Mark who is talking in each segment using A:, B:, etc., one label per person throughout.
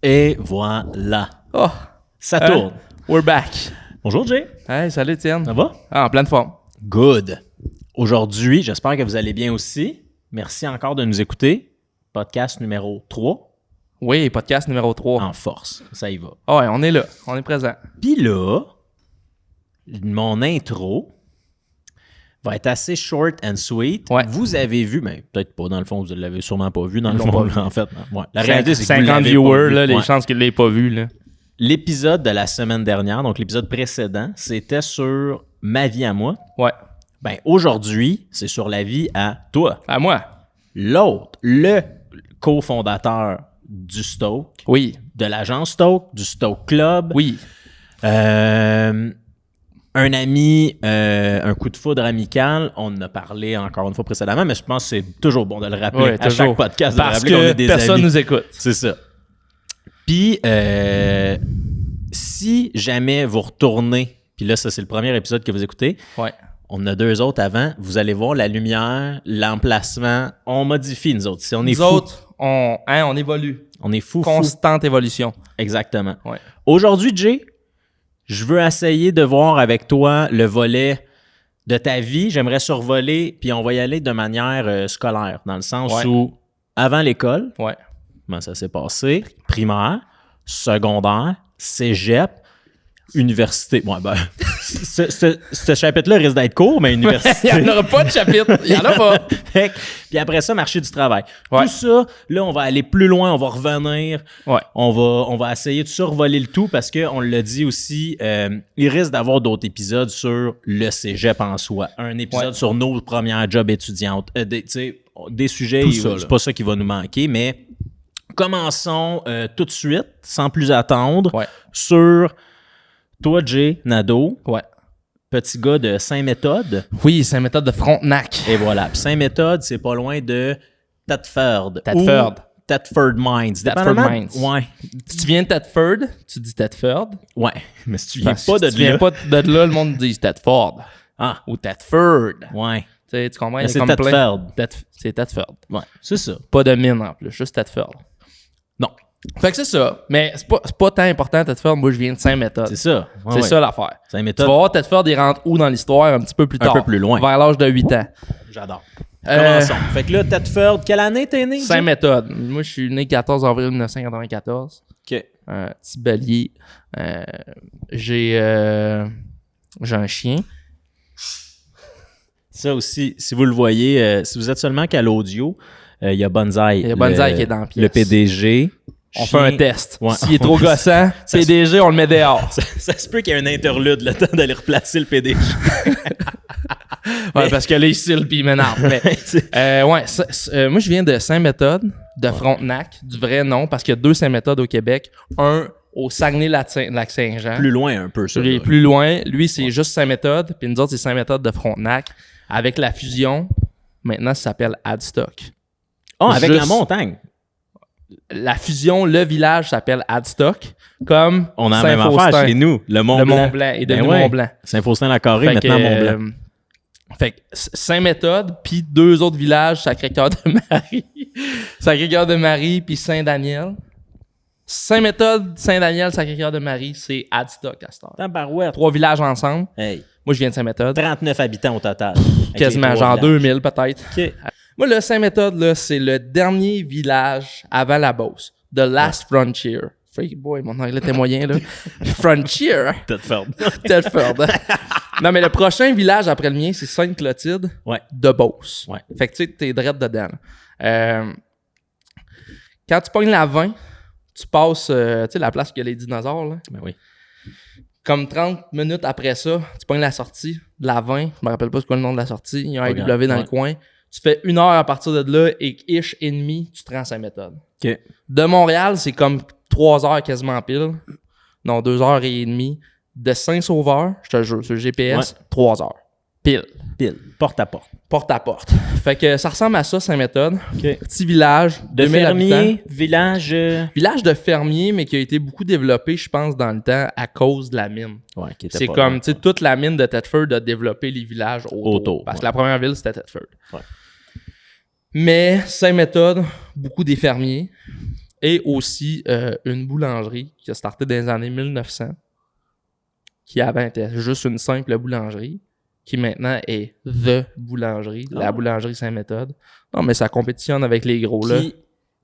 A: Et voilà.
B: Oh,
A: Ça tourne.
B: We're back.
A: Bonjour, Jay.
B: Hey, salut Étienne.
A: Ça va?
B: Ah, en pleine forme.
A: Good. Aujourd'hui, j'espère que vous allez bien aussi. Merci encore de nous écouter. Podcast numéro 3.
B: Oui, podcast numéro 3.
A: En force. Ça y va.
B: Ah ouais, on est là. On est présent.
A: Puis là, mon intro va être assez short and sweet.
B: Ouais.
A: Vous avez vu, mais peut-être pas dans le fond, vous ne l'avez sûrement pas vu dans le
B: Ils l'ont
A: fond,
B: pas vu.
A: en fait. Ouais. La réalité, c'est que vous
B: 50
A: l'avez
B: viewers,
A: pas vu.
B: là, les
A: Ouais.
B: chances qu'il ne l'ait pas vu. Là.
A: L'épisode de la semaine dernière, donc l'épisode précédent, c'était sur ma vie à moi.
B: Ouais.
A: Ben aujourd'hui, c'est sur la vie à toi.
B: À moi.
A: L'autre, le cofondateur du Stoke,
B: Oui.
A: de l'agence Stoke, du Stoke Club.
B: Oui.
A: Un ami, un coup de foudre amical, on en a parlé encore une fois précédemment, mais je pense que c'est toujours bon de le rappeler
B: Ouais,
A: à
B: toujours.
A: chaque podcast, de
B: Parce
A: rappeler qu'on
B: que
A: est des
B: personne
A: amis.
B: nous écoute.
A: C'est ça. Puis, si jamais vous retournez, puis là, ça, c'est le premier épisode que vous écoutez,
B: Ouais.
A: on en a deux autres avant, vous allez voir la lumière, l'emplacement, on modifie, nous autres. Si on est
B: Nous
A: fous,
B: autres, on évolue.
A: on est fous.
B: Constante évolution.
A: Exactement.
B: Ouais.
A: Aujourd'hui, Jay, je veux essayer de voir avec toi le volet de ta vie. J'aimerais survoler, puis on va y aller de manière scolaire, dans le sens
B: Ouais.
A: où, avant l'école,
B: Ouais.
A: comment ça s'est passé? Primaire, secondaire, cégep, université. Ouais, ben, ce chapitre-là risque d'être court, mais
B: Il
A: université.
B: n'y en aura pas de chapitre. Il n'y en a pas.
A: Fait que- Puis après ça, marché du travail.
B: Ouais.
A: Tout ça, là, on va aller plus loin, on va revenir.
B: Ouais.
A: On va essayer de survoler le tout parce qu'on l'a dit aussi, il risque d'avoir d'autres épisodes sur le cégep en soi. Un épisode
B: Ouais.
A: sur nos premières jobs étudiantes. Tu sais, des sujets,
B: Tout ça, là.
A: c'est pas ça qui va nous manquer, mais commençons tout de suite, sans plus attendre,
B: Ouais.
A: sur toi, Jay Nadeau,
B: Ouais.
A: petit gars de Saint-Méthode.
B: Oui, c'est une méthode de Frontenac.
A: Et voilà. Puis Saint-Méthode, c'est pas loin de Thetford.
B: Thetford.
A: Ou Thetford Mines.
B: Thetford
A: Dépendamment-
B: Mines.
A: Ouais.
B: Si tu viens de Thetford, tu dis Thetford.
A: Ouais. Mais si tu viens
B: Parce
A: pas
B: que
A: de
B: si tu viens
A: là.
B: pas de là, le monde dit Thetford.
A: Ah,
B: Ou Thetford.
A: ouais.
B: Tu comprends?
A: Mais
B: Il y a
A: c'est
B: comme plein-
A: Thetford.
B: C'est Thetford.
A: Ouais, c'est ça.
B: Pas de mine en plus, juste Thetford.
A: Non,
B: Fait que c'est ça. Mais c'est pas tant important, Thetford. Moi, je viens de Saint-Méthode.
A: c'est ça. Ouais,
B: C'est
A: ouais.
B: ça l'affaire. Tu
A: Saint-Méthode,
B: vas voir Thetford, il rentre où dans l'histoire un petit peu plus
A: Un
B: tard.
A: peu plus loin.
B: Vers l'âge de 8 ans.
A: j'adore.
B: Euh,
A: Commençons. Fait que là, Thetford, quelle année t'es né? Jay?
B: Saint-Méthode. Moi, je suis né 14 avril 1994.
A: OK.
B: Petit bélier. J'ai un chien.
A: Ça aussi, si vous le voyez, si vous êtes seulement qu'à l'audio, il y a Bonsaï.
B: Il y a Bonsaï qui est dans la pièce.
A: Le PDG.
B: On
A: Chien.
B: fait un test.
A: Ouais.
B: S'il est trop gossant, PDG, on le met dehors.
A: Ça se peut qu'il y ait un interlude, le temps d'aller replacer le PDG.
B: Ouais, parce que là, il cille puis il m'énerve. Mais, moi, je viens de Saint-Méthode, de Frontenac, du vrai nom, parce qu'il y a deux Saint-Méthode au Québec. Un au Saguenay-Lac-Saint-Jean.
A: Plus loin un peu, ça.
B: Celui
A: là.
B: plus loin, lui, c'est juste Saint-Méthode, puis nous autres, c'est Saint-Méthode de Frontenac. Avec la fusion, maintenant, ça s'appelle Adstock.
A: Ah, avec
B: Juste-
A: la montagne.
B: La fusion, le village s'appelle Adstock, comme
A: On a la même
B: Saint-Faustin.
A: affaire chez nous. Le
B: Le
A: Mont-Blanc.
B: Mont-Blanc est devenu
A: Ben ouais.
B: Mont-Blanc.
A: Saint-Faustin-la-Corée,
B: Fait
A: maintenant
B: que,
A: Mont-Blanc.
B: Fait que Saint-Méthode, puis deux autres villages, Sacré-Cœur de Marie, Sacré-Cœur de Marie, puis Saint-Daniel. Saint-Méthode, Saint-Daniel, Sacré-Cœur de Marie, c'est Adstock à cette heure.
A: Tabarouette.
B: Trois villages ensemble.
A: Hey,
B: Moi, je viens de Saint-Méthode.
A: 39 habitants au total. Avec
B: Quasiment,
A: les trois
B: genre
A: villages.
B: 2000 peut-être.
A: OK.
B: Moi, le Saint-Méthode, là, c'est le dernier village avant la Beauce. The Last Frontier. Freak boy, mon anglais était moyen, là. Frontier.
A: Thetford.
B: Thetford. Non, mais le prochain village après le mien, c'est Sainte-Clotilde
A: Ouais.
B: de Beauce.
A: Ouais.
B: Fait que tu sais, t'es drette dedans. Là. Quand tu pognes la 20, tu passes, tu sais, la place où il y a les dinosaures, là.
A: Ben oui.
B: Comme 30 minutes après ça, tu pognes la sortie de la 20. Je me rappelle pas c'est quoi le nom de la sortie. Il y a un
A: Regarde,
B: AW dans
A: ouais.
B: le coin. Tu fais 1 heure à partir de là et ish et demi, tu te rends à Saint-Méthode.
A: OK.
B: De Montréal, c'est comme 3 heures quasiment pile. Non, 2 heures et demie. De Saint-Sauveur, je te le jure, sur le GPS, 3 heures. Pile.
A: Pile. Porte à porte.
B: Porte à porte. Fait que ça ressemble à ça, Saint-Méthode.
A: OK.
B: Petit village,
A: De
B: 2000 habitants.
A: fermier, village...
B: Village de fermiers, mais qui a été beaucoup développé, je pense, dans le temps à cause de la mine.
A: Ouais, qui était
B: C'est
A: pas
B: comme,
A: loin.
B: tu sais, toute la mine de Thetford a développé les villages autour. Parce que la première ville, c'était Thetford.
A: Ouais.
B: Mais Saint-Méthode, beaucoup des fermiers. Et aussi une boulangerie qui a starté dans les années 1900, qui avant était juste une simple boulangerie, qui maintenant est THE Boulangerie, la boulangerie Sainte-Méthode. Non, mais ça compétitionne avec les gros, là.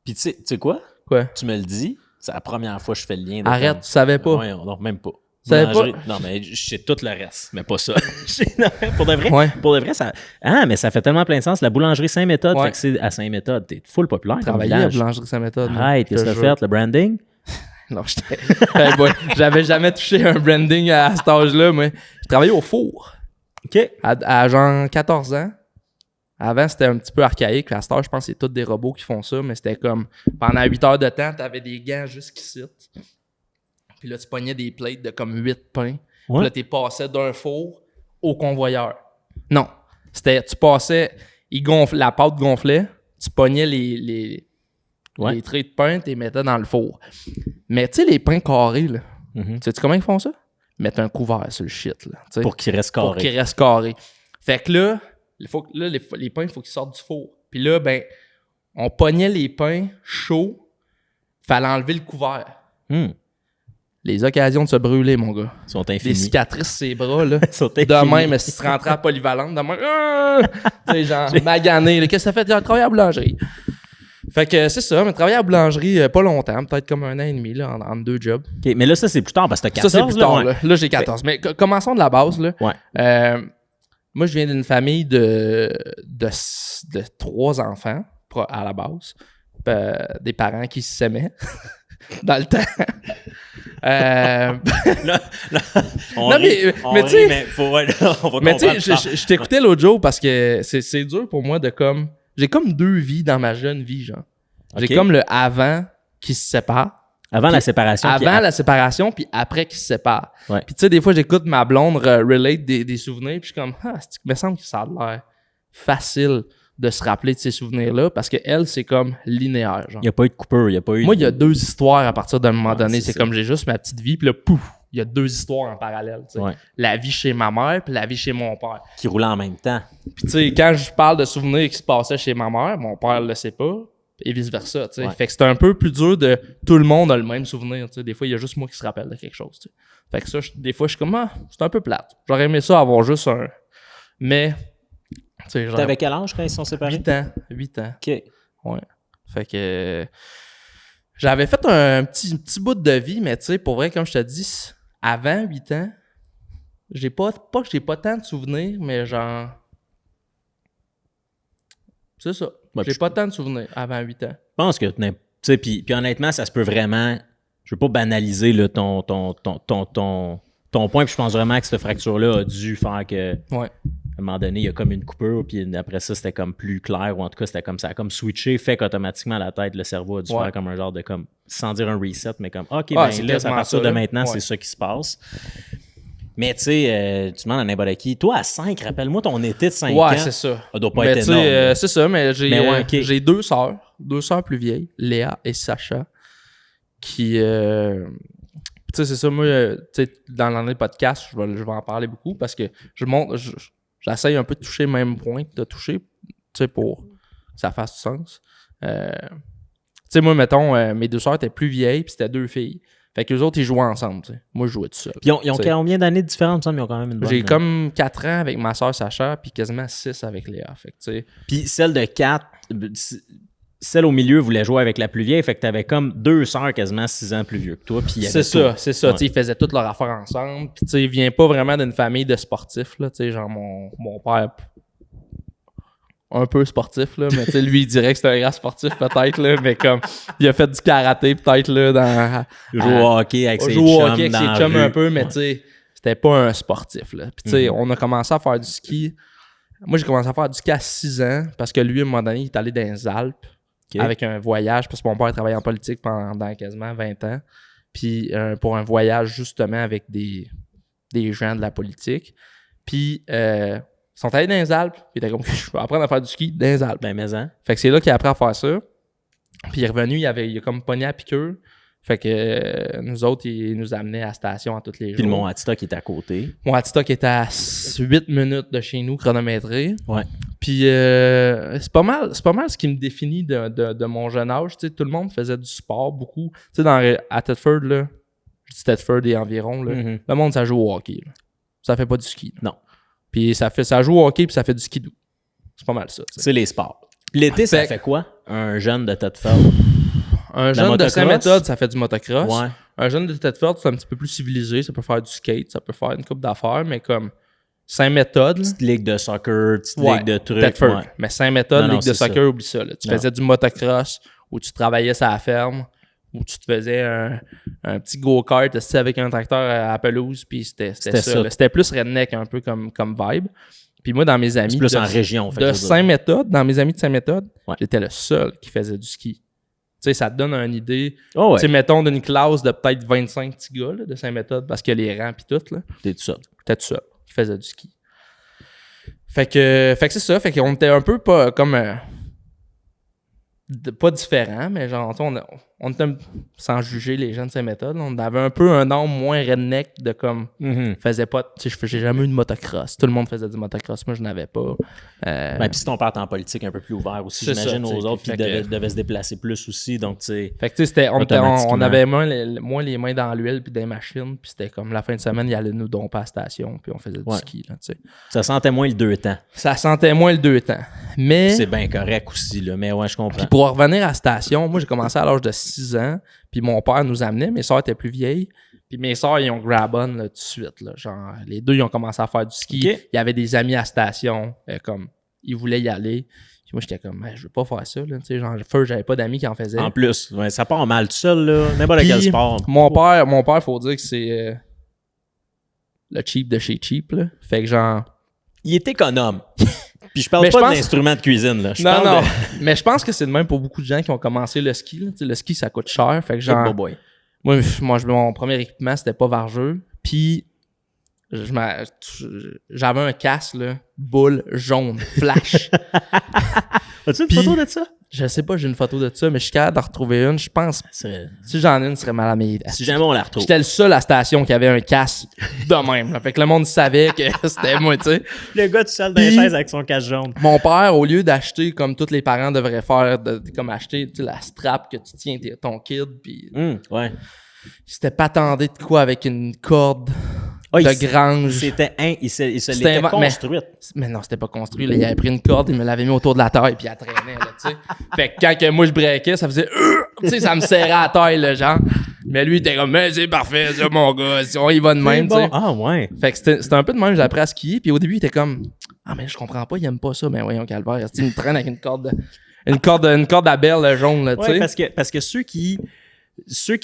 A: Puis tu sais quoi?
B: Quoi?
A: Tu me le dis, c'est la première fois que je fais le lien.
B: Arrête, tu savais pas?
A: Ouais, non, même pas.
B: Tu savais pas?
A: Non, mais je sais tout le reste, mais pas ça. Non, pour de vrai,
B: Ouais.
A: ça... Ah, mais ça fait tellement plein de sens. La boulangerie Sainte-Méthode,
B: Ouais.
A: fait que c'est à Sainte-Méthode. T'es full populaire comme
B: Travailler à la
A: village.
B: boulangerie Sainte-Méthode. moi,
A: Arrête,
B: je
A: qu'est-ce
B: te
A: que t'as
B: jure.
A: fait? Le branding?
B: Non, j'avais jamais touché un branding à cet âge-là, mais je travaillais au four.
A: OK.
B: À genre 14 ans. Avant, c'était un petit peu archaïque. À cette heure, je pense que c'est tous des robots qui font ça, mais c'était comme pendant 8 heures de temps, t'avais des gants jusqu'ici. Puis là, tu pognais des plates de comme 8 pains.
A: Ouais.
B: Puis là, tu passais d'un four au convoyeur. Non. Tu passais, la pâte gonflait, tu pognais les traits de pain, tu les mettais dans le four. Mais tu sais, les pains carrés, là, sais-tu comment ils font ça? Ils mettent un couvert sur le shit, là. T'sais.
A: Pour qu'il reste carré.
B: Pour qu'il reste carré. Fait que là, les pains, il faut qu'ils sortent du four. Puis là, ben, on pognait les pains chauds, fallait enlever le couvert. Les occasions de se brûler, mon gars.
A: Ils sont
B: Des
A: infinis.
B: cicatrices, ces bras, là.
A: Ils sont infinis.
B: De même, si tu rentrais à polyvalente, de même, tu sais, genre, magané. Là, qu'est-ce que ça fait? J'ai travaillé à la boulangerie. Fait que c'est ça, mais travailler à la boulangerie pas longtemps, peut-être comme 1 an et demi, là, en 2 jobs.
A: OK, mais là, ça, c'est plus tard parce que t'as 14.
B: Ça, c'est plus tard,
A: ouais.
B: là. Là, j'ai 14. Mais commençons de la base, là.
A: Ouais.
B: Moi, je viens d'une famille de 3 enfants, à la base. Des parents qui s'aimaient dans le temps.
A: On
B: Non,
A: rit,
B: mais tu sais...
A: mais faut, ouais, on va
B: Mais tu sais,
A: comprendre.
B: je t'écoutais l'autre jour parce que c'est dur pour moi de comme... J'ai comme 2 vies dans ma jeune vie, genre. J'ai
A: Ok.
B: comme le avant qui se sépare.
A: Avant la séparation. puis
B: Avant la séparation, puis après qu'ils se séparent.
A: Ouais.
B: Puis tu sais, des fois, j'écoute ma blonde relate des souvenirs, puis je suis comme, il me semble que ça a l'air facile de se rappeler de ces souvenirs-là, parce que elle, c'est comme linéaire, genre.
A: Il n'y a pas eu de coupure, il n'y a pas eu...
B: Moi, il y a 2 histoires à partir d'un moment donné.
A: c'est
B: C'est
A: ça.
B: comme j'ai juste ma petite vie, puis là, pouf, il y a 2 histoires en parallèle, tu sais.
A: Ouais.
B: La vie chez ma mère, puis la vie chez mon père.
A: Qui roulait en même temps.
B: Puis tu sais, quand je parle de souvenirs qui se passaient chez ma mère, mon père le sait pas, et vice-versa, tu sais.
A: Ouais.
B: Fait que c'est un peu plus dur de... Tout le monde a le même souvenir, tu sais. Des fois, il y a juste moi qui se rappelle de quelque chose, tu sais. Fait que ça, des fois, je suis comme, c'est un peu plate. J'aurais aimé ça avoir juste un... Mais... tu sais, genre...
A: T'avais quel âge quand ils se sont séparés?
B: 8 ans.
A: OK.
B: Ouais. Fait que... J'avais fait un petit bout de vie, mais tu sais, pour vrai, comme je te dis, avant 8 ans, j'ai pas que j'ai pas tant de souvenirs, mais genre... C'est ça.
A: Ouais,
B: J'ai
A: puis
B: pas tant de souvenirs avant 8 ans.
A: Je pense que, tu sais, puis honnêtement, ça se peut vraiment... Je veux pas banaliser là, ton point, puis je pense vraiment que cette fracture-là a dû faire que...
B: Ouais.
A: À un moment donné, il y a comme une coupure, puis après ça, c'était comme plus clair, ou en tout cas, c'était comme ça a comme switché, fait qu'automatiquement, la tête, le cerveau a dû faire comme un genre de comme, sans dire un reset, mais comme, OK, ben
B: c'est
A: là, à
B: quasiment
A: partir
B: ça,
A: de
B: là.
A: maintenant,
B: Ouais.
A: c'est ça qui se passe. Mais tu sais, tu demandes à n'importe qui, toi, à 5, rappelle-moi ton été de 5 ans.
B: Ouais, c'est ça.
A: Ça doit pas
B: Mais
A: être
B: tu sais,
A: énorme. là.
B: c'est ça, mais j'ai
A: Mais ouais, ok.
B: j'ai 2 sœurs plus vieilles, Léa et Sacha, qui... tu sais, c'est ça, moi, tu sais, dans l'année de podcast, je vais en parler beaucoup parce que j'essaye un peu de toucher le même point que tu as touché, tu sais, pour que ça fasse du sens. Tu sais, moi, mettons, mes 2 sœurs étaient plus vieilles, puis c'était 2 filles. Fait que les autres, ils jouaient ensemble, tu sais. Moi, je jouais tout seul.
A: Puis ils ont
B: tu sais.
A: combien d'années de différence? Il me semble qu'ils ont quand même une bonne...
B: J'ai comme 4 ans avec ma sœur Sacha, puis quasiment 6 avec Léa. Fait que, tu sais...
A: Puis celle de 4, celle au milieu voulait jouer avec la plus vieille, fait que t'avais comme 2 sœurs quasiment 6 ans plus vieux que toi. Puis il y avait
B: C'est
A: tout.
B: ça.
A: Ouais.
B: Tu sais, ils faisaient toutes leurs affaires ensemble. Puis, tu sais, il vient pas vraiment d'une famille de sportifs, là. Tu sais, genre, mon père, un peu sportif, là. Mais, tu sais, lui, il dirait que c'est un grand sportif, peut-être, là. Mais comme, il a fait du karaté, peut-être, là, dans...
A: Il joue au hockey avec ses
B: joue au
A: chums
B: hockey avec
A: dans
B: ses
A: la
B: chums
A: rue.
B: un peu, mais,
A: Ouais.
B: tu sais, c'était pas un sportif, là. Puis, tu sais, on a commencé à faire du ski. Moi, j'ai commencé à faire du ski à 6 ans parce que lui, à un moment donné, il est allé dans les Alpes.
A: Ok.
B: Avec un voyage, parce que mon père travaillait en politique pendant quasiment 20 ans. Puis pour un voyage justement avec des gens de la politique. Puis ils sont allés dans les Alpes. Puis il était comme, je vais apprendre à faire du ski dans les Alpes.
A: Ben, mais hein.
B: Fait que c'est là qu'il a appris à faire ça. Puis il est revenu, il a comme pogné à piqûre. Fait que nous autres, il nous amenait à la station à tous les jours.
A: Puis le Mont Atita qui est à côté.
B: Mon Atita qui était à 8 minutes de chez nous, chronométré.
A: Ouais.
B: Puis c'est pas mal ce qui me définit de mon jeune âge. Tu sais, tout le monde faisait du sport beaucoup. Tu sais, à Thetford, là, je dis Thetford et environ, là, le monde, ça joue au hockey. Là. Ça fait pas du ski. Là.
A: Non.
B: Puis ça joue au hockey puis ça fait du skidoo. C'est pas mal ça. T'sais.
A: C'est les sports. Puis l'été, ça fait quoi? Un jeune de Thetford?
B: Un jeune de Saint-Méthode, ça fait du motocross.
A: Ouais.
B: Un jeune de Thetford, c'est un petit peu plus civilisé. Ça peut faire du skate, ça peut faire une couple d'affaires, mais comme Saint-Méthode...
A: Petite ligue de soccer, petite ligue de trucs.
B: Thetford.
A: Ouais.
B: Mais Saint-Méthode, ligue de soccer,
A: ça.
B: oublie ça. Là. Tu faisais du motocross ou tu travaillais sur la ferme ou tu te faisais un petit go-kart avec un tracteur à pelouse, puis c'était ça. Là. C'était plus redneck un peu comme vibe. Puis moi, dans mes amis...
A: C'est plus en région.
B: De Saint-Méthode, dans mes amis de Saint-Méthode,
A: ouais.
B: J'étais le seul qui faisait du ski. Tu sais, ça te donne une idée.
A: Oh ouais.
B: Tu sais, mettons d'une classe de peut-être 25 petits gars là, de Saint-Méthode, parce que les rangs pis tout, là.
A: T'es tout seul.
B: J'étais tout seul qui faisait du ski. Fait que c'est ça. Fait qu'on était un peu pas comme... pas différents, mais genre, on était, sans juger les gens de Saint-Méthode, on avait un peu un nom moins redneck de comme... faisait pas... Tu sais, j'ai jamais eu de motocross. Tout le monde faisait du motocross. Moi, je n'avais pas.
A: Ben, puis si ton père est en politique un peu plus ouvert aussi, j'imagine, aux autres, puis devait se déplacer plus aussi, donc tu sais...
B: Fait que tu sais, on avait moins les mains dans l'huile puis des machines, puis c'était comme la fin de semaine, il allait nous domper à la station, puis on faisait du ski, là, tu sais.
A: Ça sentait moins le 2 temps.
B: Ça sentait moins le 2 temps. Mais...
A: C'est bien correct aussi, là, mais ouais, je comprends.
B: Puis pour revenir à la station, moi, j'ai commencé à l'âge de 6 ans, puis mon père nous amenait, mes soeurs étaient plus vieilles, puis mes soeurs, ils ont grab on là, tout de suite, là, genre, les deux, ils ont commencé à faire du ski.
A: Okay.
B: Il y avait des amis à la station, comme, ils voulaient y aller. Puis moi, j'étais comme, je veux pas faire ça, là, tu sais, genre, j'avais pas d'amis qui en faisaient.
A: En plus, ouais, ça part mal tout seul, là, n'importe quel sport.
B: Mon père, faut dire que c'est le cheap de chez cheap, là. Fait que genre...
A: Il est économe. Puis je parle pas d'instruments de cuisine, là.
B: Non. Mais je pense que c'est de même pour beaucoup de gens qui ont commencé le ski, là. Le ski, ça coûte cher. Fait que genre... Moi, mon premier équipement, c'était pas vargeux. Puis... j'avais un casque, là, boule jaune, flash.
A: As-tu une photo de ça?
B: Je sais pas, j'ai une photo de ça, mais je suis capable d'en retrouver une. Je pense. Si j'en ai une, ce serait mal à mes...
A: Si jamais on la retrouve.
B: J'étais le seul à la station qui avait un casque de même. Là. Fait que le monde savait que c'était moi, tu sais.
A: Le gars tout seul dans les chaises avec son casque jaune.
B: Mon père, au lieu d'acheter comme tous les parents devraient faire, comme acheter la strap que tu tiens ton kid, puis
A: ouais.
B: C'était patendé de quoi avec une corde de grange.
A: Il se l'était construite.
B: Mais non, c'était pas construit. Là. Il avait pris une corde, il me l'avait mis autour de la taille, puis il la traînait, là, tu sais. Fait que quand que moi je breakais, ça faisait tu sais, ça me serrait à la taille, là, genre. Mais lui, il était comme, mais c'est parfait, ça, mon gars, si on y va de même, tu sais.
A: Ah, ouais.
B: Fait que c'était un peu de même, j'ai appris à skier, puis au début, il était comme, mais je comprends pas, il aime pas ça, mais voyons, calvaire. Il me traîne avec une corde à belle jaune, là, tu sais.
A: Parce que ceux qui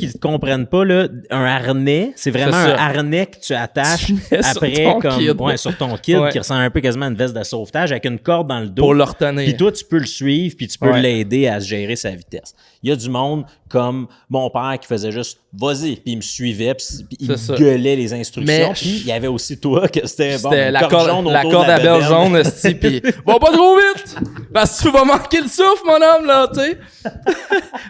A: ne comprennent pas, là, un harnais, c'est vraiment un harnais que tu attaches après sur ton kid qui ressemble un peu quasiment à une veste de sauvetage avec une corde dans le dos.
B: Pour le retenir.
A: Puis toi, tu peux le suivre puis tu peux l'aider à se gérer sa vitesse. Il y a du monde comme mon père qui faisait juste « vas-y » puis il me suivait puis il me gueulait les instructions. Puis il y avait aussi toi que c'était
B: la corde à belle jaune, puis « va pas trop vite parce que tu vas manquer le souffle, mon homme, là, tu sais. »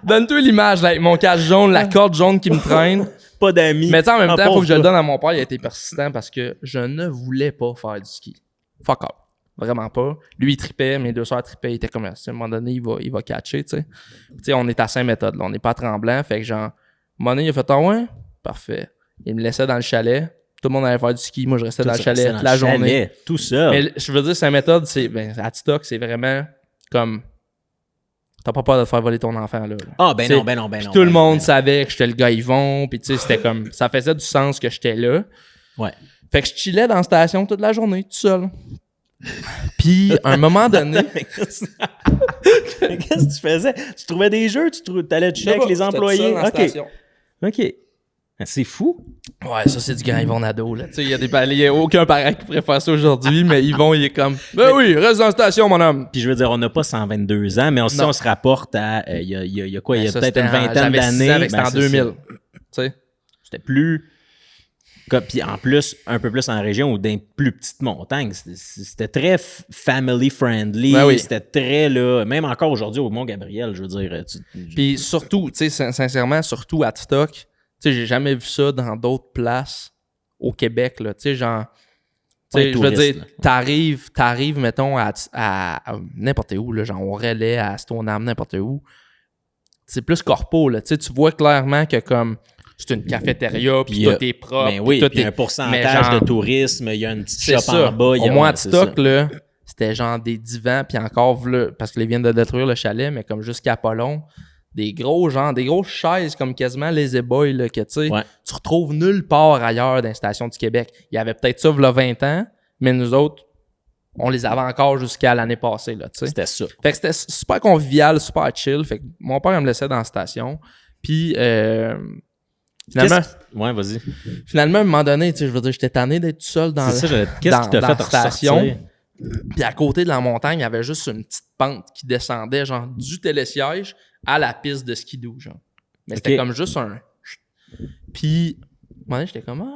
B: Donne-toi l'image, là, avec mon casque jaune, la corde jaune qui me traîne.
A: Pas d'amis.
B: Mais tu sais, en même temps, il faut que je le donne à mon père, il a été persistant parce que je ne voulais pas faire du ski. Fuck off. Vraiment pas. Lui, il tripait, mes deux soeurs tripaient, il était comme, à un moment donné, il va catcher, tu sais. Tu sais, on est à Saint-Méthode, là, on n'est pas à Tremblant, fait que genre, à un moment donné, il a fait, ouais, parfait. Il me laissait dans le chalet, tout le monde allait faire du ski, moi je restais dans le chalet toute la journée.
A: Tout ça.
B: Mais je veux dire, Saint-Méthode, à Titoc, c'est vraiment comme, t'as pas peur de te faire voler ton enfant, là.
A: Ah, ben non.
B: Tout le monde savait que j'étais le gars Yvon, pis tu sais, c'était comme, ça faisait du sens que j'étais là.
A: Ouais.
B: Fait que je chillais dans la station toute la journée, tout seul. Puis, à un moment donné...
A: Qu'est-ce que tu faisais? Tu trouvais des jeux? T'allais checker avec les employés? OK. C'est fou.
B: Ouais, ça, c'est du grand Yvon Nadeau, là. Tu sais, il y a aucun parent qui pourrait faire ça aujourd'hui, mais Yvon, il est comme, oui, reste dans la station, mon homme.
A: Puis je veux dire, on n'a pas 122 ans, mais si on se rapporte à, il y a quoi? Il y a peut-être une vingtaine d'années.
B: C'était en 2000. Tu sais.
A: C'était plus... Puis en plus, un peu plus en région ou dans plus petites montagnes. C'était très family friendly.
B: Ben oui.
A: C'était très, là, même encore aujourd'hui au Mont-Gabriel, je veux dire.
B: Puis surtout, tu sais, sincèrement, surtout à Titoc, tu sais, j'ai jamais vu ça dans d'autres places au Québec, là. Tu sais, genre, je veux dire, t'arrives, mettons, à n'importe où, là, genre au relais, à Stoneham, n'importe où. C'est plus corpo, là. Tu vois clairement que comme c'est une cafétéria, puis tout est propre.
A: Ben oui, puis un pourcentage de tourisme, il y a une petite shop en bas.
B: Au moins, à stock, là, c'était genre des divans, puis encore, là, parce qu'ils viennent de détruire le chalet, mais comme jusqu'à Apollon, des grosses chaises comme quasiment les boys là, que tu retrouves nulle part ailleurs dans les stations du Québec. Il y avait peut-être ça il y a 20 ans, mais nous autres, on les avait encore jusqu'à l'année passée. Là,
A: c'était ça.
B: Fait que c'était super convivial, super chill. Fait que mon père me laissait dans la station. Puis finalement...
A: Ouais, vas-y.
B: Finalement, à un moment donné, je veux dire, j'étais tanné d'être tout seul dans
A: qu'est-ce qui t'a fait station.
B: Puis à côté de la montagne, il y avait juste une petite pente qui descendait genre du télésiège à la piste de skidoo, genre. Mais c'était comme juste un... Puis, moi, j'étais comme...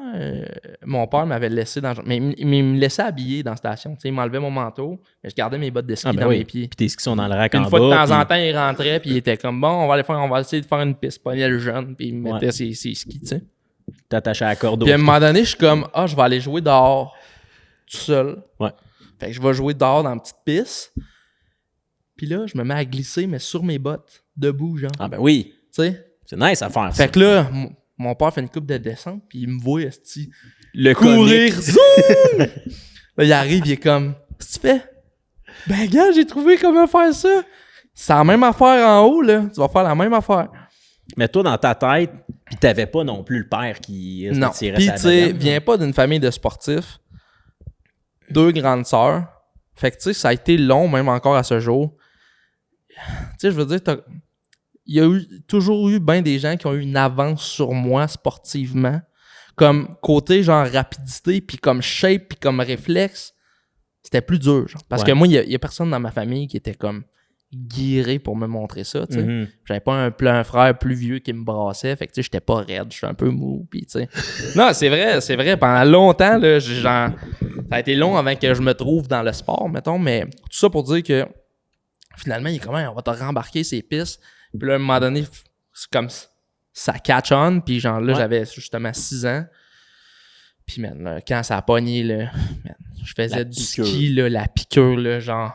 B: mon père m'avait laissé dans... Mais il me laissait habiller dans la station. Il m'enlevait mon manteau, mais je gardais mes bottes de ski dans mes pieds.
A: Puis tes skis sont dans le rack en bas.
B: Une fois de temps en temps, il rentrait, puis il était comme, bon, on va essayer de faire une piste. Pognait le jeune, puis il me mettait ses skis, tu sais.
A: T'attachais à la corde.
B: Puis à un moment donné, je suis comme, je vais aller jouer dehors, tout seul.
A: Ouais.
B: Fait que je vais jouer dehors dans une petite piste. Puis là, je me mets à glisser, mais sur mes bottes, debout, genre.
A: Ah ben oui.
B: Tu sais?
A: C'est nice à faire, ça.
B: Fait que là, mon père fait une coupe de descente, puis il me voit,
A: le
B: courir. Là, il arrive, il est comme, qu'est-ce que tu fais? Ben, gars, j'ai trouvé comment faire ça. C'est la même affaire en haut, là. Tu vas faire la même affaire.
A: Mais toi, dans ta tête, puis t'avais pas non plus le père qui
B: non.
A: tirait
B: Puis,
A: sa
B: tu sais,
A: bedaine,
B: viens pas d'une famille de sportifs. 2 grandes sœurs. Fait que, tu sais, ça a été long, même encore à ce jour. Tu sais, je veux dire, il y a toujours eu bien des gens qui ont eu une avance sur moi sportivement. Comme côté, genre, rapidité, puis comme shape, puis comme réflexe, c'était plus dur, genre. Parce que moi, il y a personne dans ma famille qui était comme guiré pour me montrer ça, tu sais.
A: Mm-hmm.
B: J'avais pas un frère plus vieux qui me brassait, fait que, tu sais, j'étais pas raide, j'étais un peu mou, puis, tu sais. Non, c'est vrai. Pendant longtemps, là, genre, ça a été long avant que je me trouve dans le sport, mettons, mais tout ça pour dire que finalement, il est comme, on va te rembarquer ces pistes. Puis là, à un moment donné, c'est comme ça catch on. Puis genre là, j'avais justement 6 ans. Puis man, là, quand ça a pogné, là, je faisais du ski, là, la piqûre, là, genre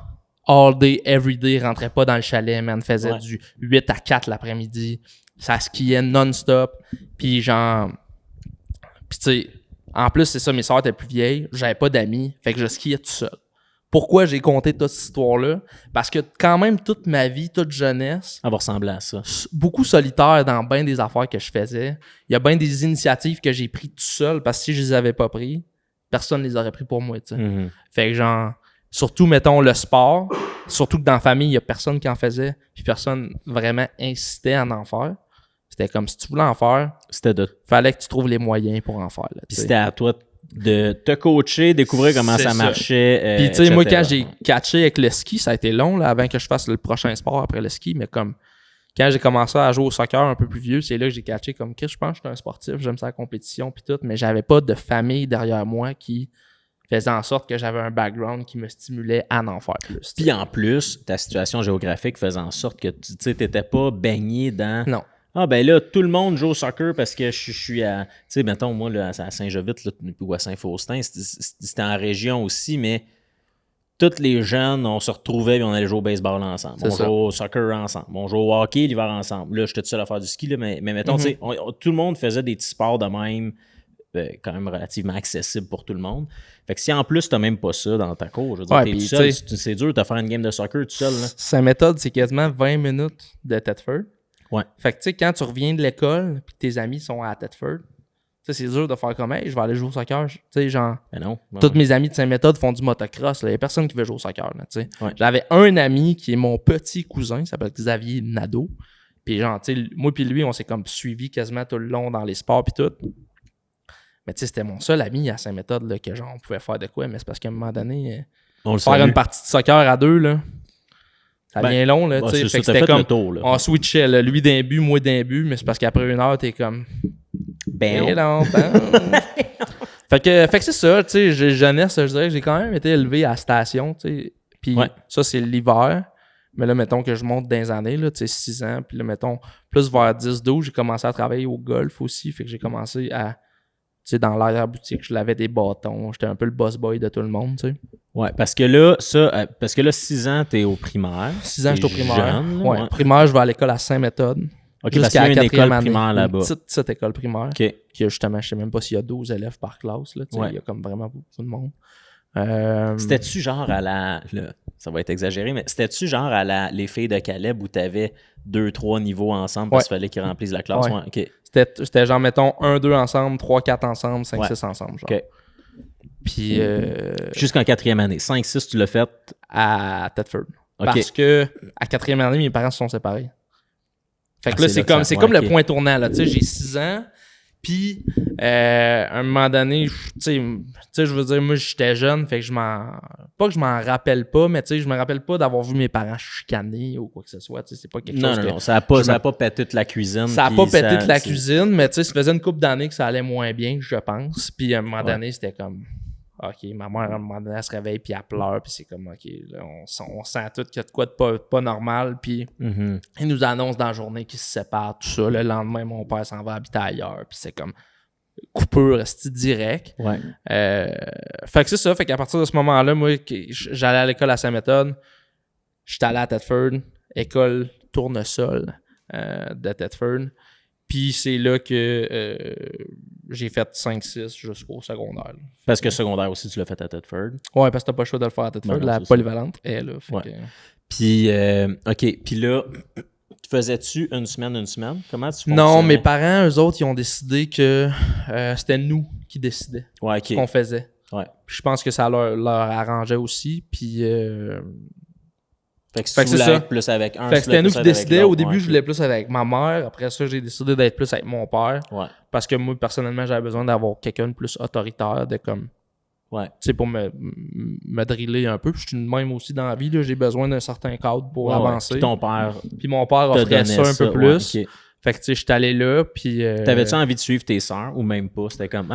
B: all day, every day, rentrais pas dans le chalet, man. Faisais du 8 à 4 l'après-midi. Ça skiait non-stop. Puis genre... Puis tu sais, en plus, c'est ça, mes soeurs étaient plus vieilles. J'avais pas d'amis. Fait que je skiais tout seul. Pourquoi j'ai conté toute cette histoire-là? Parce que quand même, toute ma vie, toute jeunesse...
A: Ça va ressembler à ça.
B: Beaucoup solitaire dans bien des affaires que je faisais. Il y a bien des initiatives que j'ai prises tout seul parce que si je les avais pas pris, personne ne les aurait pris pour moi, tu sais.
A: Mm-hmm.
B: Fait que genre, surtout, mettons, le sport, surtout que dans la famille, il y a personne qui en faisait, puis personne vraiment incitait à en faire. C'était comme si tu voulais en faire, fallait que tu trouves les moyens pour en faire. Puis
A: c'était à toi de te coacher, découvrir comment ça marchait.
B: Puis tu sais, moi, quand j'ai catché avec le ski, ça a été long là, avant que je fasse le prochain sport après le ski, mais comme quand j'ai commencé à jouer au soccer un peu plus vieux, c'est là que j'ai catché comme je pense que je suis un sportif, j'aime ça la compétition puis tout, mais j'avais pas de famille derrière moi qui faisait en sorte que j'avais un background qui me stimulait à en faire plus.
A: Puis en plus, ta situation géographique faisait en sorte que tu n'étais pas baigné dans...
B: Non.
A: Ah ben là, tout le monde joue au soccer parce que je suis à... Tu sais, mettons, moi, là, à Saint-Jovite là, ou à Saint-Faustin, c'était en région aussi, mais tous les jeunes, on se retrouvait et on allait jouer au baseball ensemble. On jouait au soccer ensemble. On jouait au hockey l'hiver ensemble. Là, j'étais tout seul à faire du ski, là, mais mettons, tu sais, tout le monde faisait des petits sports de même, quand même relativement accessibles pour tout le monde. Fait que si en plus, t'as même pas ça dans ta cour, je veux dire, t'es tout seul, c'est dur de faire une game de soccer tout seul. Là.
B: Sa méthode, c'est quasiment 20 minutes de Thetford.
A: Ouais.
B: Fait que tu sais, quand tu reviens de l'école puis que tes amis sont à Thetford, c'est dur de faire comme, hey, je vais aller jouer au soccer. Tu sais, genre, tous mes amis de Saint-Méthode font du motocross. Il n'y a personne qui veut jouer au soccer. Là, ouais. J'avais un ami qui est mon petit cousin, il s'appelle Xavier Nadeau. Puis genre, tu sais, moi puis lui, on s'est comme suivi quasiment tout le long dans les sports puis tout. Mais tu sais, c'était mon seul ami à Saint-Méthode là, que genre, on pouvait faire de quoi. Mais c'est parce qu'à un moment donné, faire une partie de soccer à deux, là, ça devient long, là, tu sais. Fait que c'était comme, tour, on switchait, là, lui d'un but, moi d'un but, mais c'est parce qu'après une heure, t'es comme... fait que c'est ça, tu sais, jeunesse, je dirais que j'ai quand même été élevé à la station, tu sais. Puis ça, c'est l'hiver. Mais là, mettons que je monte dans les années, là, tu sais, 6 ans. Puis là, mettons, plus vers 10-12, j'ai commencé à travailler au golf aussi. Fait que j'ai commencé à sais, dans l'arrière-boutique, je lavais des bâtons. J'étais un peu le boss boy de tout le monde, tu sais.
A: Ouais, parce que là, 6 ans, t'es au primaire.
B: 6 ans, j'étais au primaire.
A: Jeune, là,
B: ouais. Primaire, je vais à l'école à Saint-Méthode.
A: OK, parce qu'il y a une école primaire là-bas.
B: Une petite école primaire.
A: OK.
B: Qui a justement, je sais même pas s'il y a 12 élèves par classe, là. Tu sais, il y a comme vraiment beaucoup de monde.
A: C'était-tu genre à là, ça va être exagéré, mais c'était-tu genre à les filles de Caleb où t'avais 2-3 niveaux ensemble parce qu'il fallait qu'ils remplissent la classe?
B: Ouais.
A: Ouais, OK.
B: C'était genre, mettons, 1-2 ensemble, 3-4 ensemble, 5-6 ensemble, genre.
A: OK.
B: Puis...
A: Jusqu'en 4e année. 5-6, tu l'as fait?
B: À Thetford.
A: OK.
B: Parce que à 4e année, mes parents se sont séparés. Fait que là, c'est comme le point tournant, là. Tu sais, j'ai 6 ans... Puis, à un moment donné, tu sais, je veux dire, moi, j'étais jeune, fait que pas que je m'en rappelle pas, mais tu sais, je me rappelle pas d'avoir vu mes parents chicaner ou quoi que ce soit. Tu sais, c'est pas quelque chose
A: Non, ça a pas pété toute la cuisine.
B: Ça a pas pété toute la cuisine, mais tu sais, ça faisait une couple d'années que ça allait moins bien, je pense. Puis, à un moment donné, c'était comme... OK, ma mère, à un moment donné, elle se réveille, puis elle pleure, puis c'est comme, OK, là, on sent tout qu'il y a de quoi de pas normal, puis il nous annonce dans la journée qu'ils se séparent, tout ça. Le lendemain, mon père s'en va habiter ailleurs, puis c'est comme coupure, restée direct.
A: Ouais.
B: Fait que c'est ça, fait qu'à partir de ce moment-là, moi, j'allais à l'école à Saint-Méthode, j'étais allé à Thetford, école Tournesol de Thetford, puis c'est là que j'ai fait 5-6 jusqu'au secondaire.
A: Parce que secondaire aussi, tu l'as fait à Thetford.
B: Ouais, parce que t'as pas le choix de le faire à Thetford. La polyvalente est là.
A: Puis, OK. Puis là, faisais-tu une semaine? Comment tu fonctionnais?
B: Non, mes parents, eux autres, ils ont décidé que c'était nous qui décidions ce qu'on faisait.
A: Ouais.
B: Puis je pense que ça leur arrangeait aussi. Puis...
A: Fait que tu voulais être plus avec un.
B: Fait que c'était nous qui décidions. Au début, je voulais plus avec ma mère. Après ça, j'ai décidé d'être plus avec mon père.
A: Ouais.
B: Parce que moi, personnellement, j'avais besoin d'avoir quelqu'un de plus autoritaire, de comme...
A: Ouais.
B: Tu sais, pour me driller un peu. Puis je suis de même aussi dans la vie. Là, j'ai besoin d'un certain cadre pour avancer.
A: Puis ton père...
B: Puis mon père offrait ça un peu plus.
A: Ouais, okay.
B: Fait que tu sais, j'étais allé là, puis...
A: T'avais-tu envie de suivre tes sœurs ou même pas? C'était comme,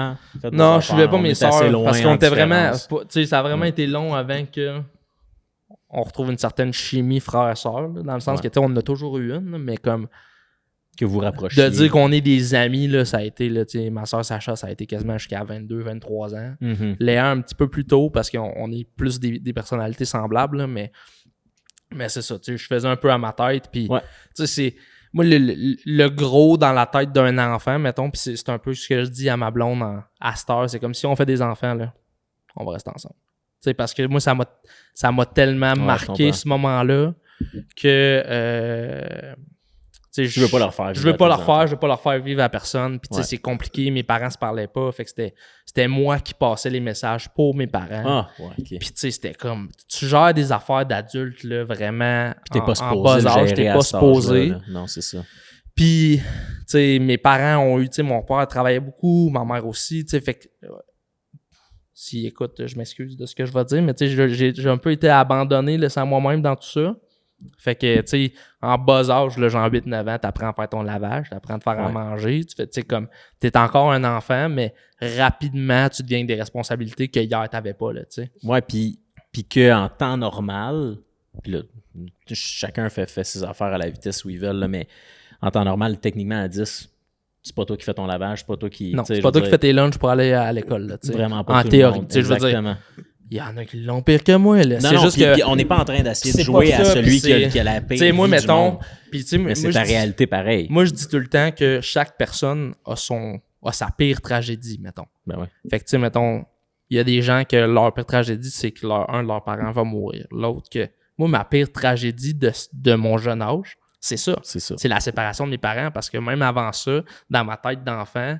B: non, je suivais pas mes sœurs, parce qu'on était vraiment... Tu sais, ça a vraiment
A: Ouais.
B: été long avant que on retrouve une certaine chimie frère-sœur, dans le sens que, tu sais, on en a toujours eu une, mais comme...
A: Que vous rapprochiez.
B: De dire qu'on est des amis, là, ça a été, là, tu sais, ma sœur Sacha, ça a été quasiment jusqu'à 22, 23 ans.
A: Mm-hmm.
B: Léa, un petit peu plus tôt, parce qu'on est plus des personnalités semblables, là, mais c'est ça, tu sais, je faisais un peu à ma tête, puis,
A: Ouais.
B: tu sais, c'est... Moi, le gros dans la tête d'un enfant, mettons, puis c'est un peu ce que je dis à ma blonde à cette heure, c'est comme si on fait des enfants, là, on va rester ensemble. Tu sais, parce que moi, ça m'a tellement marqué ce moment-là que...
A: je veux pas leur faire vivre.
B: Je veux pas leur faire vivre à personne. Puis tu sais, c'est compliqué, mes parents se parlaient pas. Fait que c'était moi qui passais les messages pour mes parents.
A: Ah, ouais, OK.
B: Puis tu sais, c'était comme, tu gères des affaires d'adultes, là, vraiment,
A: t'es pas
B: en bas âge, t'es pas supposé.
A: Non, c'est ça.
B: Puis, tu sais, mes parents ont eu, tu sais, mon père travaillait beaucoup, ma mère aussi, tu sais, fait que... Si, écoute, je m'excuse de ce que je vais dire, mais tu sais, j'ai un peu été abandonné, laissé à moi-même dans tout ça. Fait que, tu sais, en bas âge, là, genre 8-9 ans, t'apprends à faire ton lavage, t'apprends à te faire à manger, tu fais, tu sais, comme, t'es encore un enfant, mais rapidement, tu deviens des responsabilités que hier, t'avais pas, là, tu sais.
A: Ouais, puis qu'en temps normal, pis là, chacun fait ses affaires à la vitesse où ils veulent, là, mais en temps normal, techniquement, à 10, c'est pas toi qui fais ton lavage, c'est pas toi qui...
B: Non, c'est pas toi qui fais tes lunchs pour aller à l'école, là, tu sais.
A: Vraiment pas.
B: En théorie, tu sais, je veux dire. Il y en a qui l'ont pire que moi, là.
A: C'est juste que... on n'est pas en train d'essayer de jouer à celui qui a la paix.
B: Tu sais, moi, mettons... Puis, tu sais,
A: mais c'est ta réalité pareil.
B: Moi, je dis tout le temps que chaque personne a sa pire tragédie, mettons.
A: Ben ouais.
B: Fait que, tu sais, mettons, il y a des gens que leur pire tragédie, c'est que un de leurs parents va mourir. L'autre que... Moi, ma pire tragédie de mon jeune âge, c'est ça. C'est la séparation de mes parents, parce que même avant ça, dans ma tête d'enfant,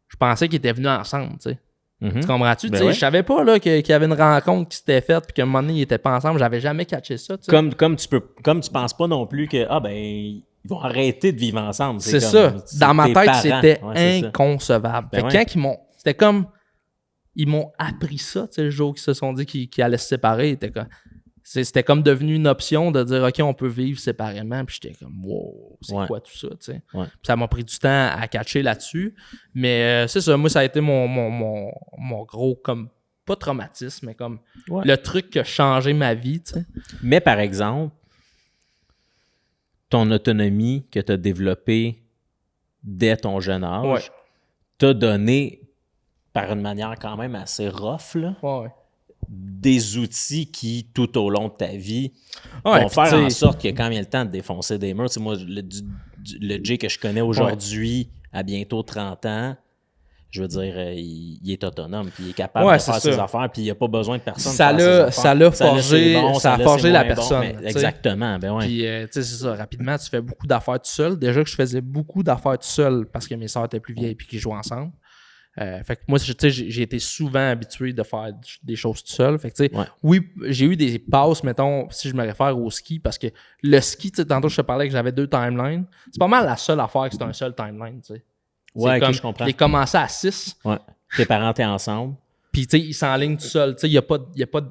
B: je pensais qu'ils étaient venus ensemble, tu sais. Tu comprends-tu?
A: Ben ouais.
B: Je savais pas là, qu'il y avait une rencontre qui s'était faite puis qu'à un moment donné, ils étaient pas ensemble. J'avais jamais catché ça. T'sais.
A: Comme tu penses pas non plus que ils vont arrêter de vivre ensemble.
B: C'est ça. Dans ma tête, c'était inconcevable.
A: Ben
B: fait que quand c'était comme ils m'ont appris ça, le jour qu'ils se sont dit qu'ils allaient se séparer, c'était comme devenu une option de dire OK, on peut vivre séparément. Puis j'étais comme wow, c'est quoi tout ça, tu sais.
A: Ouais.
B: Puis ça m'a pris du temps à catcher là-dessus. Mais c'est ça, moi, ça a été mon gros, comme, pas traumatisme, mais comme le truc qui a changé ma vie, tu sais.
A: Mais par exemple, ton autonomie que tu as développée dès ton jeune âge t'a donné par une manière quand même assez rough, là,
B: Ouais.
A: des outils qui, tout au long de ta vie,
B: Ouais,
A: vont
B: puis
A: faire en
B: t'sais-
A: sorte que quand il y a le temps de défoncer des murs, tu sais, moi, le Jay que je connais aujourd'hui, à bientôt 30 ans, je veux dire, il est autonome, puis il est capable
B: Ouais,
A: de faire
B: c'est
A: ses
B: ça.
A: affaires, puis il n'y a pas besoin de personne
B: Ça
A: pour faire ses
B: l'a-
A: affaires.
B: ça l'a
A: Ça
B: forgé-
A: c'est bon,
B: ça a
A: là,
B: forgé
A: c'est
B: la
A: moins bon,
B: personne,
A: mais
B: tu sais.
A: exactement, ben ouais.
B: Puis, tu sais, c'est ça. Rapidement, tu fais beaucoup d'affaires tout seul. Déjà que je faisais beaucoup d'affaires tout seul parce que mes sœurs étaient plus vieilles et qu'ils jouaient ensemble. Fait que moi, tu sais, j'ai été souvent habitué de faire des choses tout seul. Fait que, tu sais,
A: Ouais.
B: oui, j'ai eu des passes, mettons, si je me réfère au ski, parce que le ski, tu sais, tantôt, je te parlais que j'avais 2 timelines. C'est pas mal la seule affaire que c'est un seul timeline, tu sais.
A: Ouais,
B: C'est
A: ok,
B: comme,
A: je comprends.
B: j'ai commencé à 6,
A: Ouais. Tes parents, t'es ensemble.
B: puis, tu sais, ils s'enlignent tout seul. Tu sais, il n'y a pas de...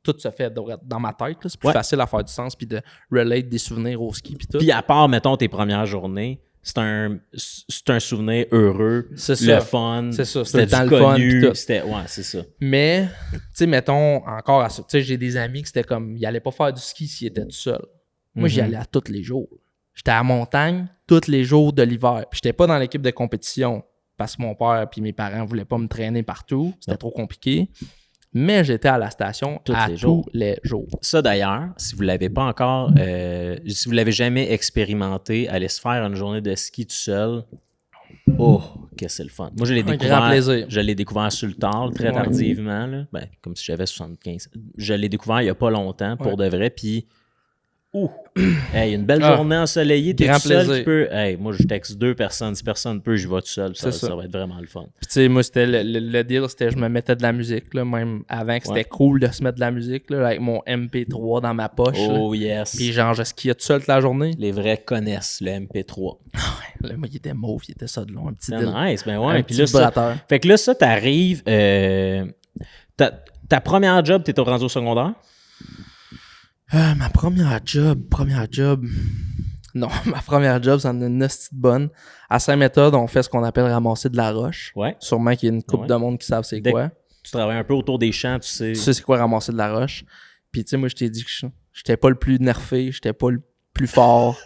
B: Tout se fait dans ma tête, là. C'est plus
A: Ouais.
B: facile à faire du sens, puis de relate des souvenirs au ski, puis tout.
A: Puis à part, mettons, tes premières journées, c'est un souvenir heureux,
B: C'est ça.
A: le fun,
B: C'est ça,
A: c'était
B: c'était
A: du
B: le fun,
A: connu,
B: puis tout.
A: c'était... Ouais, c'est ça.
B: Mais, tu sais, mettons, encore à ça, tu sais, j'ai des amis qui c'était comme, ils allaient pas faire du ski s'ils étaient tout seuls. Moi, j'y allais à tous les jours. J'étais à la montagne tous les jours de l'hiver. Puis j'étais pas dans l'équipe de compétition parce que mon père puis mes parents voulaient pas me traîner partout. C'était trop compliqué. Mais j'étais à la station
A: Tous les
B: tous
A: jours.
B: les jours.
A: Ça, d'ailleurs, si vous l'avez pas encore... si vous l'avez jamais expérimenté, allez se faire une journée de ski tout seul. Oh, que c'est le fun. Moi, je l'ai
B: Un
A: découvert...
B: grand plaisir.
A: Je l'ai découvert sur le tard, très
B: Ouais.
A: tardivement. Là. Ben, comme si j'avais 75. Je l'ai découvert il y a pas longtemps, pour de vrai, puis... Ouh! Hey, une belle journée ensoleillée, t'es
B: grand
A: tout seul
B: plaisir.
A: qui peut... Hey, moi, je texte 2 personnes. Si personne peut, je vais tout seul. Ça,
B: C'est ça.
A: ça va être vraiment le fun.
B: Puis tu sais, moi, c'était le deal, c'était je me mettais de la musique, là, même avant que c'était cool de se mettre de la musique, là, avec mon MP3 dans ma poche. là.
A: Oh yes!
B: Puis genre, je skiais tout seul toute la journée.
A: Les vrais connaissent le MP3.
B: Là, moi, il était mauve, il était ça de long, un petit
A: C'est
B: deal.
A: nice, ben
B: Un
A: ouais. Puis
B: petit
A: là, ça,
B: vibrateur.
A: fait que là, ça, t'arrives... ta première job, t'es au rendu au secondaire?
B: Ma première job. Non, ma première job, c'en est une petite bonne. À Saint-Méthode, on fait ce qu'on appelle ramasser de la roche.
A: Ouais.
B: Sûrement qu'il y a une couple
A: Ouais.
B: de monde qui savent c'est
A: Dès
B: quoi.
A: Tu travailles un peu autour des champs, tu sais.
B: Tu sais c'est quoi ramasser de la roche. Puis tu sais, moi, je t'ai dit que j'étais pas le plus nerfé, j'étais pas le plus fort.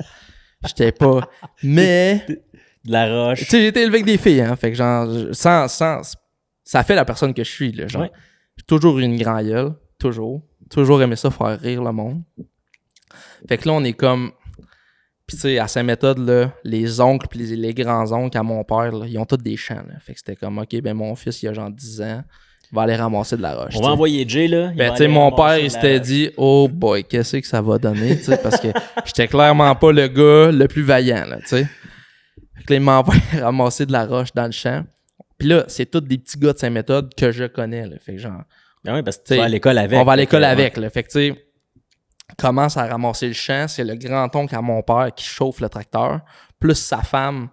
B: J'étais pas... Mais...
A: De la roche.
B: Tu sais, j'ai été élevé avec des filles, hein. Fait que genre, sans... Ça fait la personne que je suis, là. Genre,
A: Ouais.
B: j'ai toujours eu une grande gueule. Toujours. Toujours aimé ça, faire rire le monde. Fait que là, on est comme... Puis tu sais, à Saint-Méthode, là, les oncles pis les grands-oncles à mon père, là, ils ont tous des champs, là. Fait que c'était comme, OK, ben mon fils, il a genre 10 ans, il va aller ramasser de la roche.
A: On
B: t'sais.
A: va envoyer Jay, là. Il
B: Ben,
A: va
B: tu sais,
A: aller
B: mon
A: ramasser
B: père,
A: de
B: il
A: la
B: s'était
A: roche.
B: dit, oh boy, qu'est-ce que ça va donner, tu sais, parce que j'étais clairement pas le gars le plus vaillant, là, tu sais. Fait que là, il m'envoie ramasser de la roche dans le champ. Puis là, c'est tous des petits gars de Saint-Méthode que je connais, là. Fait que genre,
A: Ben oui, parce que tu
B: T'sais,
A: vas à l'école avec.
B: on va à l'école
A: Fait que,
B: avec, là. Fait que, tu sais, commence à ramasser le champ. C'est le grand-oncle à mon père qui chauffe le tracteur, plus sa femme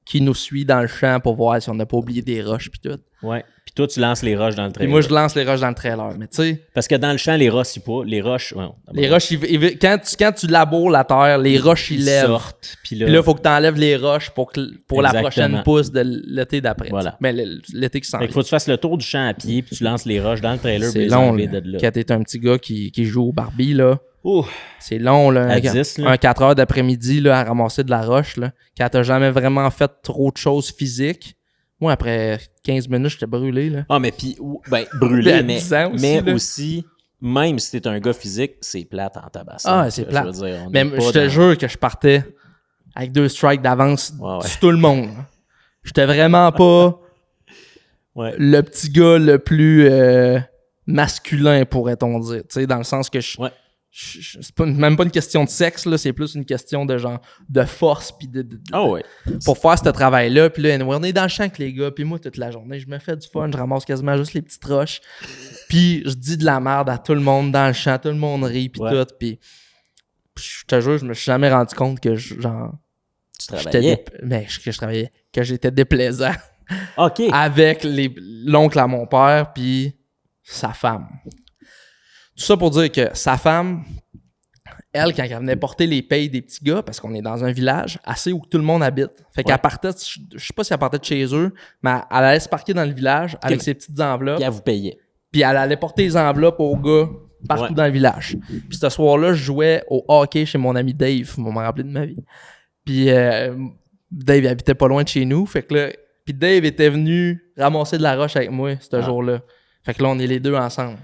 B: qui nous suit dans le champ pour voir si on n'a pas oublié des roches pis tout.
A: Ouais. Puis toi, tu lances les roches dans le
B: Puis
A: trailer.
B: moi, je lance les roches dans le trailer. Mais tu sais,
A: Parce que dans le champ, les roches, les roches... Ouais,
B: les roches, quand tu laboures la terre, les roches, ils lèvent.
A: sortent. Puis là,
B: Puis là, il faut que tu enlèves les roches pour la
A: Exactement.
B: prochaine pousse de l'été d'après.
A: Voilà.
B: t'sais. Mais l'été qui s'en
A: fait
B: vient.
A: qu'il faut que tu fasses le tour du champ à pied, puis tu lances les roches dans le trailer, puis
B: C'est
A: les
B: long,
A: enlever
B: là.
A: de là.
B: Quand t'es un petit gars qui joue au Barbie, là.
A: Ouh.
B: C'est long, là.
A: À 10, là.
B: Un 4 heures d'après-midi, là, à ramasser de la roche, là. Quand t'as jamais vraiment fait trop de choses physiques. Moi, après 15 minutes, j'étais brûlé, là.
A: Ah, mais puis, brûlé,
B: À
A: mais,
B: 10 ans aussi,
A: mais
B: là.
A: aussi, même si t'es un gars physique, c'est plate en tabassant.
B: Ah, c'est plate.
A: Je veux dire, on
B: Mais
A: est pas
B: je te
A: dans-
B: jure que je partais avec 2 strikes d'avance
A: Ouais.
B: sur tout le monde. là. J'étais vraiment pas
A: Ouais.
B: le petit gars le plus masculin, pourrait-on dire. Tu sais, dans le sens que
A: Ouais.
B: c'est même pas une question de sexe, là, c'est plus une question de genre de force puis
A: Ah ouais.
B: pour faire ce travail-là. Puis là, anyway, on est dans le champ avec les gars. Puis moi, toute la journée, je me fais du fun. Je ramasse quasiment juste les petites roches. Puis je dis de la merde à tout le monde dans le champ. Tout le monde rit, puis
A: Ouais.
B: tout. Puis je te jure, je me suis jamais rendu compte que genre...
A: Tu travaillais.
B: que je travaillais. Que j'étais déplaisant
A: OK.
B: avec l'oncle à mon père puis sa femme. Tout ça pour dire que sa femme, elle, quand elle venait porter les payes des petits gars, parce qu'on est dans un village assez où tout le monde habite. Fait qu'elle partait, je sais pas si elle partait de chez eux, mais elle allait se parquer dans le village avec ses petites enveloppes.
A: Puis elle vous payait.
B: Puis elle allait porter les enveloppes aux gars partout
A: Ouais.
B: dans le village. Puis ce soir-là, je jouais au hockey chez mon ami Dave. On m'a rappelé de ma vie. Puis Dave il habitait pas loin de chez nous. Fait que là, puis Dave était venu ramasser de la roche avec moi ce jour-là. Fait que là, on est les deux ensemble.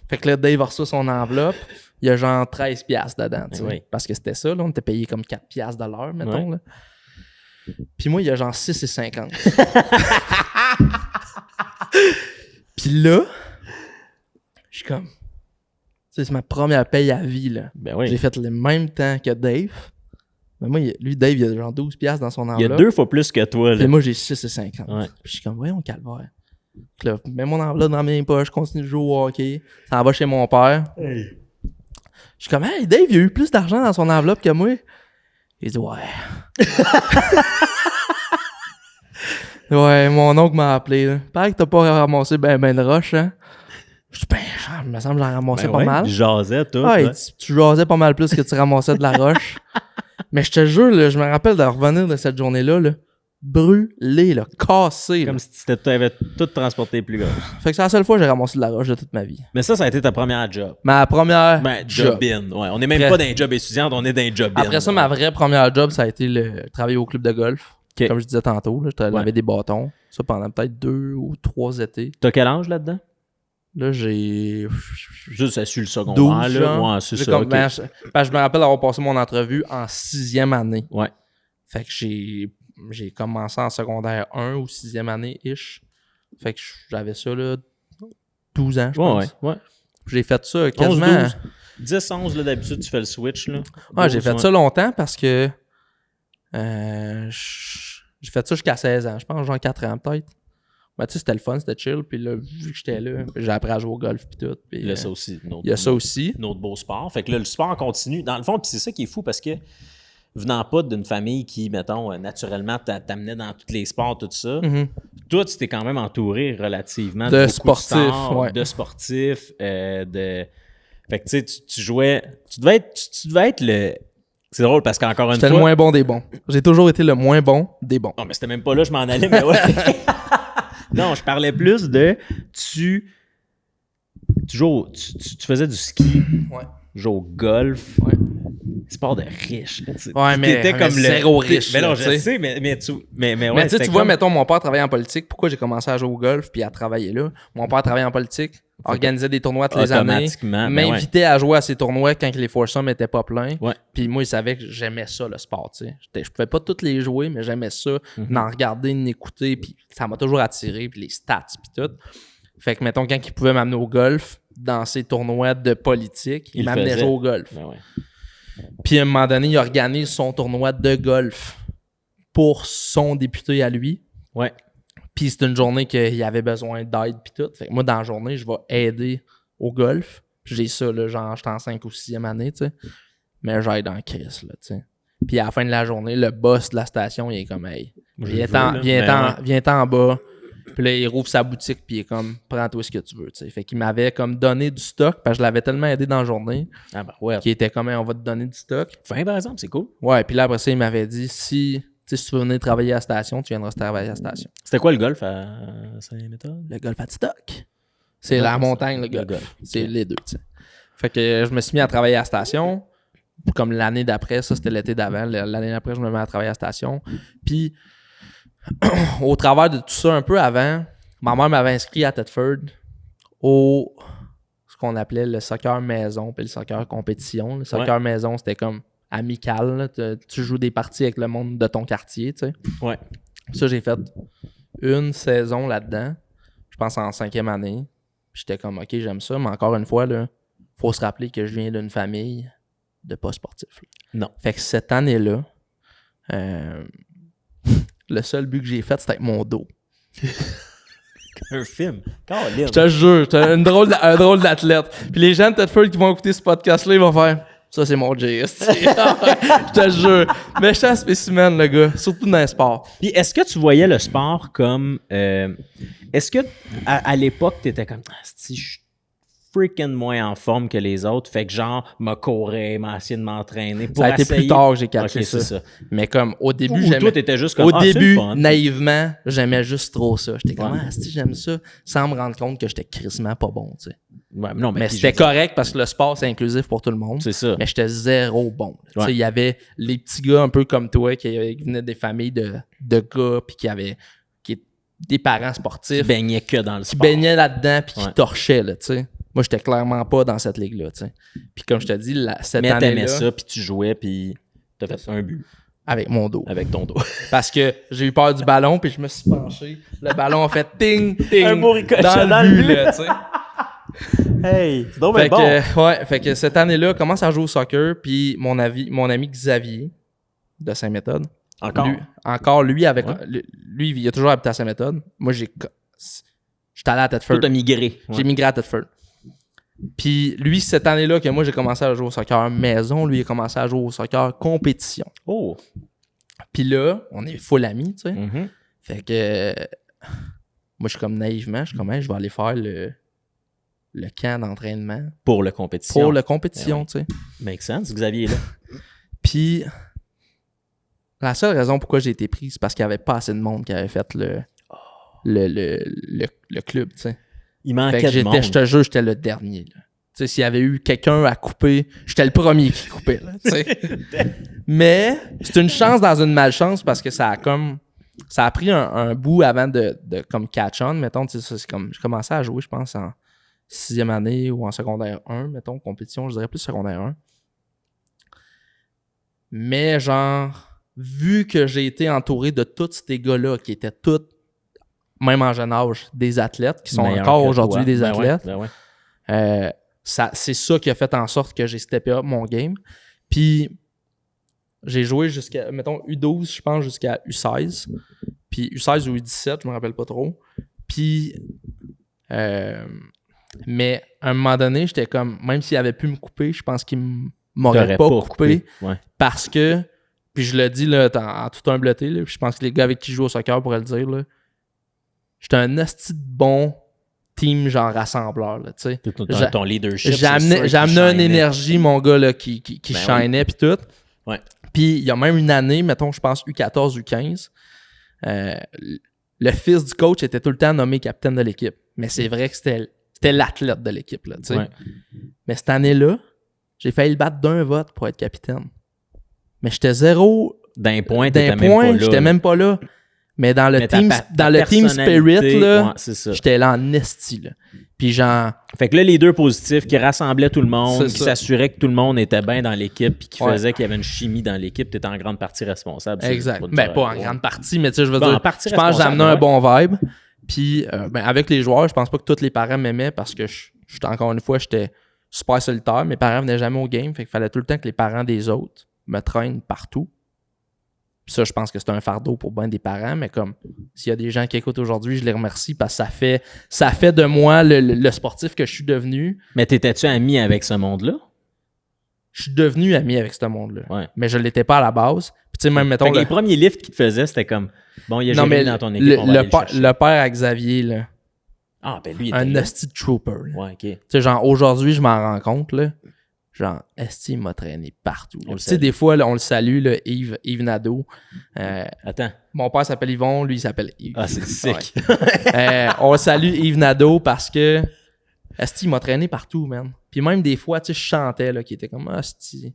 B: Fait que là, Dave reçoit son enveloppe. Il y a genre 13$ dedans, tu sais.
A: Oui.
B: Parce que c'était ça, là. On était payé comme 4$ de l'heure, mettons, là. Puis moi, il y a genre 6,50$. Puis là, je suis comme... Tu sais, c'est ma première paye à vie, là.
A: Ben oui.
B: J'ai fait le même temps que Dave. Mais moi, lui, Dave, il a genre 12$ dans son enveloppe.
A: Il y a 2 fois plus que toi, là.
B: Puis moi, j'ai 6,50$.
A: Ouais.
B: Puis je suis comme, voyons, calvaire. Puis là, mets mon enveloppe dans mes poches, je continue de jouer au hockey. Ça en va chez mon père.
A: Hey.
B: Je suis comme, hey, Dave, il a eu plus d'argent dans son enveloppe que moi. Il dit, ouais. Ouais, mon oncle m'a appelé, là. Pareil que t'as pas ramassé ben de roche, hein. Je dis, il me semble que j'en ramassais pas mal.
A: Tu jasais, tout.
B: Ah, tu jasais pas mal plus que tu ramassais de la roche. Mais je te jure, là, je me rappelle de revenir de cette journée-là, là, brûlé, là, cassé. Là.
A: Comme si tu avais tout transporté plus gros.
B: Fait que c'est la seule fois que j'ai ramassé de la roche de toute ma vie.
A: Mais ça a été ta première job.
B: Ma première job.
A: Job-in. Ouais, on n'est même pas dans un job étudiant, on est dans un job-in.
B: Après ça, ma vraie première job, ça a été le travailler au club de golf.
A: Okay.
B: Comme je disais tantôt, là, je lavais des bâtons. Ça pendant peut-être 2 ou 3 étés.
A: T'as quel âge là-dedans?
B: Là, j'ai...
A: Juste ça suit le secondaire,
B: 12
A: là.
B: ans.
A: Ouais, c'est ça.
B: Comme,
A: Okay.
B: je me rappelle d'avoir passé mon entrevue en 6e année.
A: Ouais.
B: Fait que j'ai commencé en secondaire 1 ou 6e année-ish. Fait que j'avais ça, là, 12 ans, je pense.
A: Ouais.
B: J'ai fait ça quasiment...
A: 11, 12. 10, 11, là, d'habitude, tu fais le switch, là.
B: Ouais, j'ai fait ça longtemps parce que... j'ai fait ça jusqu'à 16 ans. Je pense, genre 4 ans, peut-être. Ben, tu sais, c'était le fun, c'était chill. Puis là, vu que j'étais là, j'ai appris à jouer au golf puis tout. Puis,
A: là, ça aussi.
B: Il y a ça aussi.
A: Notre beau sport. Fait que là, le sport continue. Dans le fond, puis c'est ça qui est fou parce que venant pas d'une famille qui, mettons, naturellement t'amenait dans tous les sports, tout ça, toi, tu t'es quand même entouré relativement
B: de
A: sportifs.
B: De
A: sportifs. Fait que tu sais, tu jouais... Tu devais être le... C'est drôle parce qu'encore une fois...
B: J'étais le moins bon des bons. J'ai toujours été le moins bon des bons.
A: Non, mais c'était même pas là, je m'en allais, mais ouais. Non, je parlais plus de... Tu faisais du ski.
B: Ouais.
A: Tu jouais au golf.
B: Ouais.
A: Sport de riche.
B: Ouais, mais
A: t'étais comme
B: zéro riche.
A: Mais non,
B: là,
A: je sais, mais tu... Mais
B: ouais, tu vois, mettons, mon père travaillait en politique. Pourquoi j'ai commencé à jouer au golf puis à travailler là? Mon père travaillait en politique, organisait des tournois toutes les années, m'invitait à jouer à ces tournois quand les foursomes étaient pas pleins.
A: Ouais.
B: Puis moi, il savait que j'aimais ça, le sport, tu sais. Je pouvais pas toutes les jouer, mais j'aimais ça, d'en regarder, d'en écouter, puis ça m'a toujours attiré, puis les stats, puis tout. Fait que, mettons, quand il pouvait m'amener au golf, dans ces tournois de politique, il m'amenait jouer au golf.
A: Ben ouais.
B: Puis à un moment donné, il organise son tournoi de golf pour son député à lui.
A: Ouais.
B: Puis c'est une journée qu'il avait besoin d'aide puis tout. Fait que moi, dans la journée, je vais aider au golf. J'ai ça, là, genre, j'étais en 5 ou 6e année, tu sais. Mais j'aide en crise, là, tu sais. Puis à la fin de la journée, le boss de la station, il est comme, hey, viens-t'en en bas. Puis là, il rouvre sa boutique, puis il est comme, prends-toi ce que tu veux, tu sais. Fait qu'il m'avait comme donné du stock, parce que je l'avais tellement aidé dans la journée.
A: Ah ben ouais.
B: Qu'il était comme, on va te donner du stock.
A: Fin, par exemple, c'est cool.
B: Ouais, puis là, après ça, il m'avait dit, si tu veux venir travailler à la station, tu viendras travailler à la station.
A: C'était quoi le golf à Saint-Méthode?
B: Le golf à Tidoc. C'est la montagne, le golf. C'est les deux, tu sais. Fait que je me suis mis à travailler à la station. Comme l'année d'après, ça, c'était l'été d'avant. L'année d'après, je me mets à travailler à la station. Puis, au travers de tout ça, un peu avant, ma mère m'avait inscrit à Thetford au ce qu'on appelait le soccer maison puis le soccer compétition. Le soccer maison, c'était comme amical. Là. Tu joues des parties avec le monde de ton quartier, tu sais.
A: Ouais.
B: Ça, j'ai fait une saison là-dedans. Je pense en 5e année. J'étais comme, OK, j'aime ça. Mais encore une fois, il faut se rappeler que je viens d'une famille de pas sportifs.
A: Non.
B: Fait que cette année-là, le seul but que j'ai fait, c'était avec mon dos.
A: Un film. Caroline.
B: Je te jure, j'étais un drôle d'athlète. Puis les gens de Thetford qui vont écouter ce podcast-là, ils vont faire « Ça, c'est mon JS. » Je te jure. Mais j'étais un spécimen, le gars. Surtout dans les sports.
A: Puis est-ce que tu voyais le sport comme... est-ce que à l'époque, tu étais comme « Si je suis freaking moins en forme que les autres, fait que genre, m'a couru, m'a essayé de m'entraîner pour essayer... »
B: Ça a été plus tard que j'ai catché ça. Mais comme, au début, j'aimais...
A: toi, t'étais juste comme,
B: au début, naïvement, j'aimais juste trop ça. J'étais comme, si j'aime ça, sans me rendre compte que j'étais crissement pas bon, tu sais.
A: Ouais, non,
B: mais c'était correct parce que le sport, c'est inclusif pour tout le monde.
A: C'est ça.
B: Mais j'étais zéro bon. Tu sais, il y avait les petits gars un peu comme toi qui venaient des familles de gars puis qui des parents sportifs.
A: Qui baignaient que dans le
B: qui
A: sport.
B: baignaient là-dedans puis qui
A: Ouais.
B: torchaient, là, tu sais. Moi, j'étais clairement pas dans cette ligue-là, tu sais. Puis comme je te dis, cette
A: Mais t'aimais
B: année-là,
A: ça, puis tu jouais, puis t'as fait un but
B: avec mon dos.
A: avec ton dos.
B: Parce que j'ai eu peur du ballon, puis je me suis penché. Le ballon a fait ting, ting.
A: Un beau ricochet
B: dans
A: dans
B: le
A: le
B: but,
A: but.
B: là, tu sais.
A: Hey, c'est donc
B: Fait
A: bon.
B: fait que cette année-là, commence à jouer au soccer, puis mon ami Xavier de Saint-Méthode.
A: Encore.
B: Lui, avec
A: Ouais.
B: lui, il a toujours habité à Saint-Méthode. Moi, j'étais allé à Thetford.
A: Toi, t'as migré.
B: J'ai migré à Thetford. Puis lui, cette année-là que moi, j'ai commencé à jouer au soccer maison, lui, il a commencé à jouer au soccer compétition.
A: Oh.
B: Puis là, on est full amis, tu sais.
A: Mhm.
B: Fait que moi, je suis comme naïvement, je suis comme, hey, je vais aller faire le camp d'entraînement
A: Pour la compétition.
B: pour la compétition, tu sais.
A: Make sense, Xavier est là.
B: Puis la seule raison pourquoi j'ai été pris, c'est parce qu'il n'y avait pas assez de monde qui avait fait le club, tu sais.
A: Il
B: Fait
A: manquait
B: que
A: de monde.
B: je te jure, j'étais le dernier, là. Tu sais, s'il y avait eu quelqu'un à couper, j'étais le premier qui coupait, là, tu sais. Mais c'est une chance dans une malchance parce que ça a pris un bout avant de comme catch on, mettons, tu sais, c'est comme, je commençais à jouer, je pense, en 6e année ou en secondaire 1, mettons, compétition, je dirais plus secondaire 1. Mais genre, vu que j'ai été entouré de tous ces gars-là qui étaient tous, même en jeune âge, des athlètes, qui sont
A: Meilleur
B: encore
A: que
B: aujourd'hui
A: toi.
B: des
A: Ben ouais,
B: athlètes,
A: ben ouais.
B: c'est ça qui a fait en sorte que j'ai steppé up mon game. Puis j'ai joué jusqu'à, mettons, U12, je pense, jusqu'à U16. Puis U16 ou U17, je me rappelle pas trop. Puis, mais à un moment donné, j'étais comme, même s'il avait pu me couper, je pense qu'il m'aurait
A: T'aurais
B: pas coupé.
A: Ouais.
B: Parce que, puis je le dis là, en toute humilité, là, puis je pense que les gars avec qui je joue au soccer pourraient le dire, là, j'étais un asti de bon team genre rassembleur, là, tu sais.
A: Ton leadership.
B: J'ai amené une énergie, mon gars, là, qui
A: Ben
B: shinait, puis tout.
A: Ouais.
B: Puis il y a même une année, mettons, je pense U14, U15, le fils du coach était tout le temps nommé capitaine de l'équipe. Mais c'est vrai que c'était l'athlète de l'équipe, là, tu sais.
A: Ouais.
B: Mais cette année-là, j'ai failli le battre d'un vote pour être capitaine. Mais j'étais zéro
A: D'un point,
B: d'un
A: t'étais même pas là.
B: j'étais même pas là. Mais dans le
A: Mais
B: team,
A: ta
B: team spirit,
A: personnalité,
B: là,
A: ouais, c'est ça.
B: j'étais là en esti, là. Puis genre,
A: Fait que là, les deux positifs qui rassemblaient tout le monde,
B: C'est
A: qui
B: ça.
A: s'assuraient que tout le monde était bien dans l'équipe, puis qui
B: Ouais.
A: faisaient qu'il y avait une chimie dans l'équipe, t'étais en grande partie responsable.
B: exact.
A: Pas
B: Ben, pas en grande partie, mais tu sais, je veux
A: Ben,
B: dire,
A: en partie
B: je pense que j'ai amené un
A: responsable,
B: bon vibe. Puis, ben, avec les joueurs, je pense pas que tous les parents m'aimaient parce que encore une fois, j'étais super solitaire. Mes parents venaient jamais au game, fait qu'il fallait tout le temps que les parents des autres me traînent partout. Puis ça, je pense que c'est un fardeau pour bien des parents, mais comme s'il y a des gens qui écoutent aujourd'hui, je les remercie parce que ça fait de moi le sportif que je suis devenu.
A: Mais t'étais-tu ami avec ce monde-là?
B: Je suis devenu ami avec ce monde-là.
A: Ouais.
B: Mais je l'étais pas à la base. Puis tu sais, même, mettons...
A: Fait que les premiers lifts qu'ils te faisaient, c'était comme, bon, il y a
B: Non, mais
A: Jérémy dans ton équipe, on va aller le chercher.
B: le père à Xavier, là,
A: Ah, ben lui, il était
B: un
A: là.
B: esti de trooper. Là.
A: Ouais, OK.
B: Tu sais, genre, aujourd'hui, je m'en rends compte, là. Genre, esti, il m'a traîné partout.
A: On le
B: Tu sais,
A: salue.
B: des fois, là, on le salue, là, Yves Nadeau.
A: Attends.
B: Mon père s'appelle Yvon, lui, il s'appelle Yves.
A: Ah, c'est sick.
B: On le salue, Yves Nadeau, parce que esti, il m'a traîné partout, man. Puis même des fois, tu sais, je chantais, là, qui était comme, esti,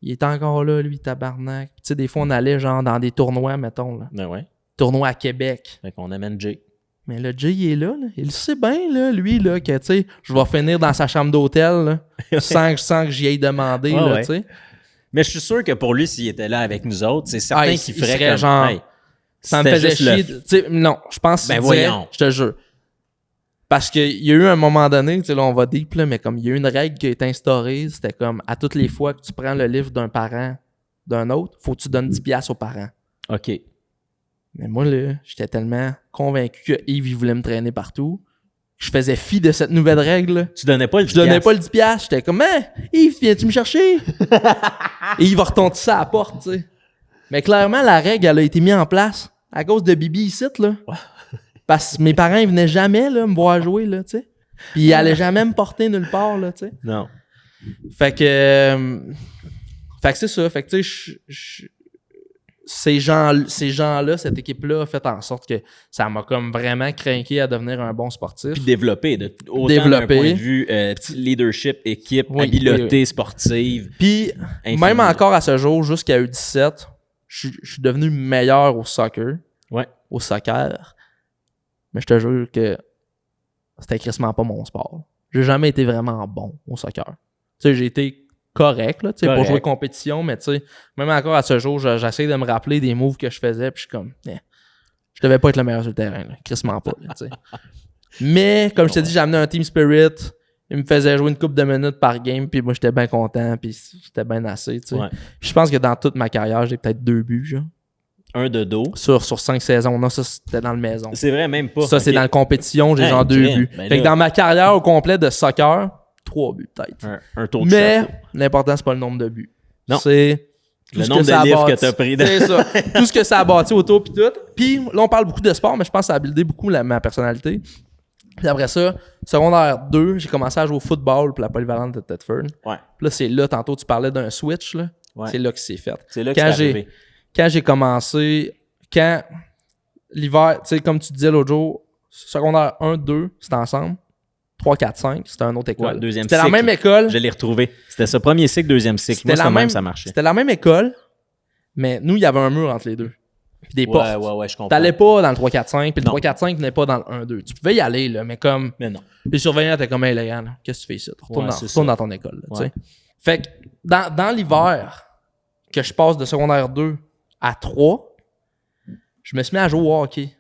B: il est encore là, lui, tabarnak. Tu sais, des fois, on allait, genre, dans des tournois, mettons, là.
A: Ben ouais.
B: Tournois à Québec.
A: Fait qu'on amène Jay.
B: Mais le Jay, il est là, là. Il sait bien, là, lui, là, que, tu sais, je vais finir dans sa chambre d'hôtel, là, sans que j'y aille demander,
A: Ouais,
B: là,
A: ouais.
B: tu sais.
A: Mais je suis sûr que pour lui, s'il était là avec nous autres, c'est certain
B: il
A: qu'il
B: serait
A: ferait comme...
B: genre-
A: hey,
B: Ça me
A: c'était
B: faisait
A: juste
B: chier. Tu sais, non, je pense
A: Ben
B: qu'il dirait,
A: voyons.
B: je te jure. Parce qu'il y a eu un moment donné, tu sais, là, on va deep, là, mais comme il y a eu une règle qui a été instaurée, c'était comme, à toutes les fois que tu prends le livre d'un parent d'un autre, faut que tu donnes 10$ aux parents.
A: OK.
B: Mais moi, là, j'étais tellement convaincu que Yves, il voulait me traîner partout. Je faisais fi de cette nouvelle règle, là.
A: Tu donnais pas le
B: Je donnais pas le 10$. J'étais comme, hein, Yves, viens-tu me chercher? Et il va retomber ça à la porte, tu sais. Mais clairement, la règle, elle a été mise en place à cause de Bibi ici, là. Parce que mes parents, ils venaient jamais, là, me voir jouer, là, tu sais. Puis ils allaient jamais me porter nulle part, là, tu sais.
A: Non.
B: Fait que c'est ça. Fait que, tu sais, ces gens-là, cette équipe-là a fait en sorte que ça m'a comme vraiment craqué à devenir un bon sportif.
A: Puis développer, autant d'un
B: Développer.
A: point de vue leadership, équipe,
B: Oui,
A: habileté sportive.
B: Puis,
A: Infini.
B: même encore à ce jour, jusqu'à U17, je suis devenu meilleur au soccer.
A: Ouais.
B: Au soccer. mais je te jure que c'était crissement pas mon sport. J'ai jamais été vraiment bon au soccer. Tu sais, j'ai été correct, là, tu sais, pour jouer compétition, mais tu sais, même encore à ce jour, j'essaie de me rappeler des moves que je faisais, puis je suis comme, je devais pas être le meilleur sur le terrain, là, crissement pas, là, tu sais. Mais, comme je t'ai dit, j'ai amené un team spirit, il me faisait jouer une couple de minutes par game, puis moi, j'étais bien content, puis c'était bien assez, tu sais.
A: Ouais.
B: Je pense que dans toute ma carrière, j'ai peut-être 2 buts, genre.
A: Un de dos.
B: Sur 5 saisons. Non, ça, c'était dans le maison.
A: C'est vrai, même pas.
B: Ça, c'est dans la compétition, j'ai genre 2 buts.
A: Ben
B: fait que dans ma carrière au complet de soccer, 3 buts peut-être.
A: Un tour de
B: Mais
A: chapeau.
B: l'important, c'est pas le nombre de buts.
A: Non.
B: C'est
A: le nombre de livres que t'as pris.
B: C'est ça. Tout ce que ça a bâti autour, puis tout. Puis là, on parle beaucoup de sport, mais je pense que ça a buildé beaucoup ma personnalité. Puis après ça, secondaire 2, j'ai commencé à jouer au football pour la polyvalente de Thetford.
A: Ouais.
B: Puis là, c'est là, tantôt, tu parlais d'un switch, là.
A: Ouais.
B: C'est là que c'est fait.
A: C'est là que c'est arrivé.
B: Quand j'ai commencé, quand l'hiver, tu sais, comme tu disais l'autre jour, secondaire 1, 2, c'était ensemble. 3, 4, 5, c'était une autre école.
A: Ouais, deuxième
B: c'était
A: cycle.
B: la même école.
A: Je l'ai retrouvé. C'était ça, premier cycle, deuxième cycle. Moi, c'était même ça marchait.
B: C'était la même école, mais nous, il y avait un mur entre les deux. Puis des portes.
A: Ouais, je comprends.
B: T'allais pas dans le 3, 4, 5, puis le 3, 4, 5 venait pas dans le 1, 2. Tu pouvais y aller, là, mais comme.
A: Mais non.
B: Les surveillants étaient comme, hey, les gars, qu'est-ce que tu fais ici? Retourne dans ton école, là, tu sais. Fait que dans l'hiver, que je passe de secondaire 2 à 3, je me suis mis à jouer au hockey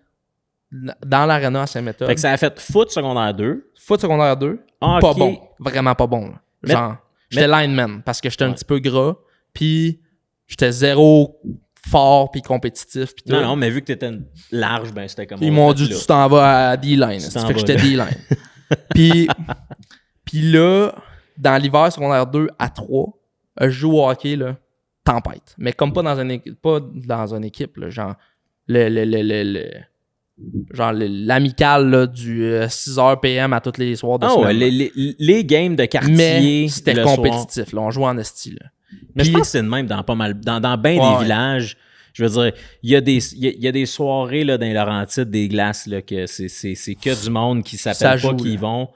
B: dans l'aréna à Saint-Méthode.
A: Fait que ça a fait foot secondaire 2.
B: Foot secondaire 2,
A: hockey.
B: pas bon. Vraiment pas bon. Là. Genre, j'étais lineman parce que j'étais un petit peu gras, puis j'étais zéro fort puis compétitif. Pis
A: non, mais vu que t'étais large, ben c'était comme...
B: Ils m'ont dit, tu t'en vas à D-line. Ça fait que j'étais D-line. puis là, dans l'hiver secondaire 2 à 3, je joue au hockey, là, tempête. Mais comme pas dans une équipe, là, genre l'amical là, du 6h PM à tous les soirs de semaine.
A: Les games de quartier.
B: Mais c'était compétitif. Là, on jouait en esti. Là.
A: Mais je pense que c'est le même dans pas mal. Dans bien des villages. Je veux dire, il y a des soirées là, dans les Laurentides, des glaces, là, que c'est que du monde qui s'appelle pas, qui y vont.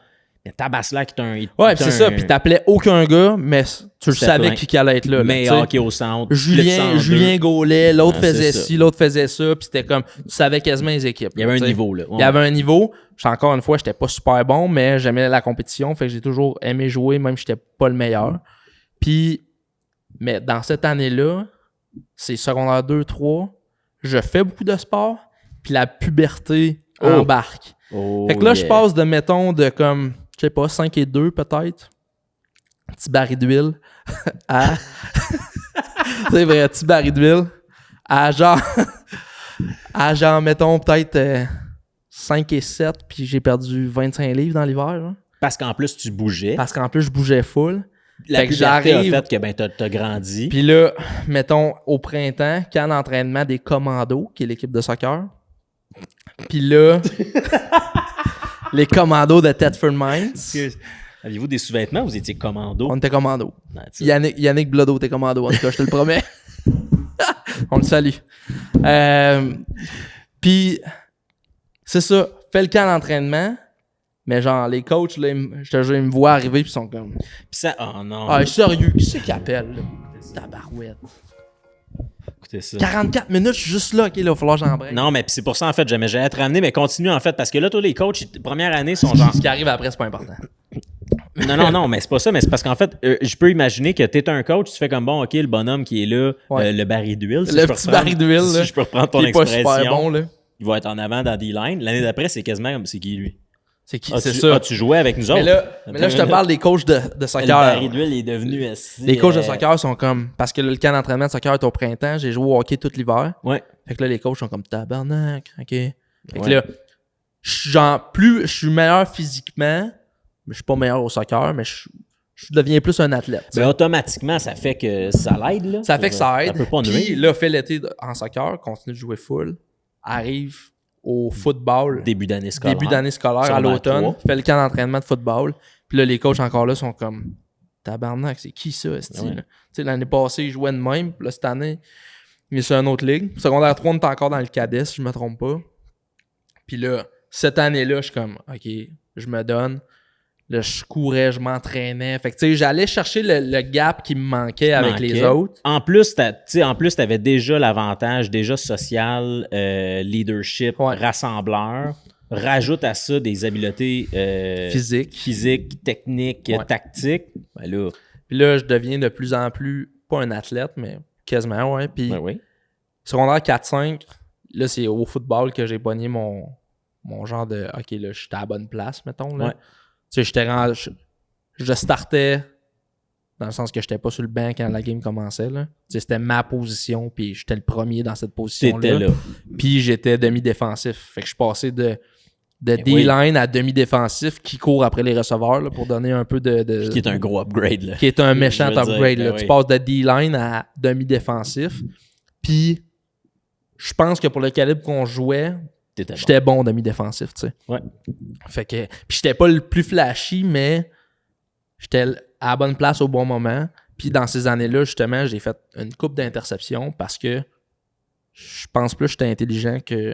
A: Mais Tabaslac est un...
B: Ouais, c'est ça. Puis t'appelais aucun gars, mais tu savais qui allait être là.
A: Mais hockey au centre.
B: Julien Gaulet, l'autre faisait ci, l'autre faisait ça. Puis c'était comme... Tu savais quasiment les équipes.
A: Il y avait un niveau, là.
B: Il y avait un niveau. Encore une fois, j'étais pas super bon, mais j'aimais la compétition. Fait que j'ai toujours aimé jouer, même si j'étais pas le meilleur. Puis... Mais dans cette année-là, c'est secondaire 2, 3, je fais beaucoup de sport, puis la puberté embarque. Fait que là, je passe de, mettons, de comme, je sais pas, 5 et 2 peut-être, petit baril d'huile, à... c'est vrai, petit baril d'huile, à genre, mettons, peut-être 5 et 7, puis j'ai perdu 25 livres dans l'hiver. Là.
A: Parce qu'en plus, tu bougeais.
B: Parce qu'en plus, je bougeais full.
A: La puberté a fait que ben, t'as grandi.
B: Puis là, mettons, au printemps, camp d'entraînement des commandos, qui est l'équipe de soccer. Puis là, les commandos de Thetford Mines.
A: Aviez-vous des sous-vêtements ou vous étiez commando?
B: On était commando. Yannick Blodeau était commando, en tout cas, je te le promets. On le salue. Puis, c'est ça. Fais le camp d'entraînement. Mais genre, les coachs, là, je te jure, ils me voient arriver pis ils sont comme...
A: Pis ça... Oh non!
B: Ah, sérieux, qui c'est qui appelle, là? Tabarouette.
A: Écoutez ça.
B: 44 minutes, je suis juste là, OK, là, il va falloir que j'en break.
A: Non, mais c'est pour ça, en fait, j'allais te ramener, mais continue, en fait, parce que là, tous les coachs, première année, sont genre...
B: Ce qui arrive après, c'est pas important.
A: Non, mais c'est pas ça, mais c'est parce qu'en fait, je peux imaginer que t'es un coach, tu fais comme, bon, OK, le bonhomme qui est là, le baril d'huile,
B: le petit baril d'huile, là.
A: Si je peux reprendre ton expression,
B: pas super bon, là.
A: Il va être en avant dans D-line. L'année d'après, c'est quasiment comme, c'est qui, lui?
B: C'est qui? C'est ça.
A: Tu jouais avec nous autres?
B: Mais là, je te parle des coachs de soccer. Le
A: baril d'huile est devenu...
B: Les coachs de soccer sont comme... Parce que le camp d'entraînement de soccer est au printemps, j'ai joué au hockey tout l'hiver.
A: Ouais.
B: Fait que là, les coachs sont comme tabarnak, OK. Fait que là, je suis meilleur physiquement, mais je suis pas meilleur au soccer, mais je deviens plus un athlète.
A: Mais automatiquement, ça fait que ça l'aide, là.
B: Ça fait que ça aide.
A: Ça peut pas nuire.
B: Puis là, fait l'été en soccer, continue de jouer full, arrive au football.
A: Début d'année
B: scolaire à l'automne. Fait le camp d'entraînement de football. Puis là, les coachs encore là sont comme tabarnak, c'est qui ça, style? Tu sais, l'année passée, ils jouaient de même. Puis là, cette année, il est sur une autre ligue. Secondaire 3, on est encore dans le cadet, si je me trompe pas. Puis là, cette année-là, je suis comme, OK, je me donne. Là, je courais, je m'entraînais. Fait que, tu sais, j'allais chercher le gap qui me manquait avec les autres.
A: En plus, t'avais déjà l'avantage, déjà social, leadership, rassembleur. rajoute à ça des habiletés physiques, techniques, tactiques, ben là...
B: Puis là, je deviens de plus en plus, pas un athlète, mais quasiment, ouais. Puis
A: oui.
B: secondaire 4-5, là, c'est au football que j'ai pogné mon genre de OK, là, j'étais à la bonne place, mettons. Là. Tu sais, je startais dans le sens que j'étais pas sur le banc quand la game commençait. Là. Tu sais, c'était ma position, puis j'étais le premier dans cette position-là.
A: T'étais là.
B: Puis j'étais demi-défensif. Fait que je passais de D-line à demi-défensif qui court après les receveurs là, pour donner un peu de...
A: Qui est un gros upgrade. Là.
B: Qui est un méchant upgrade. Là.
A: Oui.
B: Tu passes de D-line à demi-défensif. Puis je pense que pour le calibre qu'on jouait, j'étais bon demi-défensif, tu sais.
A: Ouais.
B: Fait que... Puis j'étais pas le plus flashy, mais j'étais à la bonne place au bon moment. Puis dans ces années-là, justement, j'ai fait une couple d'interceptions parce que je pense plus que j'étais intelligent que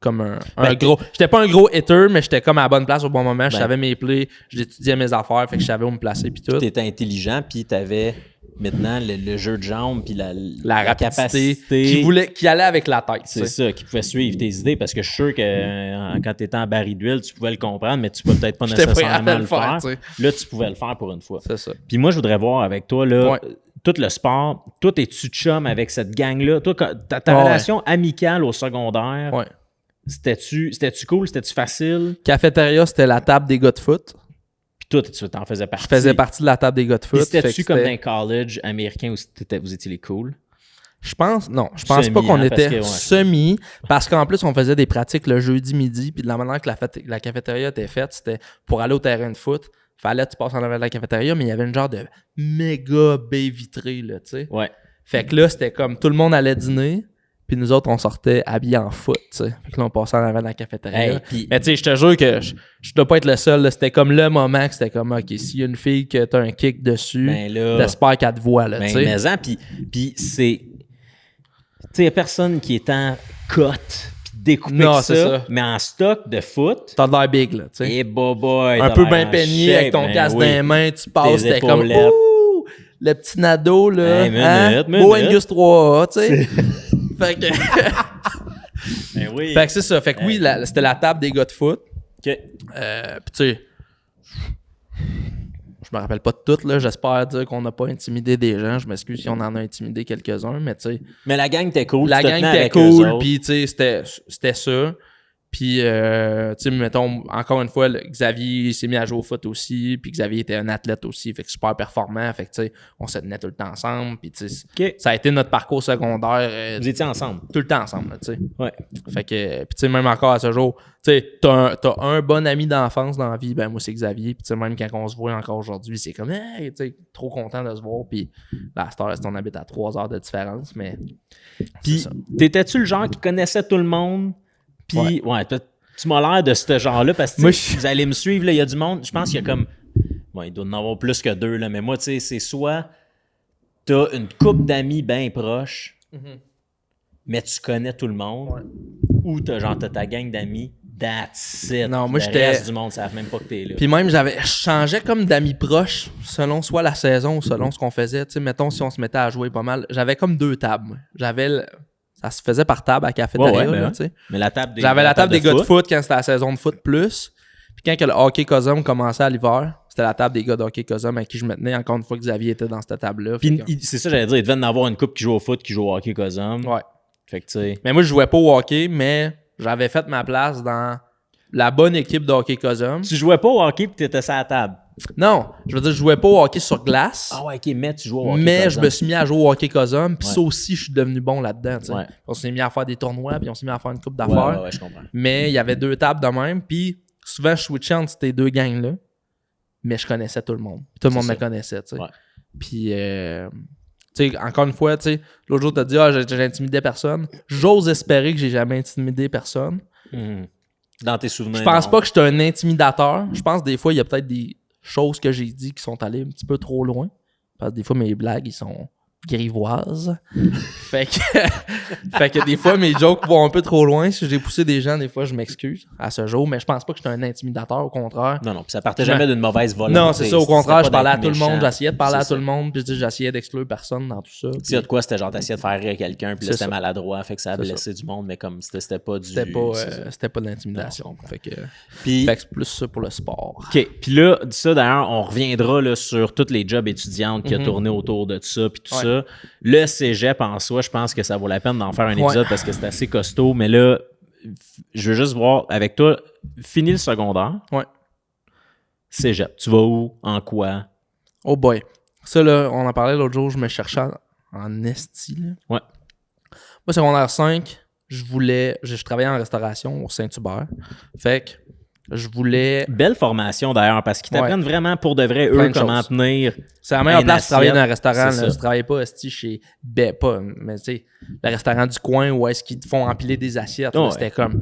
B: comme un gros... J'étais pas un gros hitter, mais j'étais comme à la bonne place au bon moment. Je savais mes plays, j'étudiais mes affaires, fait que je savais où me placer puis tout.
A: T'étais intelligent, puis t'avais maintenant le jeu de jambes puis
B: la capacité qui allait avec la tête.
A: C'est ça, qui pouvait suivre tes idées, parce que je suis sûr que quand t'étais en baril d'huile, tu pouvais le comprendre, mais tu pouvais peut-être pas nécessairement le faire. Là, tu pouvais le faire pour une fois.
B: C'est ça.
A: Puis moi, je voudrais voir avec toi, là, tout le sport, toi, es-tu chum avec cette gang-là? Toi, ta relation amicale au secondaire, c'était-tu cool? C'était-tu facile?
B: Cafétéria, c'était la table des gars de foot.
A: Puis toi, tu t'en faisais partie.
B: Je faisais partie de la table des gars de foot.
A: C'était-tu comme dans un college américain où vous étiez les cool?
B: Je pense pas qu'on était semi, parce qu'en plus, on faisait des pratiques le jeudi midi, puis de la manière que la cafétéria était faite, c'était pour aller au terrain de foot. Fallait que tu passes en avant de la cafétéria, mais il y avait une genre de méga baie vitrée, là, tu sais.
A: Ouais.
B: Fait que là, c'était comme tout le monde allait dîner, puis nous autres, on sortait habillés en foot, tu sais. Fait que là, on passait en avant de la cafétéria. Mais tu sais, je te jure que je dois pas être le seul, là. C'était comme le moment que c'était comme, OK, s'il y a une fille que t'as un kick dessus, t'espères qu'elle te voit, là, tu sais.
A: Mais puis c'est... Tu sais, il y a personne qui est en cote découpé ça, mais en stock de foot.
B: T'as de l'air big, là, tu sais.
A: Et boy,
B: un peu bien peigné avec ton casque dans les mains, tu passes, t'es comme ouh, le petit nado, là.
A: Hey,
B: Beau Angus 3A, tu sais. Fait que. Fait que c'est ça. Fait que oui, c'était la table des gars de foot.
A: OK.
B: Puis tu sais, je me rappelle pas de tout, là. J'espère dire qu'on n'a pas intimidé des gens. Je m'excuse si on en a intimidé quelques-uns, mais tu sais.
A: Mais la gang était cool.
B: La gang était cool, puis tu sais, c'était ça. Puis, tu sais, mettons, encore une fois, Xavier s'est mis à jouer au foot aussi, puis Xavier était un athlète aussi, fait que super performant, fait que, tu sais, on se tenait tout le temps ensemble, puis, tu sais, ça a été notre parcours secondaire.
A: Vous étiez ensemble?
B: Tout le temps ensemble, tu sais.
A: Ouais.
B: Fait que, puis, tu sais, même encore à ce jour, tu sais, t'as un bon ami d'enfance dans la vie, ben moi, c'est Xavier, puis, tu sais, même quand on se voit encore aujourd'hui, c'est comme, hey, tu sais, trop content de se voir, puis, la star, c'est on habite à 3 heures de différence, mais.
A: Puis, t'étais-tu le genre qui connaissait tout le monde? Puis, tu m'as l'air de ce genre-là parce que vous allez me suivre, il y a du monde. Je pense qu'il y a comme. Bon, il doit en avoir plus que 2, là, mais moi, tu sais, c'est soit t'as une couple d'amis bien proches, mais tu connais tout le monde, ou t'as ta gang d'amis, that's it.
B: Non, moi,
A: le reste du monde ne savent même pas que t'es là.
B: Puis même, je changeais comme d'amis proches selon soit la saison ou selon ce qu'on faisait. Tu sais, mettons, si on se mettait à jouer pas mal, j'avais comme 2 tables. Moi. Ça se faisait par table à cafétéria, tu sais.
A: Mais la table des
B: J'avais la table des gars de foot quand c'était la saison de foot plus. Puis quand que le hockey Cosum commençait à l'hiver, c'était la table des gars de hockey Cosum avec qui je me tenais. Encore une fois, Xavier était dans cette table-là.
A: Puis c'est ça, j'allais dire, il devait en avoir une couple qui joue au foot, qui joue au hockey Cosum.
B: Ouais.
A: Fait que tu sais.
B: Mais moi, je jouais pas au hockey, mais j'avais fait ma place dans la bonne équipe de hockey Cosum.
A: Tu jouais pas au hockey puis t'étais sur la table?
B: Non, je veux dire, je jouais pas au hockey sur glace.
A: Ah ouais, ok, mais tu jouais au hockey
B: mais
A: Cosum.
B: Je me suis mis à jouer au hockey Cosum, puis ça aussi, je suis devenu bon là-dedans.
A: Ouais.
B: On s'est mis à faire des tournois, puis on s'est mis à faire une coupe d'affaires.
A: Ouais, je comprends.
B: Mais il y avait 2 tables de même, puis souvent, je switchais entre ces 2 gangs-là, mais je connaissais tout le monde. Tout le monde me connaissait, tu sais.
A: Ouais.
B: Puis, tu sais, encore une fois, tu sais, l'autre jour, t'as dit, j'intimidais personne. J'ose espérer que j'ai jamais intimidé personne.
A: Dans tes souvenirs.
B: Je pense pas que j'étais un intimidateur. Je pense des fois, il y a peut-être des choses que j'ai dit qui sont allées un petit peu trop loin. Parce que des fois, mes blagues, ils sont grivoise. fait que des fois, mes jokes vont un peu trop loin. Si j'ai poussé des gens, des fois, je m'excuse à ce jour. Mais je pense pas que je suis un intimidateur, au contraire.
A: Non, puis ça partait jamais d'une mauvaise volonté.
B: Non, c'est ça. Au contraire, je parlais à tout le monde.
A: méchant.
B: J'essayais de parler à
A: C'est
B: tout le monde. Puis j'essayais d'exclure personne dans tout ça.
A: S'il y a de quoi, c'était genre t'essayais de faire rire quelqu'un, puis là,
B: C'est
A: c'était
B: ça.
A: maladroit, fait que ça a
B: C'est
A: blessé du monde, mais comme c'était pas du...
B: C'était
A: c'est ça.
B: pas de l'intimidation.
A: Non,
B: Fait que
A: Puis,
B: c'est plus ça pour le sport.
A: OK. Puis là, ça, d'ailleurs, on reviendra là, sur toutes les jobs étudiantes qui a tourné autour de ça, puis tout
B: Ouais.
A: ça. Le cégep, en soi, je pense que ça vaut la peine d'en faire un épisode parce que c'est assez costaud. Mais là, je veux juste voir, avec toi, fini le secondaire.
B: Ouais.
A: Cégep, tu vas où? En quoi?
B: Oh boy. Ça, là, on en parlait l'autre jour, je me cherchais en esti, là.
A: Ouais.
B: Moi, secondaire 5, je travaillais en restauration au Saint-Hubert. Fait que je voulais...
A: Belle formation, d'ailleurs, parce qu'ils t'apprennent vraiment pour de vrai,
B: Plein
A: eux,
B: de
A: comment
B: choses.
A: tenir...
B: C'est la meilleure
A: une
B: place de travailler dans un
A: assiette,
B: restaurant.
A: c'est
B: Là.
A: ça.
B: Je travaillais pas esti chez... Ben, pas, mais tu sais, le restaurant du coin où est-ce qu'ils te font empiler des assiettes. Là,
A: Ouais.
B: c'était comme...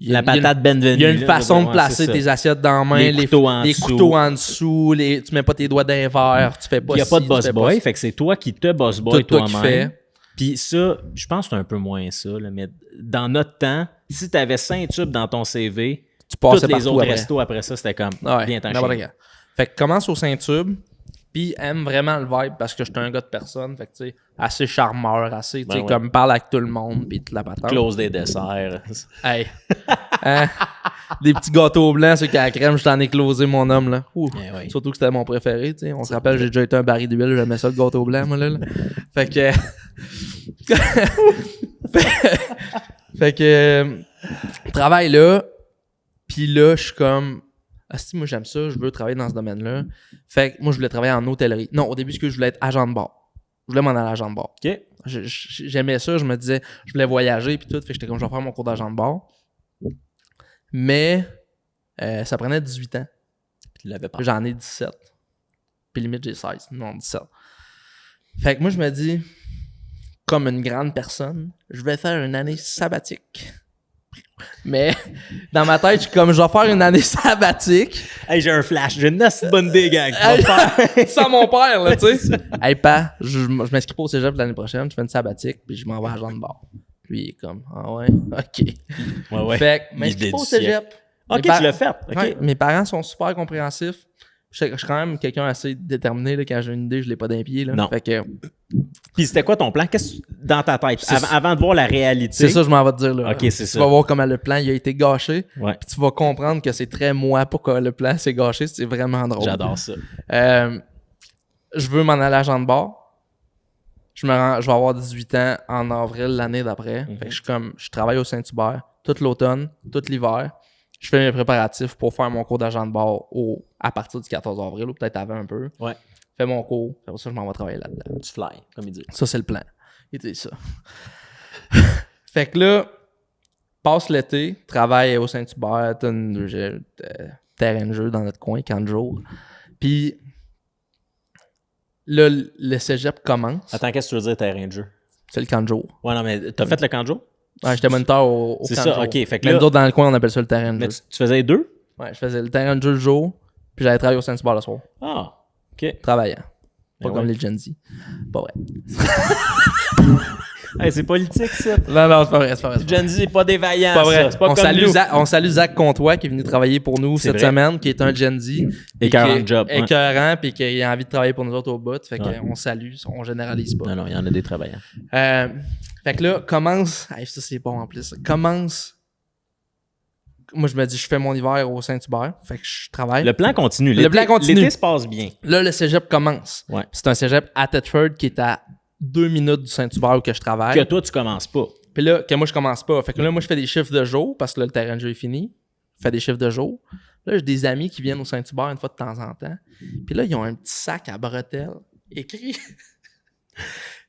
A: La patate benvenue.
B: Il y a une
A: là,
B: façon de
A: ouais,
B: placer
A: c'est
B: tes
A: ça.
B: assiettes dans la main,
A: Les couteaux en
B: les
A: dessous.
B: couteaux en dessous, tu mets pas tes doigts dans les verres, tu fais pas
A: Il n'y a
B: ci,
A: pas de
B: tu
A: boss
B: fais pas
A: boy,
B: ça.
A: fait que c'est toi qui te boss boy
B: Tout toi qui
A: toi-même.
B: fais.
A: Puis ça, je pense que c'est un peu moins ça, là, mais dans notre temps, si tu avais 5 tubes dans ton CV,
B: Tu passais
A: tous les
B: partout
A: autres
B: après.
A: restos après ça, c'était comme
B: Ouais,
A: bien t'en
B: n'importe
A: chier.
B: quand. Fait que commence au Saint-Tube, puis aime vraiment le vibe parce que j'étais un gars de personne. Fait que tu sais, assez charmeur, assez, tu sais,
A: ouais.
B: comme parle avec tout le monde, puis toute la patente.
A: Close des desserts.
B: Hey. Hein? Des petits gâteaux blancs, ceux qui à la crème, je t'en ai closé, mon homme, là. Ouh.
A: Eh oui.
B: Surtout que c'était mon préféré, tu sais. On se rappelle, j'ai déjà été un baril d'huile, j'aimais ça, le gâteau blanc, moi, là. Fait que... fait que... travaille là, puis là, je suis comme... Asti, moi, j'aime ça, je veux travailler dans ce domaine-là. Fait que moi, je voulais travailler en hôtellerie. Non, au début, je voulais être agent de bar. Je voulais m'en aller agent de bar.
A: OK.
B: J'aimais ça, je me disais, je voulais voyager puis tout, fait que j'étais comme, je vais faire mon cours d'agent de bar. Mais ça prenait 18 ans.
A: Tu l'avais pas.
B: J'en ai 17. Puis limite, j'ai 16. Non, 17. Fait que moi, je me dis, comme une grande personne, je vais faire une année sabbatique. Mais dans ma tête, je suis comme, je vais faire une année sabbatique.
A: Hey, j'ai un flash, j'ai une assez bonne idée, gang.
B: Sans mon père, là, tu sais. Hey, pa, je m'inscris pas au cégep l'année prochaine, je fais une sabbatique, puis je m'en vais à agent de bar. Lui, il est comme, ah ouais, ok.
A: Ouais.
B: Fait que, m'inscris
A: L'idée
B: pas au
A: du siècle.
B: cégep.
A: OK, tu l'as fait. OK.
B: Ouais, mes parents sont super compréhensifs. Je suis quand même quelqu'un assez déterminé, là, quand j'ai une idée, je l'ai pas d'un pied, là.
A: Non.
B: Fait que,
A: Puis c'était quoi ton plan? Qu'est-ce dans ta tête?
B: C'est-
A: Avant de voir la réalité.
B: c'est ça, je m'en vais te dire, là.
A: Ok, c'est
B: tu
A: ça.
B: vas voir comment le plan, il a été gâché.
A: Ouais.
B: Puis tu vas comprendre que c'est très moi pourquoi le plan s'est gâché. C'est vraiment drôle.
A: J'adore ça.
B: Je veux m'en aller à agent de bar. Je vais avoir 18 ans en avril l'année d'après. Fait que je travaille au Saint-Hubert tout l'automne, tout l'hiver. Je fais mes préparatifs pour faire mon cours d'agent de bar à partir du 14 avril ou peut-être avant un peu.
A: Ouais.
B: Fais mon cours. Après ça, je m'en vais travailler là-dedans.
A: Tu fly, comme il dit.
B: Ça, c'est le plan. C'était ça. Fait que là, passe l'été, travaille au Saint-Hubert, t'as un terrain de jeu dans notre coin, 40 jours. Puis là, le cégep commence.
A: Attends, qu'est-ce que tu veux dire, terrain de jeu?
B: C'est le camp de jour.
A: Ouais, non, mais t'as fait le camp de jour?
B: Ouais, j'étais moniteur au
A: C'est
B: camp
A: ça,
B: de jour.
A: ok. Fait que
B: Mais
A: là,
B: nous autres, dans le coin, on appelle ça le terrain de
A: mais
B: jeu.
A: tu faisais les deux?
B: Ouais, je faisais le terrain de jeu le jour, puis j'allais travailler au Saint-Hubert le soir.
A: Ah, ok.
B: Travaillant. Pas
A: Ben
B: comme
A: ouais.
B: les Gen Z. Pas vrai.
A: Hey, c'est politique, ça.
B: Non, c'est pas vrai, c'est pas vrai.
A: Gen Z, c'est pas des vaillants,
B: Pas vrai.
A: ça. C'est pas
B: On
A: comme
B: salue,
A: nous.
B: on salue Zach Comtois qui est venu travailler pour nous
A: C'est
B: cette
A: vrai.
B: semaine, qui est un Gen Z. puis
A: Écœurant
B: qui est
A: job, ouais.
B: Écœurant, puis qui a envie de travailler pour nous autres au bout. Fait
A: Ouais.
B: qu'on salue, on généralise pas.
A: Non, non, il y en a des travaillants.
B: Fait que là, commence. Hey, ça, c'est bon en plus. Commence. Moi, je me dis, je fais mon hiver au Saint-Hubert. Fait que je travaille.
A: Le plan continue.
B: Le plan continue.
A: L'été se passe bien.
B: Là, le cégep commence.
A: Ouais.
B: C'est un cégep à Thetford qui est à 2 minutes du Saint-Hubert où que je travaille.
A: Que toi, tu commences pas.
B: Puis là, que moi, je commence pas. Fait que là, moi, je fais des chiffres de jour parce que là, le terrain de jeu est fini. Je fais des chiffres de jour. Là, j'ai des amis qui viennent au Saint-Hubert une fois de temps en temps. Puis là, ils ont un petit sac à bretelles écrit.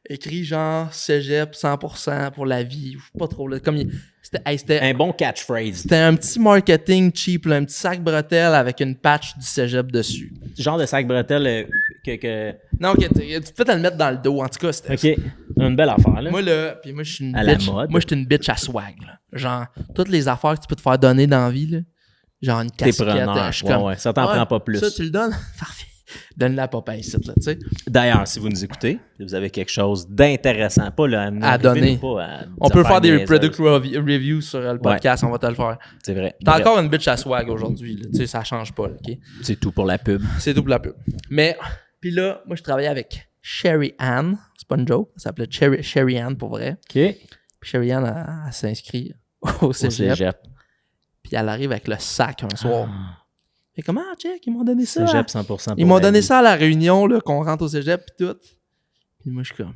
B: écrit genre cégep 100% pour la vie. Ou pas trop. Là, comme c'était
A: Un bon catchphrase.
B: c'était un petit marketing cheap, là, un petit sac bretelle avec une patch du cégep dessus.
A: Genre de sac bretelle que...
B: Non, ok, tu peux te le mettre dans le dos. En tout cas, c'était
A: OK. Une belle affaire, là.
B: Moi, là, puis moi, je suis une
A: À la
B: bitch.
A: mode.
B: Moi, je suis une bitch à swag, là. Genre, toutes les affaires que tu peux te faire donner dans la vie, là. Genre une
A: T'es
B: casquette.
A: preneur.
B: Je suis
A: Ouais,
B: comme,
A: ouais. Ça t'en prend pas plus.
B: Ça, tu le donnes? Parfait. Donne la papa ici, là, tu sais.
A: D'ailleurs, si vous nous écoutez, vous avez quelque chose d'intéressant, pas là,
B: À donner. On peut faire des product reviews sur le podcast, on va te le faire.
A: C'est vrai.
B: T'as encore une bitch à swag aujourd'hui, tu sais, ça change pas, OK?
A: C'est tout pour la pub.
B: C'est tout pour la pub. Mais, puis là, moi, je travaillais avec Sherry Ann. C'est pas une joke, ça s'appelait Sherry Ann pour vrai.
A: OK.
B: Puis Sherry Ann, elle s'inscrit au cégep. Puis elle arrive avec le sac un soir. Et comment, check, ils m'ont donné ça.
A: Cégep 100%.
B: Ils m'ont donné ça à la réunion, là, qu'on rentre au cégep, puis tout. Puis moi, je suis comme,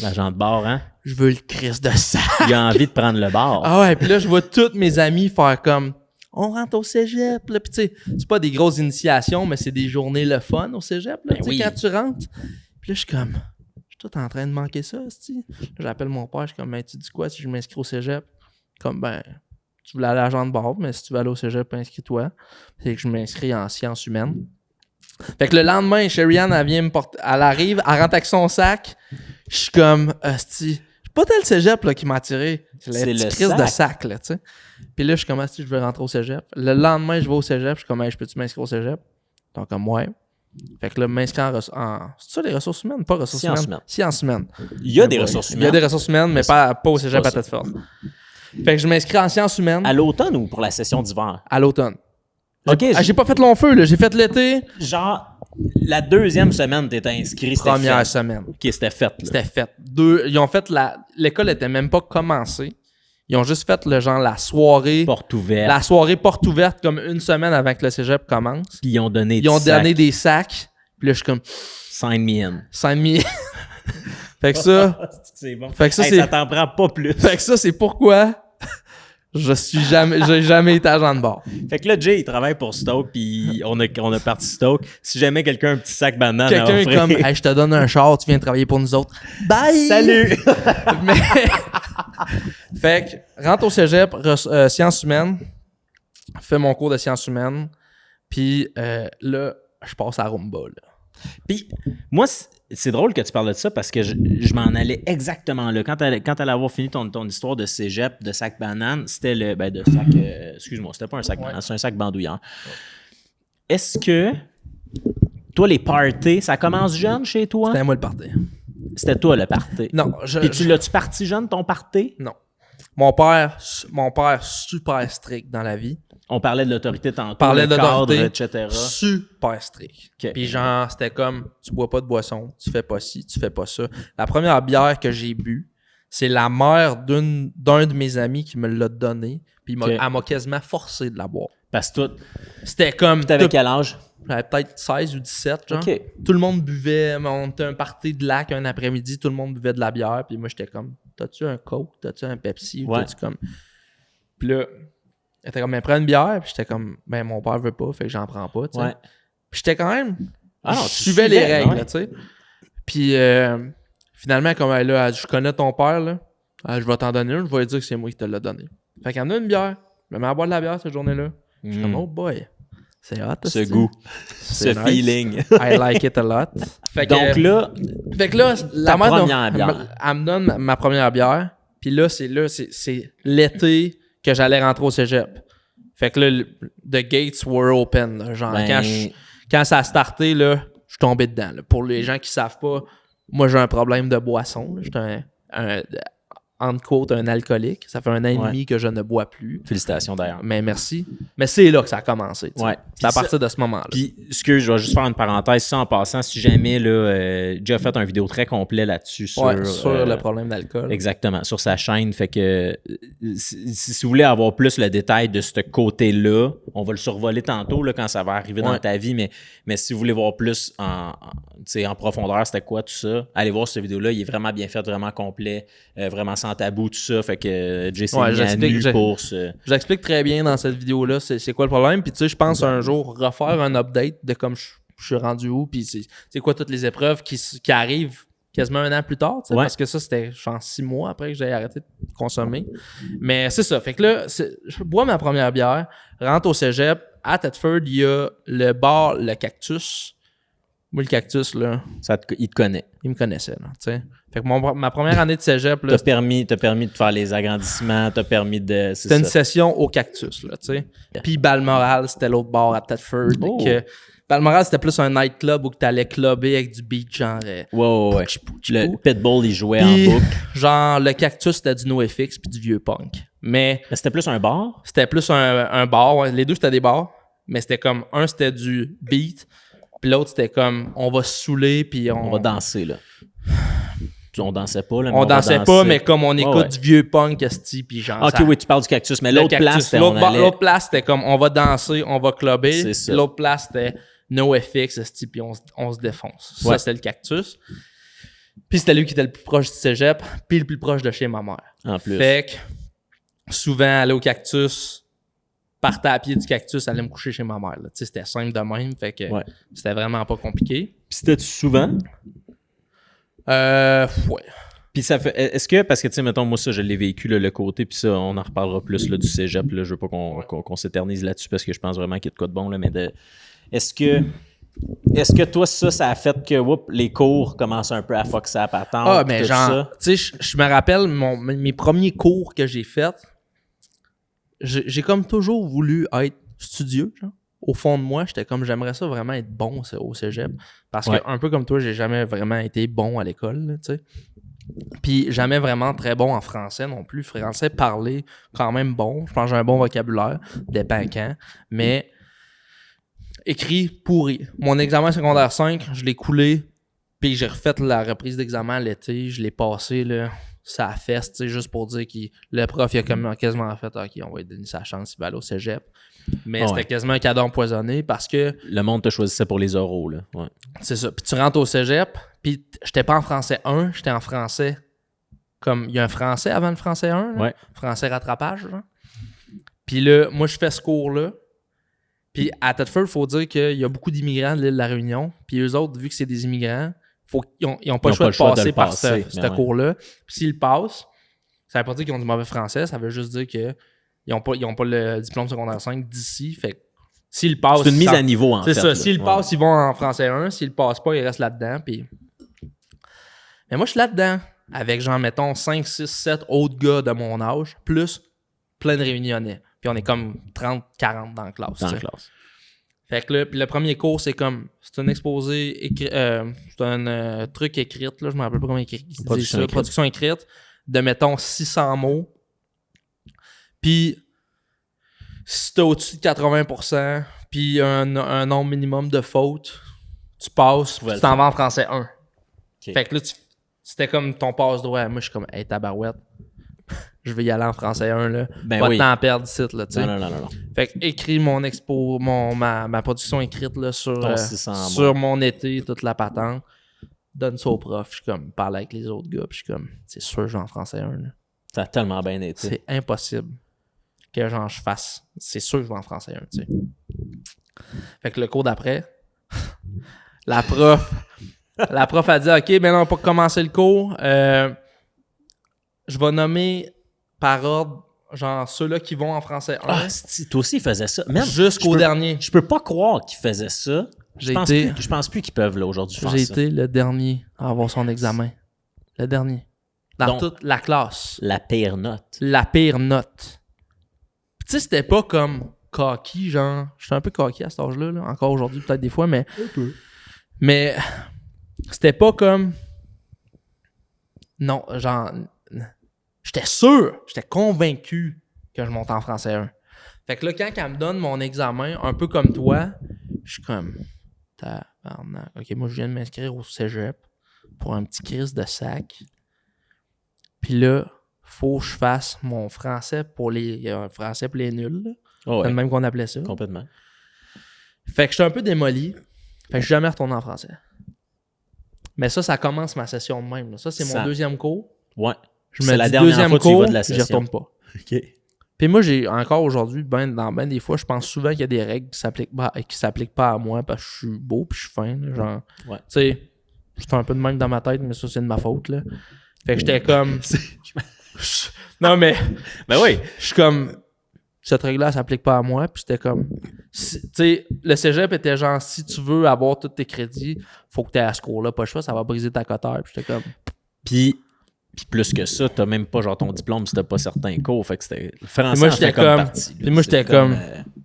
A: L'agent de bord, hein?
B: je veux le Christ de sac.
A: Il a envie de prendre le bord.
B: Ah ouais, puis là, je vois tous mes amis faire comme, on rentre au cégep, là. Puis tu sais, c'est pas des grosses initiations, mais c'est des journées le fun au cégep, là.
A: Ben
B: Tu sais,
A: oui.
B: quand tu rentres. Puis là, je suis comme, je suis tout en train de manquer ça, c'ti. J'appelle mon père, je suis comme, ben, tu dis quoi si je m'inscris au cégep? Comme, ben, tu voulais aller à l'agent de bord, mais si tu veux aller au cégep, inscris-toi. C'est que je m'inscris en sciences humaines. Fait que le lendemain, Sherry Ann, elle vient me porter, elle arrive, elle rentre avec son sac. Je suis comme, hostie, c'est pas tel cégep là, qui m'a attiré. C'est
A: C'est
B: la
A: le
B: petite crise
A: sac.
B: de sac, là, tu sais. Puis là, je suis comme, hostie, je veux rentrer au cégep. Le lendemain, je vais au cégep, je suis comme, hey, je peux-tu m'inscrire au cégep? Donc, comme, ouais. Fait que là, m'inscrire en c'est ça les ressources humaines? Pas ressources
A: Sciences
B: humaines.
A: humaines.
B: Sciences humaines.
A: Il y a des
B: Ouais.
A: ressources
B: Il y a
A: humaines.
B: des ressources humaines, mais pas au cégep
A: pas
B: à Thetford. Fait que je m'inscris en sciences humaines
A: À l'automne ou pour la session d'hiver?
B: à l'automne.
A: OK,
B: J'ai pas fait long feu, là. J'ai fait l'été,
A: genre, la deuxième semaine, t'étais inscrit, c'était
B: première
A: fait.
B: semaine.
A: OK, c'était fait, là.
B: C'était fait. Ils ont fait l'école était même pas commencée. Ils ont juste fait le genre la soirée.
A: Porte ouverte.
B: La soirée porte ouverte comme une semaine avant que le cégep commence.
A: Puis ils ont donné
B: Ils ont donné des sacs. Puis là, je suis comme
A: Sign me in.
B: 5 000. Fait que ça.
A: C'est bon.
B: Fait que ça,
A: Hey,
B: c'est.
A: ça t'en prend pas plus.
B: Fait que ça, c'est pourquoi j'ai jamais été agent de bord.
A: Fait que là, Jay, il travaille pour Stoke, puis on a parti Stoke. Si jamais quelqu'un a un petit sac banane à
B: Quelqu'un est
A: offrir...
B: comme, hey, je te donne un char, tu viens travailler pour nous autres. Bye!
A: Salut!
B: Mais... fait que, rentre au cégep, sciences humaines, fais mon cours de sciences humaines, puis là, je passe à Rumba, là.
A: Puis, moi, c'est drôle que tu parles de ça parce que je m'en allais exactement là. Quand t'allais avoir fini ton histoire de cégep, de sac banane, c'était le... Ben, de sac... excuse-moi, c'était pas un sac banane, c'est un sac bandoulière. Est-ce que... Toi, les parties, ça commence jeune chez toi?
B: C'était moi le party.
A: C'était toi le party.
B: Non,
A: Puis tu l'as-tu parti jeune, ton party?
B: Non. Mon père, super strict dans la vie.
A: On parlait de l'autorité tantôt,
B: Parlait
A: le
B: d'autorité.
A: cadre, etc.
B: Super strict.
A: Ok.
B: Puis genre, c'était comme, tu bois pas de boisson, tu fais pas ci, tu fais pas ça. La première bière que j'ai bu, c'est la mère d'un de mes amis qui me l'a donnée. Puis elle m'a quasiment forcé de la boire.
A: Parce que toi,
B: C'était comme...
A: t'avais quel âge?
B: J'avais peut-être 16 ou 17, genre.
A: OK.
B: Tout le monde buvait, on était un party de lac un après-midi, tout le monde buvait de la bière, puis moi, j'étais comme, t'as-tu un Coke, t'as-tu un Pepsi, ou
A: Ouais.
B: t'as-tu comme... Puis là, elle était comme, ben, prends une bière, puis j'étais comme, ben, mon père veut pas, fait que j'en prends pas, tu sais.
A: Ouais.
B: Puis j'étais quand même...
A: Ah non,
B: je
A: tu
B: suivais les
A: suivais,
B: règles,
A: ouais.
B: là, tu sais. Puis finalement, comme elle là, elle dit, je connais ton père, là, je vais t'en donner une, je vais lui dire que c'est moi qui te l'ai donné. Fait qu'elle en a une bière, je me mets à boire de la bière cette journée-là. Je suis comme, oh boy, c'est hot,
A: Ce
B: hostie.
A: goût,
B: C'est
A: ce
B: nice.
A: feeling.
B: I like it a lot. Fait que,
A: Donc là,
B: fait que là, la mère
A: première bière.
B: elle me donne ma première bière. Puis là, c'est l'été que j'allais rentrer au cégep. Fait que là, the gates were open. Là. Genre,
A: Ben-
B: quand ça a starté, là, je suis tombé dedans. Là. Pour les gens qui savent pas, moi, j'ai un problème de boisson. là. J'étais entre quotes, un alcoolique. Ça fait 1 an et demi que je ne bois plus.
A: félicitations d'ailleurs.
B: Mais merci. Mais c'est là que ça a commencé. tu sais.
A: Ouais.
B: C'est à
A: Puis
B: partir de ce moment-là.
A: Puis, excuse, je vais juste faire une parenthèse, ça en passant, si jamais, là, Jay a fait une vidéo très complète là-dessus sur...
B: Ouais, sur le problème d'alcool.
A: Exactement, sur sa chaîne. Fait que si vous voulez avoir plus le détail de ce côté-là, on va le survoler tantôt là, quand ça va arriver dans ta vie, mais si vous voulez voir plus en profondeur, c'était quoi tout ça, allez voir cette vidéo-là. Il est vraiment bien fait, vraiment complet, vraiment sans tabou, tout ça. Fait que Jay s'est mis à nu pour ce...
B: J'explique très bien dans cette vidéo-là c'est quoi le problème. Puis tu sais, je pense un jour refaire un update de comme je suis rendu où, puis c'est quoi toutes les épreuves qui arrivent quasiment 1 an plus tard, tu sais, parce que ça, c'était genre 6 mois après que j'ai arrêté de consommer. Mais c'est ça. Fait que là, je bois ma première bière, rentre au cégep. À Thetford, il y a le bar Le Cactus. Moi, le cactus, là,
A: Il te connaît.
B: il me connaissait, là, tu sais. Fait que ma première année de cégep, là,
A: T'as permis de faire les agrandissements, t'as permis de...
B: c'était une session au cactus, là, tu sais. Puis Balmoral, c'était l'autre bar à Thetford.
A: Oh.
B: Balmoral, c'était plus un nightclub où t'allais clubber avec du beat, genre...
A: Ouais. Le Pitbull, il jouait
B: Puis,
A: en boucle.
B: genre, le cactus, c'était du NoFX puis du vieux punk. Mais
A: C'était plus un bar?
B: c'était plus un bar. Ouais. Les deux, c'était des bars. Mais c'était comme... Un, c'était du beat. Puis l'autre, c'était comme... On va se saouler, puis
A: On va danser, là. On dansait pas, là. Mais
B: on dansait pas, mais comme on écoute
A: ouais.
B: du vieux punk, esti, puis genre...
A: Ok, oui, tu parles du cactus. Mais l'autre place, c'était...
B: L'autre place, c'était comme... On va danser, on va clubber.
A: C'est ça.
B: L'autre place, c'était NoFX, esti, puis on se défonce. Ça,
A: Ouais.
B: c'était le cactus. Puis c'était lui qui était le plus proche du cégep, puis le plus proche de chez ma mère.
A: En plus.
B: Fait que souvent, aller au cactus, partais à pied du cactus, aller me coucher chez ma mère. Tu sais, c'était simple de même, fait que
A: Ouais.
B: c'était vraiment pas compliqué.
A: Puis c'était souvent?
B: Ouais.
A: Puis ça fait... Est-ce que... Parce que, tu sais, mettons, moi, ça, je l'ai vécu, là, le côté, puis ça, on en reparlera plus, là, du cégep, là. Je veux pas qu'on s'éternise là-dessus, parce que je pense vraiment qu'il y a de quoi de bon, là, mais de... Est-ce que toi, ça a fait que les cours commencent un peu à foxer à patente?
B: Ah, mais
A: tout
B: genre,
A: ça?
B: tu sais, je me rappelle mes premiers cours que j'ai faits. J'ai comme toujours voulu être studieux, genre. Au fond de moi, j'étais comme, j'aimerais ça vraiment être bon au cégep. Parce
A: Ouais.
B: que, un peu comme toi, j'ai jamais vraiment été bon à l'école, là, tu sais. Puis, jamais vraiment très bon en français non plus. Français parlé, quand même bon. Je pense que j'ai un bon vocabulaire, dépend quand. Mais, écrit pourri. Mon examen secondaire 5, je l'ai coulé. Puis, j'ai refait la reprise d'examen l'été. Je l'ai passé, là. Ça a fesse, tu sais, juste pour dire que le prof, il a quasiment fait, OK, on va lui donner sa chance, il va aller au cégep. Mais c'était quasiment un cadeau empoisonné parce que...
A: Le monde te choisissait pour les oraux, là. Ouais.
B: C'est ça. Puis tu rentres au cégep, puis j'étais pas en français 1, j'étais en français... Comme, il y a un français avant le français 1, là.
A: Ouais.
B: Français rattrapage, là. Puis là, moi, je fais ce cours-là. Puis à Thetford, il faut dire qu'il y a beaucoup d'immigrants de l'île de la Réunion. Puis eux autres, vu que c'est des immigrants, ils n'ont pas le choix de passer par ce cours-là. Puis s'ils passent, ça veut pas dire qu'ils ont du mauvais français, ça veut juste dire qu'ils n'ont pas le diplôme secondaire 5 d'ici. Fait que s'ils passent...
A: C'est une mise à niveau, en fait.
B: C'est ça.
A: Là.
B: S'ils passent, ils vont en français 1. S'ils passent pas, ils restent là-dedans. Puis... Mais moi, je suis là-dedans. Avec, genre, mettons, 5, 6, 7 autres gars de mon âge, plus plein de réunionnais. Puis on est comme 30, 40 dans la classe.
A: Dans la classe.
B: Fait que là, puis le premier cours, c'est comme... C'est un exposé écrit... c'est un truc écrit, là, je me rappelle pas comment écrit. Production écrite de, mettons, 600 mots. Puis, si t'as au-dessus de 80%, puis un nombre minimum de fautes, tu passes, puis tu t'en vas en français 1. Okay. Fait que là, c'était comme ton passe-droit. Moi, je suis comme, hey, tabarouette, je vais y aller en français 1, là.
A: Ben
B: pas de temps à perdre ici, là, tu sais.
A: Non.
B: Fait que écris mon expo, ma production écrite, là, sur mon été, toute la patente. Donne ça au prof. Je suis comme, parle avec les autres gars, puis je suis comme, c'est sûr, je vais en français 1, là.
A: Ça a tellement bien été.
B: C'est impossible que genre je fasse. C'est sûr que je vais en français 1, tu sais. Fait que le cours d'après, la prof a dit, OK, ben non, pour commencer le cours, je vais nommer par ordre, genre ceux-là qui vont en français 1.
A: Ah, toi aussi, ils faisaient ça. Même,
B: jusqu'au dernier.
A: Je peux pas croire qu'ils faisaient ça. Je pense plus qu'ils peuvent, là, aujourd'hui, faire ça.
B: J'ai été le dernier à avoir son examen. Le dernier. Dans toute la classe.
A: La pire note.
B: La pire note. Tu sais, c'était pas comme cocky, genre... Je suis un peu cocky à cet âge-là, là. Encore aujourd'hui, peut-être des fois, mais... Mais c'était pas comme... Non, genre... J'étais sûr, j'étais convaincu que je montais en français 1. Fait que là, quand elle me donne mon examen, un peu comme toi, je suis comme... OK, moi, je viens de m'inscrire au cégep pour un petit crise de sac. Puis là... faut que je fasse mon français pour les nuls.
A: Oh ouais.
B: C'est le même qu'on appelait ça.
A: Complètement.
B: Fait que je suis un peu démoli. Fait que je suis jamais retourné en français. Mais ça commence ma session de même. Là. Ça, c'est mon deuxième cours.
A: Ouais.
B: C'est la dernière fois que tu y vas de la session. Je retourne pas.
A: OK.
B: Puis moi, j'ai encore aujourd'hui, dans ben des fois, je pense souvent qu'il y a des règles qui s'appliquent pas à moi parce que je suis beau puis je suis fin. Là, genre, tu sais, j'étais un peu de même dans ma tête, mais ça, c'est de ma faute. Là. Fait que j'étais comme... Non, mais...
A: Ben oui.
B: Je suis comme... Cette règle-là, elle s'applique pas à moi. Puis c'était comme... Tu sais, le cégep était genre, si tu veux avoir tous tes crédits, faut que tu aies à ce cours-là. Pas le choix, ça va briser ta coteur. Puis j'étais comme...
A: Puis plus que ça, t'as même pas genre ton diplôme si t'as pas certains cours. Fait que c'était... Le français
B: moi,
A: en fait
B: j'étais
A: comme
B: comme-
A: partie.
B: Puis moi, j'étais comme...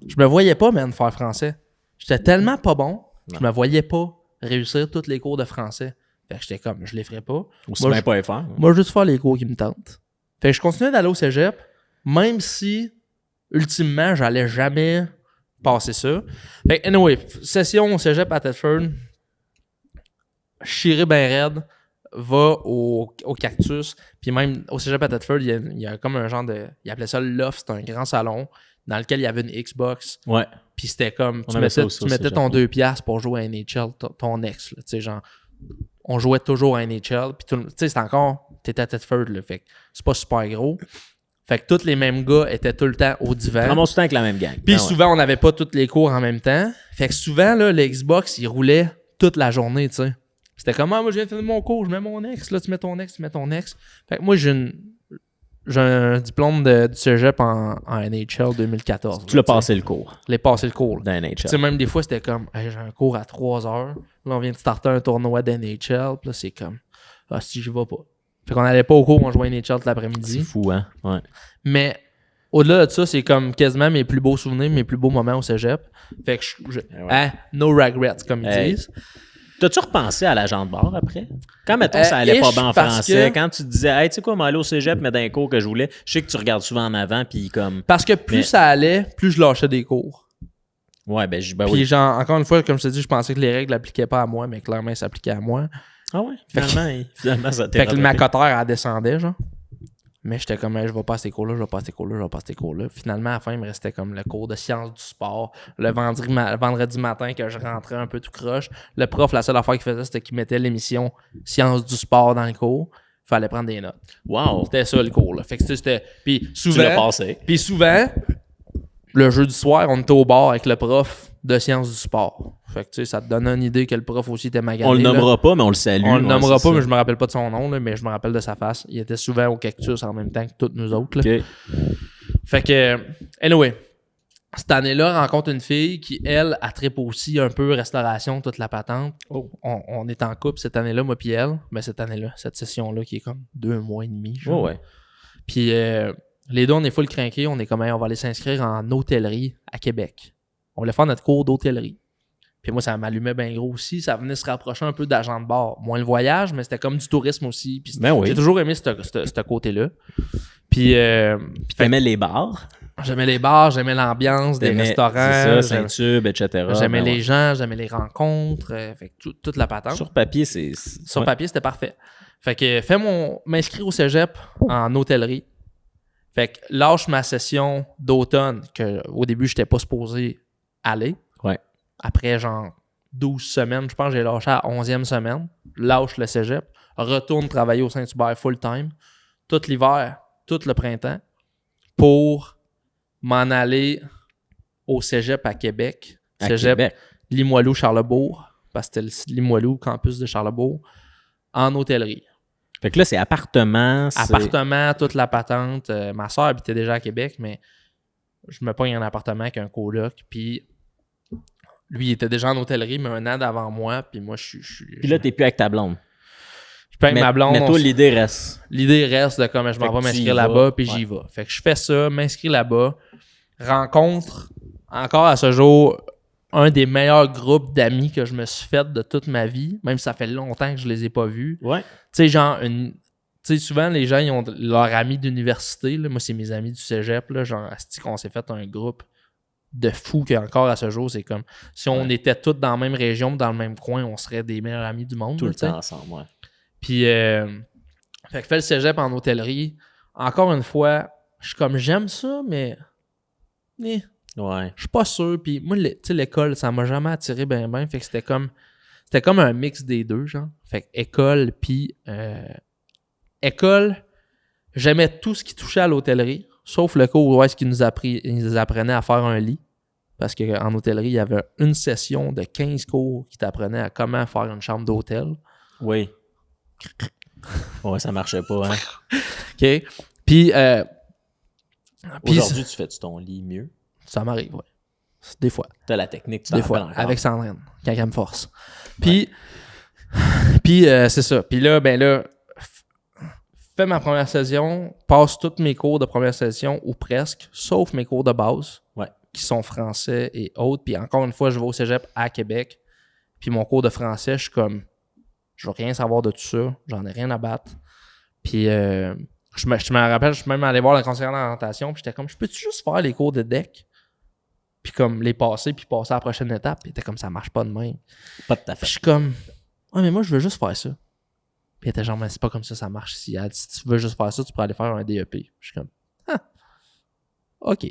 B: Je me voyais pas, man, faire français. J'étais tellement pas bon,
A: Non.
B: je me voyais pas réussir tous les cours de français. Fait que j'étais comme, je les ferais pas.
A: Aussi
B: moi,
A: bien
B: je-
A: pas les faire.
B: Moi, juste faire les cours qui me tentent. Fait que je continuais d'aller au cégep, même si, ultimement, j'allais jamais passer ça. Fait que, anyway, session au cégep à Thetford, chiré ben raide, va au Cactus, puis même au cégep à Thetford, il y a comme un genre de... Il appelait ça le loft, c'était un grand salon dans lequel il y avait une Xbox,
A: Ouais.
B: puis c'était comme,
A: On
B: tu
A: avait ça
B: mettais,
A: aussi
B: tu
A: au
B: mettais
A: cégep,
B: ton
A: ouais.
B: 2 piastres pour jouer à NHL, ton ex, là, tu sais, genre, on jouait toujours à NHL, puis tu sais, c'est encore, t'étais à Thetford, là, fait que c'est pas super gros. Fait que tous les mêmes gars étaient tout le temps au divan.
A: Vraiment tout le temps avec la même gang.
B: Puis
A: Ah ouais.
B: souvent, on n'avait pas tous les cours en même temps. Fait que souvent, là, le Xbox, il roulait toute la journée, tu sais. C'était comme, ah, moi, je viens de finir mon cours, je mets mon ex, là, tu mets ton ex, tu mets ton ex. Fait que moi, j'ai un diplôme du cégep en NHL 2014.
A: Tu l'as passé le cours
B: Je l'ai passé le cours, là.
A: dans
B: Tu
A: NHL.
B: sais, même des fois, c'était comme, hey, j'ai un cours à 3 heures. Là, on vient de starter un tournoi d'NHL. Puis là, c'est comme, ah, si j'y vais pas. Fait qu'on n'allait pas au cours, on jouait à NHL tout
A: C'est
B: l'après-midi.
A: fou, hein? Ouais.
B: Mais au-delà de ça, c'est comme quasiment mes plus beaux souvenirs, mes plus beaux moments au cégep. Fait que
A: Ouais.
B: hein, no regrets, comme ils
A: Hey.
B: disent.
A: T'as-tu repensé à l'agent de bar après? Quand, mettons, ça allait pas
B: ish,
A: bien en
B: parce
A: français,
B: que-
A: quand tu te disais, hey, tu sais quoi, m'aller au cégep, mais d'un cours que je voulais, je sais que tu regardes souvent en avant, puis comme.
B: Parce que plus
A: Mais-
B: ça allait, plus je lâchais des cours.
A: Ouais, ben
B: Puis
A: oui.
B: genre, encore une fois, comme je te dis, je pensais que les règles n'appliquaient pas à moi, mais clairement, elles s'appliquaient à moi.
A: Ah ouais, finalement, ça t'est
B: Fait que ma
A: rattrapé.
B: coteur, elle descendait, genre. Mais j'étais comme, hey, je vais pas à ces cours-là, je vais pas à ces cours-là, je vais pas à ces cours-là. Finalement, à la fin, il me restait comme le cours de sciences du sport. Le vendredi matin, que je rentrais un peu tout croche. Le prof, la seule affaire qu'il faisait, c'était qu'il mettait l'émission sciences du sport dans le cours. Fallait prendre des notes.
A: Wow,
B: C'était ça, le cours, là. Fait que c'était... Puis
A: tu l'as
B: souvent,
A: passé.
B: le jeudi soir, on était au bar avec le prof de sciences du sport. Fait que, tu sais, ça te donne une idée que le prof aussi était magané.
A: On le
B: là.
A: nommera pas, mais on le salue.
B: On le
A: ouais,
B: nommera
A: c'est
B: pas, mais
A: ça.
B: je me rappelle pas de son nom, là, mais je me rappelle de sa face. Il était souvent au Cactus en même temps que toutes nous autres. Là.
A: Ok.
B: Fait que, anyway, cette année-là, rencontre une fille qui, elle, tripe aussi un peu restauration, toute la patente.
A: Oh.
B: On est en couple cette année-là, moi puis elle. Mais cette année-là, cette session-là qui est comme 2 mois et demi. Genre.
A: Ouais.
B: Puis les deux, on est full craqués. On est comme, hey, on va aller s'inscrire en hôtellerie à Québec. On voulait faire notre cours d'hôtellerie. Puis moi, ça m'allumait bien gros aussi. Ça venait se rapprocher un peu d'agent de bar. Moins le voyage, mais c'était comme du tourisme aussi. Puis
A: Ben oui.
B: j'ai toujours aimé ce côté-là. Puis
A: T'aimais les bars?
B: j'aimais les bars, j'aimais l'ambiance des
A: T'aimais-
B: restaurants.
A: C'est ça,
B: j'aimais-
A: Saint-Tube, etc.
B: J'aimais
A: Ben
B: les
A: ouais.
B: gens, j'aimais les rencontres. Fait que toute la patente.
A: Sur papier, c'est.
B: Sur
A: ouais.
B: papier, c'était parfait. Fait que m'inscrire au cégep en hôtellerie. Fait que lâche ma session d'automne, que au début, j'étais pas supposé aller.
A: Ouais.
B: Après, genre, 12 semaines, je pense que j'ai lâché à 11e semaine. Lâche le cégep. Retourne travailler au Saint-Hubert full-time. Tout l'hiver, tout le printemps. Pour m'en aller au cégep à Québec.
A: À
B: Cégep
A: Québec.
B: Limoilou-Charlebourg. Parce que c'était le Limoilou, campus de Charlebourg. En hôtellerie.
A: Fait que là, c'est appartement.
B: Appartement, toute la patente. Ma soeur habitait déjà à Québec, mais je me pogne un appartement avec un coloc. Puis lui, il était déjà en hôtellerie, mais un an d'avant moi. Puis moi, je suis.
A: Puis là, t'es plus avec ta blonde.
B: je paye ma blonde.
A: Mais toi, l'idée reste.
B: L'idée reste de comme je
A: Fait
B: m'en
A: que
B: vais
A: tu y
B: m'inscrire
A: vas,
B: là-bas, puis
A: ouais.
B: j'y vais. Fait que je fais ça, m'inscris là-bas. Rencontre encore à ce jour un des meilleurs groupes d'amis que je me suis fait de toute ma vie, même si ça fait longtemps que je les ai pas vus.
A: Ouais.
B: Tu sais, genre, tu sais, souvent, les gens, ils ont leurs amis d'université. Là. Moi, c'est mes amis du cégep. Là, genre, asti qu'on s'est fait un groupe de fous qu'encore à ce jour, c'est comme si on était tous dans la même région, dans le même coin, on serait des meilleurs amis du monde.
A: Tout
B: là,
A: le
B: tu sais.
A: temps ensemble, ouais.
B: Puis, fait que fait le cégep en hôtellerie. Encore une fois, je suis comme, j'aime ça, mais
A: Ouais.
B: je suis pas sûr. Puis moi, tu sais, l'école, ça m'a jamais attiré ben. Fait que c'était comme un mix des deux, genre. Fait que école, puis école, j'aimais tout ce qui touchait à l'hôtellerie, sauf le cours où est-ce qu'ils nous apprenaient à faire un lit. Parce qu'en hôtellerie, il y avait une session de 15 cours qui t'apprenaient à comment faire une chambre d'hôtel.
A: Oui. Ouais, ça marchait pas, hein.
B: OK? Puis
A: Aujourd'hui, tu fais ton lit mieux.
B: ça m'arrive, ouais. Des fois.
A: T'as la technique, tu t'en
B: Des fois,
A: rappelles encore.
B: avec Sandrine, quand elle me force. Puis c'est ça. Puis là, fais ma première session, passe tous mes cours de première session, ou presque, sauf mes cours de base,
A: Ouais.
B: qui sont français et autres. Puis encore une fois, je vais au cégep à Québec. Puis mon cours de français, je suis comme, je veux rien savoir de tout ça. J'en ai rien à battre. Puis je me rappelle, je suis même allé voir le conseiller d'orientation. Puis j'étais comme, je peux-tu juste faire les cours de deck? Puis comme les passer, puis passer à la prochaine étape. Puis il était comme, ça marche pas de même.
A: Pas de ta
B: Puis
A: fait.
B: je suis comme, mais moi, je veux juste faire ça. Puis il était genre, mais c'est pas comme ça marche ici. Elle dit, si tu veux juste faire ça, tu pourrais aller faire un DEP. Je suis comme, OK.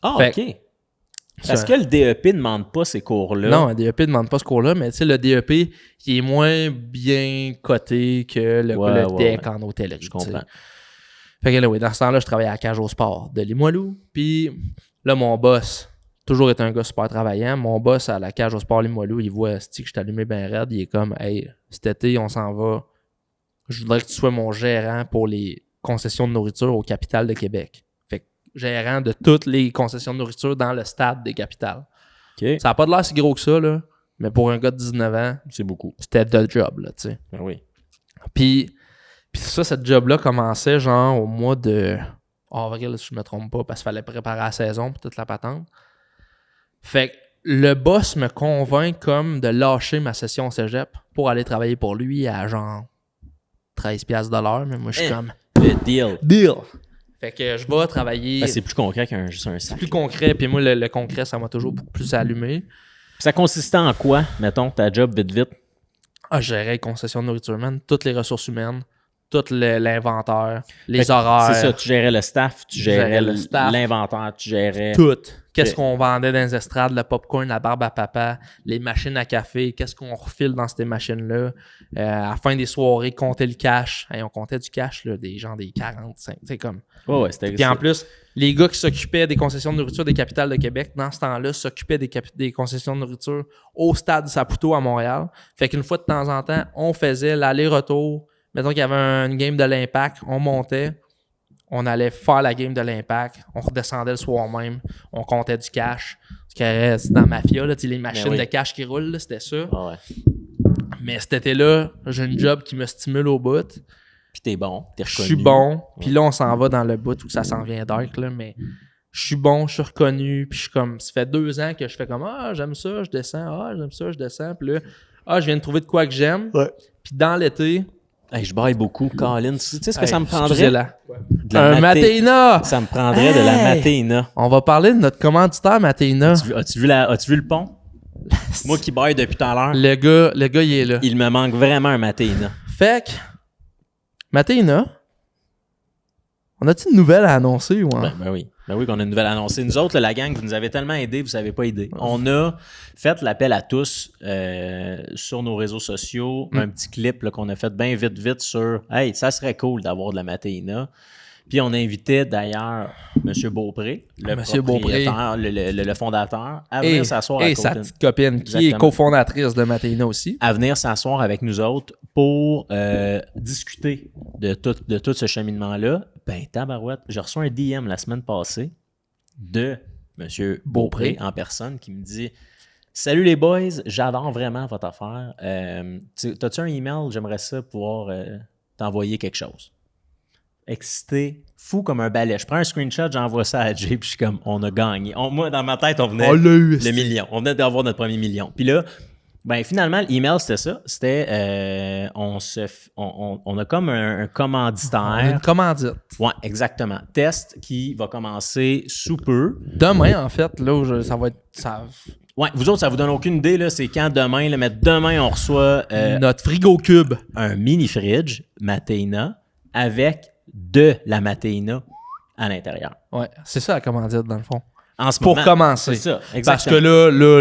A: Ah,
B: Fait-
A: OK. Parce que le DEP ne demande pas ces cours-là.
B: Non, un DEP ne demande pas ce cours-là, mais tu sais, le DEP, il est moins bien coté que le DEC en hôtellerie.
A: Je comprends.
B: Fait que là, oui, dans ce temps-là, je travaillais à la Cage au Sport de Limoilou. Puis là, mon boss, toujours été un gars super travaillant, mon boss à la Cage au Sport Limoilou, il voit que je suis allumé bien raide. Il est comme, hey, cet été, on s'en va. Je voudrais que tu sois mon gérant pour les concessions de nourriture au Capital de Québec. Fait que gérant de toutes les concessions de nourriture dans le stade des capitales.
A: OK.
B: Ça n'a pas de l'air si gros que ça, là. Mais pour un gars de 19 ans,
A: C'est beaucoup.
B: c'était the job, là, tu sais.
A: Ben oui.
B: Puis ça, cette job-là commençait genre au mois de avril, si je me trompe pas, parce qu'il fallait préparer la saison pour toute la patente. Fait que le boss me convainc comme de lâcher ma session au cégep pour aller travailler pour lui à genre 13$ de l'heure, mais moi je suis comme
A: Le deal.
B: deal. Fait que je vais travailler.
A: Ben, c'est plus concret qu'un juste un sac.
B: plus concret, puis moi le concret, ça m'a toujours beaucoup plus allumé.
A: Ça consistait en quoi, mettons, ta job vite?
B: Ah, je gérais les concessions de nourriture humaine, toutes les ressources humaines, tout l'inventaire, les
A: Fait que
B: horaires.
A: C'est ça, tu gérais le staff, tu gérais
B: gérais le staff.
A: l'inventaire, tu gérais...
B: Tout. Qu'est-ce
A: Ok.
B: qu'on vendait dans les estrades, le popcorn, la barbe à papa, les machines à café, qu'est-ce qu'on refile dans ces machines-là. À la fin des soirées, compter le cash. Hey, on comptait du cash, là, des 45. C'est comme.
A: Oh, ouais, c'était...
B: Puis en plus, les gars qui s'occupaient des concessions de nourriture des capitales de Québec, dans ce temps-là, s'occupaient des concessions de nourriture au stade Saputo à Montréal. Fait qu'une fois de temps en temps, on faisait l'aller-retour. Mettons qu'il y avait une game de l'Impact, on montait. On allait faire la game de l'Impact, on redescendait le soir même, on comptait du cash. C'est dans Mafia, là, les machines
A: oui.
B: de cash qui roulent, là, c'était ça.
A: Ah ouais.
B: Mais cet été-là, j'ai une job qui me stimule au bout.
A: Puis t'es bon, t'es
B: Je
A: reconnu.
B: suis bon. Puis là, on s'en va dans le bout où ça s'en vient dark, là, mais je suis bon, je suis reconnu. Puis je suis comme, ça fait 2 ans que je fais comme, j'aime ça, je descends, j'aime ça, je descends. Puis là, je viens de trouver de quoi que j'aime.
A: Ouais.
B: Puis dans l'été...
A: Hey, je baille beaucoup, Colin. Tu sais ce que
B: Hey,
A: ça me prendrait?
B: excusez-la.
A: De la
B: Un Matéina!
A: Ça me prendrait de la
B: Hey!
A: Matéina.
B: On va parler de notre commanditaire Matéina.
A: As-tu vu le pont? Moi qui baille depuis tout à l'heure,
B: Le gars, il est là.
A: il me manque vraiment un Matéina.
B: Fait que, Matéina, on a-t-il une nouvelle à annoncer ou
A: Ben oui. Ben oui, qu'on a une nouvelle annoncée. Nous autres, la gang, vous nous avez tellement aidés, vous savez pas aider. On a fait l'appel à tous sur nos réseaux sociaux, un petit clip là, qu'on a fait bien vite sur « Hey, ça serait cool d'avoir de la Matéina ». Puis on invitait d'ailleurs M. Beaupré, le
B: Monsieur
A: propriétaire, le fondateur, à venir s'asseoir à
B: et
A: côté
B: sa petite copine, qui est
A: Exactement.
B: cofondatrice de Matéina aussi.
A: à venir s'asseoir avec nous autres pour discuter de tout ce cheminement-là. Ben, tabarouette, j'ai reçu un DM la semaine passée de M. Beaupré en personne qui me dit « Salut les boys, j'adore vraiment votre affaire. T'as-tu un email? J'aimerais ça pouvoir t'envoyer quelque chose. » Excité, fou comme un balai. Je prends un screenshot, j'envoie ça à Jay, puis je suis comme « On a gagné. » Moi, dans ma tête, on venait le million. On venait d'avoir notre premier million. Puis là, ben finalement, l'email, c'était ça. C'était, on a comme un commanditaire.
B: On a une commandite.
A: Ouais, exactement. Test qui va commencer sous peu.
B: Demain, en fait, là, ça va être...
A: Ouais, vous autres, ça vous donne aucune idée, là, c'est quand demain, là, mais demain, on reçoit
B: notre frigo cube.
A: un mini-fridge Matéina avec de la Matéina à l'intérieur.
B: Ouais, c'est ça la commandite, dans le fond.
A: En ce
B: Pour
A: moment,
B: commencer.
A: c'est ça, exactement.
B: Parce que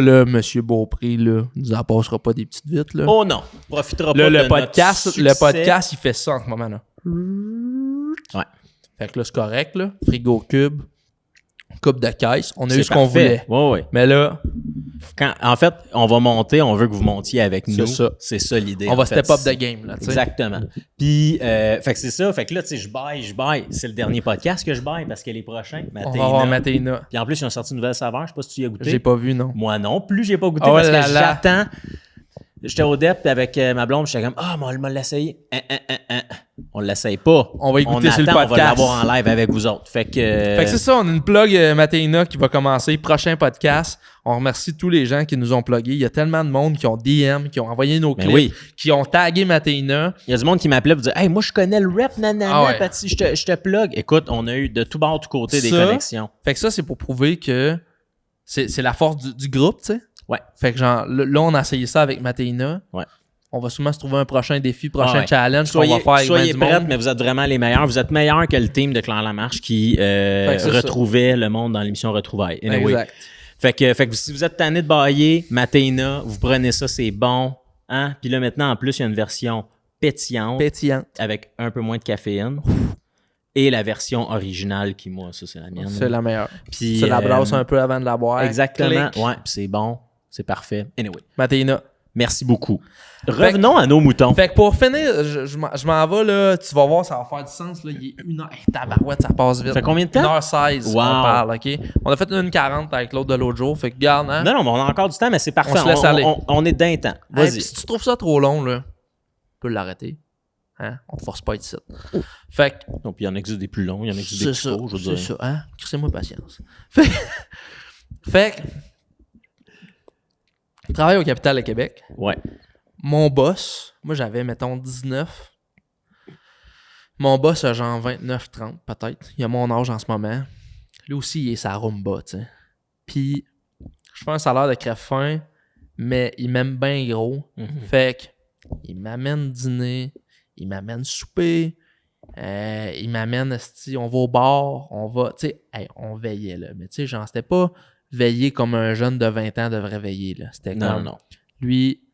B: là, M. Beaupré, là, nous en passera pas des petites vites, là.
A: Oh non, profitera pas
B: Là,
A: de
B: le podcast,
A: notre
B: le
A: succès.
B: podcast, il fait ça en ce moment, là.
A: Ouais.
B: Fait que là, c'est correct, là. Frigo cube, coupe de caisse. On a eu
A: C'est
B: ce qu'on
A: parfait.
B: voulait.
A: Ouais.
B: Mais là,
A: En fait, on va monter, on veut que vous montiez avec nous.
B: ça.
A: C'est ça l'idée.
B: On va
A: en fait.
B: step up the game, là, tu sais.
A: Exactement. Puis, fait que c'est ça. Fait que là, tu sais, je baille. C'est le dernier podcast que je baille parce que les prochains,
B: On va voir Matéina.
A: Puis en plus, ils ont sorti une nouvelle saveur. Je sais pas si tu y as goûté.
B: J'ai pas vu, non.
A: Moi non plus, j'ai pas goûté
B: Oh
A: parce
B: là
A: que
B: là.
A: j'attends. J'étais au DEP avec ma blonde, j'étais comme on va l'essayer. On l'essaye pas.
B: On va écouter sur le
A: attend, on va
B: podcast.
A: l'avoir en live avec vous autres. Fait que
B: c'est ça, on a une plug Matéina qui va commencer. Prochain podcast. On remercie tous les gens qui nous ont plugués. Il y a tellement de monde qui ont DM, qui ont envoyé nos clips,
A: oui.
B: qui ont tagué Matéina.
A: Il y a du monde qui m'appelait pour dire hey, moi je connais le rap, nanana,
B: Ah ouais.
A: Pati, je te plug. Écoute, on a eu de tout bord, de tout côté des connexions.
B: Fait que ça, c'est pour prouver que c'est la force du groupe, tu sais.
A: Ouais.
B: Fait que genre, là, on a essayé ça avec Matéina.
A: Ouais.
B: On va sûrement se trouver un prochain défi, challenge qu'on va faire avec
A: soyez
B: du
A: prêtes,
B: monde.
A: mais vous êtes vraiment les meilleurs. Vous êtes meilleurs que le team de Clan Lamarche qui retrouvait le monde dans l'émission Retrouvailles. Anyway.
B: Exact.
A: Fait que si vous êtes tanné de bailler, Matéina, vous prenez ça, c'est bon. Hein? Puis là, maintenant, en plus, il y a une version pétillante avec un peu moins de caféine. Et la version originale qui, moi, ça, c'est la mienne.
B: C'est la meilleure.
A: Puis,
B: tu la brasses un peu avant de la boire.
A: Exactement.
B: Clic.
A: Ouais, puis c'est bon. C'est parfait. Anyway.
B: Matéina.
A: Merci beaucoup. Revenons à nos moutons.
B: Fait que pour finir, je m'en vais, là. Tu vas voir, ça va faire du sens. Là. Il est 1h. Hey, tabarouette, ça passe vite.
A: Ça fait combien de temps?
B: 1h16,
A: wow.
B: on parle, OK? On a fait 1h40 avec l'autre de l'autre jour. Fait que garde, hein?
A: Non, mais on a encore du temps, mais c'est parfait.
B: On se laisse aller.
A: On est d'un temps. Vas-y.
B: Hey, si tu trouves ça trop long, là, tu peux l'arrêter. Hein? On te force pas ici. Fait que...
A: Donc, il y en existe des plus longs, il y en existe des plus courts, je veux dire.
B: C'est ça, hein? Crissez-moi patience. Fait que... Je travaille au Capital de Québec.
A: Ouais.
B: Mon boss, moi j'avais, mettons, 19. Mon boss a genre 29, 30 peut-être. Il a mon âge en ce moment. Lui aussi, il est sa rumba, tu sais. Puis, je fais un salaire de crève-faim, mais il m'aime bien gros. Fait que, il m'amène dîner, il m'amène souper, il m'amène, on va au bar, on va, tu sais, on veillait, là. Mais tu sais, genre, c'était pas veiller comme un jeune de 20 ans devrait veiller, là. C'était comme...
A: Non.
B: Lui,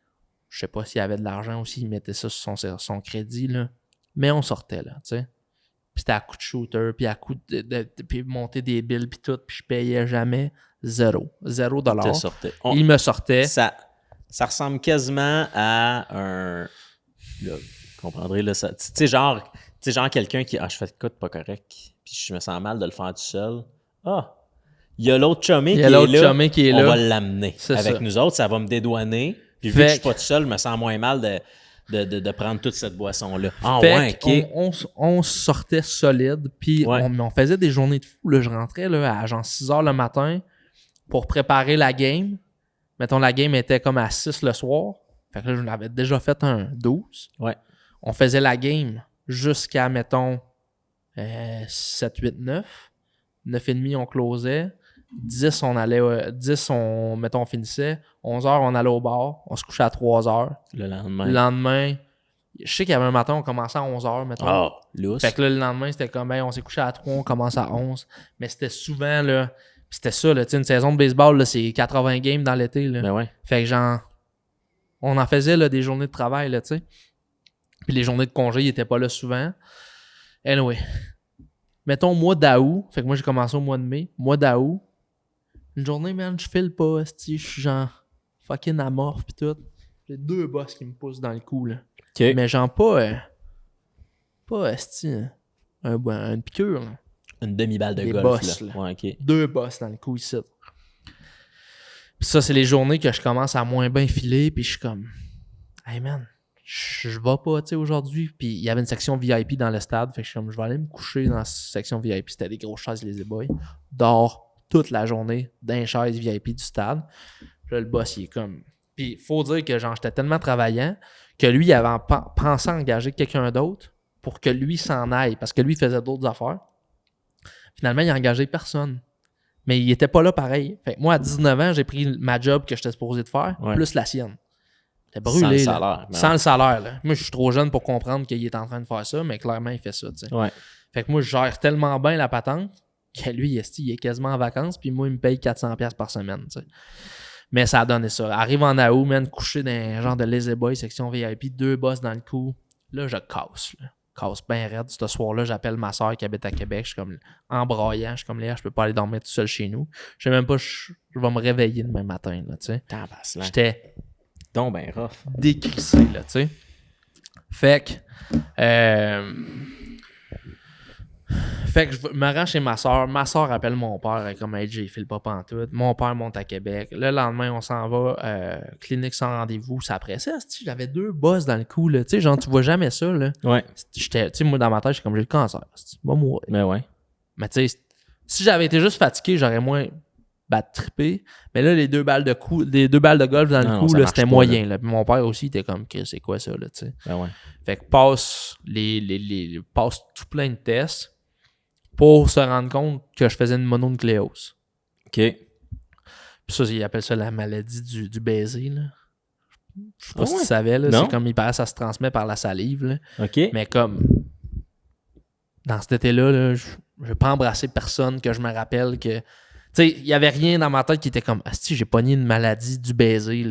B: je sais pas s'il avait de l'argent aussi, il mettait ça sur son crédit, là. Mais on sortait, là, tu sais. Puis c'était à coup de shooter, puis à coup puis monter des billes, puis tout, puis je payais jamais. $0. Il me sortait.
A: Ça ressemble quasiment à un... Là, vous comprendrez, là, ça... Tu sais, genre quelqu'un qui... Ah, je fais de quoi de pas correct, puis je me sens mal de le faire tout seul. Ah! Il y a l'autre chumé qui est là. On va l'amener avec nous autres. Ça va me dédouaner. Puis vu que je suis pas tout seul, je me sens moins mal de prendre toute cette boisson-là. Ah ouais, OK.
B: On sortait solide. Puis on faisait des journées de fou. Là, je rentrais là, à genre 6h le matin pour préparer la game. Mettons, la game était comme à 6 le soir. Fait que là, je l'avais déjà fait un 12.
A: Ouais.
B: On faisait la game jusqu'à, mettons, 7, 8, 9. 9h30, on closait. 10, on finissait. 11h, on allait au bar. On se couchait à 3h.
A: Le
B: lendemain, je sais qu'il y avait un matin, on commençait à 11h, mettons.
A: Ah, lousse.
B: Fait que là, le lendemain, c'était comme, on s'est couché à 3, on commence à 11. Mais c'était souvent, là, c'était ça, là, tu sais, une saison de baseball, là, c'est 80 games dans l'été, là.
A: Ben ouais.
B: Fait que genre, on en faisait, là, des journées de travail, là, tu sais. Puis les journées de congé, ils étaient pas là souvent. Anyway. Mettons, mois d'août. Fait que moi, j'ai commencé au mois de mai. Mois d'août. Une journée, man, je file pas, esti, je suis genre fucking amorphe pis tout. J'ai 2 boss qui me poussent dans le cou, là.
A: Okay.
B: Mais genre pas esti, une piqûre, là.
A: Une demi-balle de
B: des
A: golf,
B: boss,
A: là.
B: là.
A: Ouais, OK.
B: 2 boss dans le cou ici. Pis ça, c'est les journées que je commence à moins bien filer, pis je suis comme, hey man, je vais pas, tu sais, aujourd'hui. Puis il y avait une section VIP dans le stade, fait que je suis comme, je vais aller me coucher dans la section VIP. C'était des grosses chaises, les boys. Dors toute la journée dans les chaises VIP du stade. Puis là, le boss, il est comme... Puis il faut dire que genre j'étais tellement travaillant que lui, il avait pensé à engager quelqu'un d'autre pour que lui s'en aille, parce que lui, il faisait d'autres affaires. Finalement, il a engagé personne. Mais il était pas là pareil. Fait que moi, à 19 ans, j'ai pris ma job que j'étais supposé de faire, plus la sienne. C'était brûlé.
A: Sans le salaire.
B: Sans le salaire, là. Moi, je suis trop jeune pour comprendre qu'il est en train de faire ça, mais clairement, il fait ça, tu sais.
A: Ouais.
B: Fait que moi, je gère tellement bien la patente que lui, il est quasiment en vacances, puis moi, il me paye 400$ par semaine, tu sais. Mais ça a donné ça. Arrive en août, man, couché dans un genre de lazy boy, section VIP, 2 boss dans le cou. Là, je casse, là. casse bien raide. Ce soir-là, j'appelle ma soeur qui habite à Québec. Je suis comme en braillant. Je suis comme, Léa, je peux pas aller dormir tout seul chez nous. Je sais même pas, je vais me réveiller demain matin, là, tu sais. J'étais
A: donc ben rough.
B: décrissé, là, tu sais. Fait que je me rends chez ma soeur. Ma soeur appelle mon père. Elle est comme, hey, Jay, file pas pantoute. Mon père monte à Québec. Le lendemain, on s'en va. Clinique sans rendez-vous. C'est après ça. J'avais 2 bosses dans le cou. Là. Genre, tu vois jamais ça. Là.
A: Ouais.
B: Moi, dans ma tête, j'étais comme, j'ai le cancer. Je vais mourir.
A: Mais ouais.
B: Mais tu sais, si j'avais été juste fatigué, j'aurais moins trippé. Mais là, les 2 balles de golf dans le cou, là, c'était moyen. Là. Puis mon père aussi était comme, c'est quoi ça? Là, t'sais?
A: Ben ouais.
B: Fait que passe tout plein de tests pour se rendre compte que je faisais une mononucléose.
A: OK.
B: Puis ça, ils appellent ça la maladie du baiser. Là. Je sais pas si tu savais. Là, c'est comme, il paraît, ça se transmet par la salive. Là.
A: OK.
B: Mais comme, dans cet été-là, là, je n'ai pas embrassé personne que je me rappelle que... Tu sais, il n'y avait rien dans ma tête qui était comme « Asti, j'ai pogné une maladie du baiser. »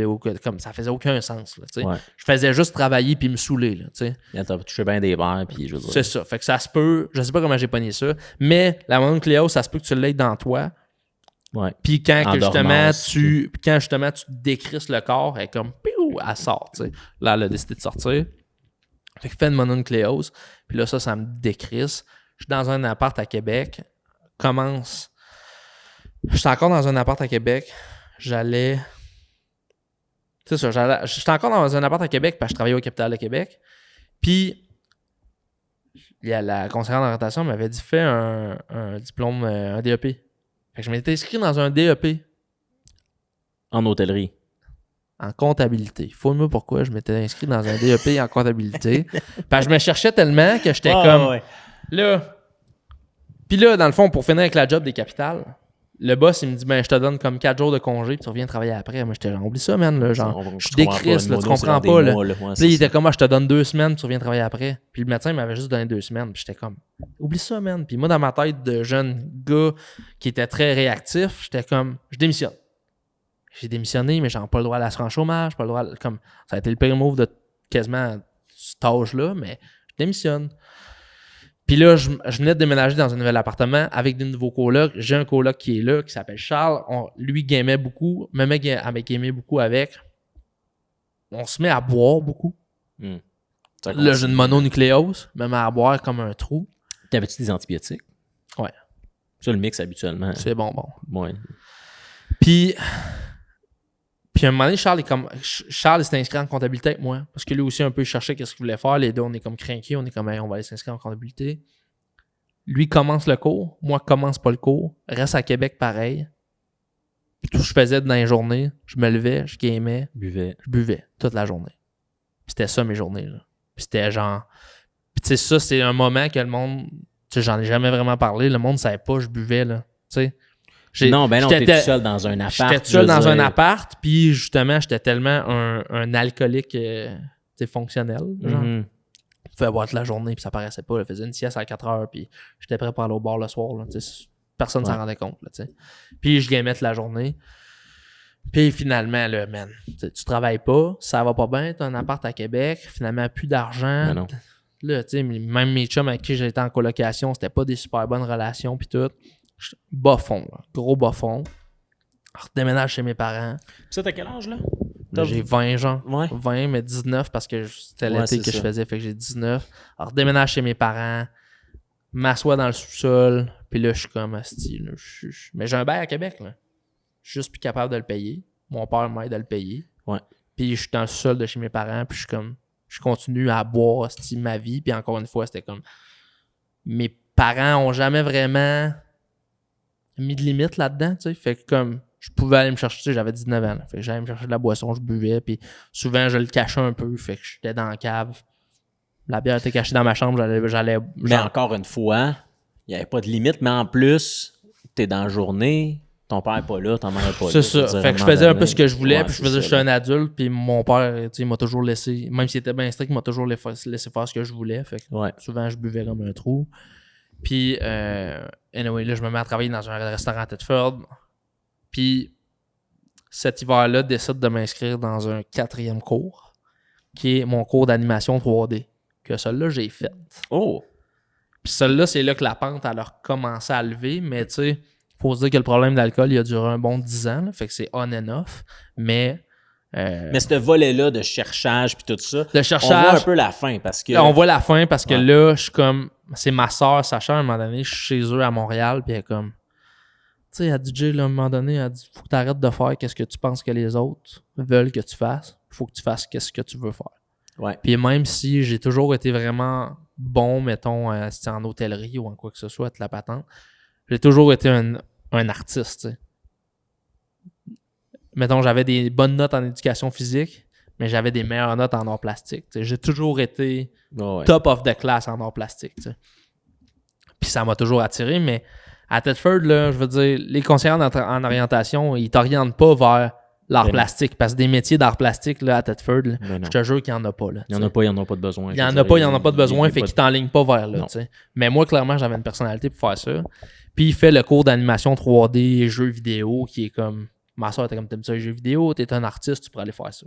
B: Comme ça faisait aucun sens. Là, ouais. Je faisais juste travailler puis me saouler. Là,
A: t'as touché bien des verres. Puis je veux dire.
B: C'est ça. Fait que ça se peut... Je sais pas comment j'ai pogné ça. Mais la mononucléose, ça se peut que tu l'aies dans toi.
A: Ouais.
B: Puis quand justement tu te décrisses le corps, elle est comme piou, elle sort. T'sais. Là, elle a décidé de sortir. Fait que fait une mononucléose. Puis là, ça me décrisse. Je suis dans un appart à Québec. J'étais encore dans un appart à Québec. J'étais encore dans un appart à Québec parce que je travaillais au Capitale de Québec. Puis, la conseillère d'orientation m'avait dit fais un diplôme, un DEP. Fait que je m'étais inscrit dans un DEP.
A: En hôtellerie.
B: En comptabilité. Faut-moi pourquoi je m'étais inscrit dans un DEP en comptabilité. Parce que je me cherchais tellement que j'étais là. Puis là, dans le fond, pour finir avec la job des capitales, le boss, il me dit, je te donne comme 4 jours de congé, puis tu reviens travailler après. Moi, j'étais genre, oublie ça, man. Là, genre, je suis décrisse, là, tu comprends pas. Là. Puis il était comme, je te donne 2 semaines, puis tu reviens travailler après. Puis le médecin, il m'avait juste donné 2 semaines. Puis j'étais comme, oublie ça, man. Puis moi, dans ma tête de jeune gars qui était très réactif, j'étais comme, je démissionne. J'ai démissionné, mais j'ai pas le droit à l'assurance chômage, pas le droit comme ça a été le pire move de quasiment cet âge-là, mais je démissionne. Puis là, je venais de déménager dans un nouvel appartement avec des nouveaux colocs. J'ai un coloc qui est là, qui s'appelle Charles. Lui gamait beaucoup, même avec gamait beaucoup avec. On se met à boire beaucoup. Là, j'ai une mononucléose, même à boire comme un trou.
A: T'avais-tu des antibiotiques?
B: Ouais.
A: Ça, le mix habituellement.
B: C'est bon.
A: Ouais.
B: Puis à un moment donné, Charles s'est inscrit en comptabilité avec moi. Parce que lui aussi, un peu, il cherchait qu'est-ce qu'il voulait faire. Les deux, on est comme craqués. On est comme, on va aller s'inscrire en comptabilité. Lui commence le cours. Moi, commence pas le cours. Reste à Québec pareil. Tout ce que je faisais dans les journées, je me levais, je gamais. Je buvais toute la journée. Puis c'était ça mes journées. Là. Puis c'était genre... Puis tu sais, ça, c'est un moment que le monde... Tu sais, j'en ai jamais vraiment parlé. Le monde ne savait pas, je buvais, là. Tu sais.
A: T'es tout seul dans un appart.
B: J'étais tout seul dans un appart, puis justement, j'étais tellement un alcoolique fonctionnel. Genre. Je pouvais boire toute la journée, puis ça paraissait pas. Je faisais une sieste à 4 heures, puis j'étais prêt pour aller au bar le soir. Là, personne ne s'en rendait compte. Là, puis je gamais toute la journée. Puis finalement, là, man, tu travailles pas, ça va pas bien, t'as un appart à Québec, finalement, plus d'argent.
A: Non.
B: Là, même mes chums avec qui j'étais en colocation, c'était pas des super bonnes relations, puis tout. Bas fond, là. Gros bas fond. Redéménage chez mes parents.
A: Puis ça, t'as quel âge, là?
B: J'ai 20 genre.
A: Ouais.
B: 20, mais 19 parce que c'était l'été que je faisais, fait que j'ai 19. Alors, redéménage chez mes parents, m'assois dans le sous-sol, puis là, je suis comme asti. Mais j'ai un bail à Québec, là. Je suis juste plus capable de le payer. Mon père m'aide à le payer.
A: Ouais.
B: Puis je suis dans le sous-sol de chez mes parents, puis je continue à boire asti, ma vie. Puis encore une fois, c'était comme... Mes parents ont jamais vraiment... mis de limite là-dedans, tu sais. Fait que comme je pouvais aller me chercher, tu sais, j'avais 19 ans. Là, fait que j'allais me chercher de la boisson, je buvais, puis souvent je le cachais un peu, fait que j'étais dans la cave. La bière était cachée dans ma chambre, j'allais
A: mais encore une fois, il n'y avait pas de limite, mais en plus, t'es dans la journée, ton père n'est pas là, ta mère n'est pas là.
B: C'est ça. Fait que je faisais un peu ce que je voulais, puis je faisais, j'étais un adulte, puis mon père, tu sais, il m'a toujours laissé, même s'il était bien strict, il m'a toujours laissé faire ce que je voulais. Fait que souvent je buvais comme un trou. Puis, anyway, là, je me mets à travailler dans un restaurant à Thetford. Puis, cet hiver-là, je décide de m'inscrire dans un 4e cours, qui est mon cours d'animation 3D. que celle-là, j'ai faite.
A: Oh!
B: Puis celle-là, c'est là que la pente, elle a recommencé à lever. Mais tu sais, faut se dire que le problème d'alcool, il a duré un bon 10 ans. Là, fait que c'est on and off. Mais
A: ce volet-là de cherchage puis tout ça,
B: le
A: on
B: cherchage,
A: voit un peu la fin parce que...
B: on voit la fin parce que
A: Ouais.
B: là, je suis comme... C'est ma soeur, Sacha, à un moment donné, je suis chez eux à Montréal, puis elle est comme... Tu sais, elle dit, Jay, là, à un moment donné, elle dit, faut que tu arrêtes de faire qu'est-ce que tu penses que les autres veulent que tu fasses. Faut que tu fasses qu'est-ce que tu veux faire.
A: Ouais.
B: Puis même si j'ai toujours été vraiment bon, mettons, si c'est en hôtellerie ou en quoi que ce soit, la patente, j'ai toujours été un artiste, tu sais. Mettons, j'avais des bonnes notes en éducation physique, mais j'avais des meilleures notes en arts plastiques. Tu sais. J'ai toujours été
A: Ouais.
B: top of the class en arts plastiques. Tu sais. Puis ça m'a toujours attiré, mais à Thetford, là, je veux dire, les conseillers en orientation, ils t'orientent pas vers l'art
A: Vraiment.
B: plastique. Parce que des métiers d'art plastique là, à Thetford, là,
A: Mais non.
B: je te jure qu'il n'y en a pas. Là,
A: Il n'y en a pas, ils n'en ont pas de besoin.
B: il n'y en a pas de besoin, fait qu'ils t'enlignent pas vers là.
A: Non.
B: Tu sais. Mais moi, clairement, j'avais une personnalité pour faire ça. Puis il fait le cours d'animation 3D et jeux vidéo qui est comme... Ma soeur était comme, t'aimes ça les jeux vidéo, t'es un artiste, tu pourrais aller faire ça.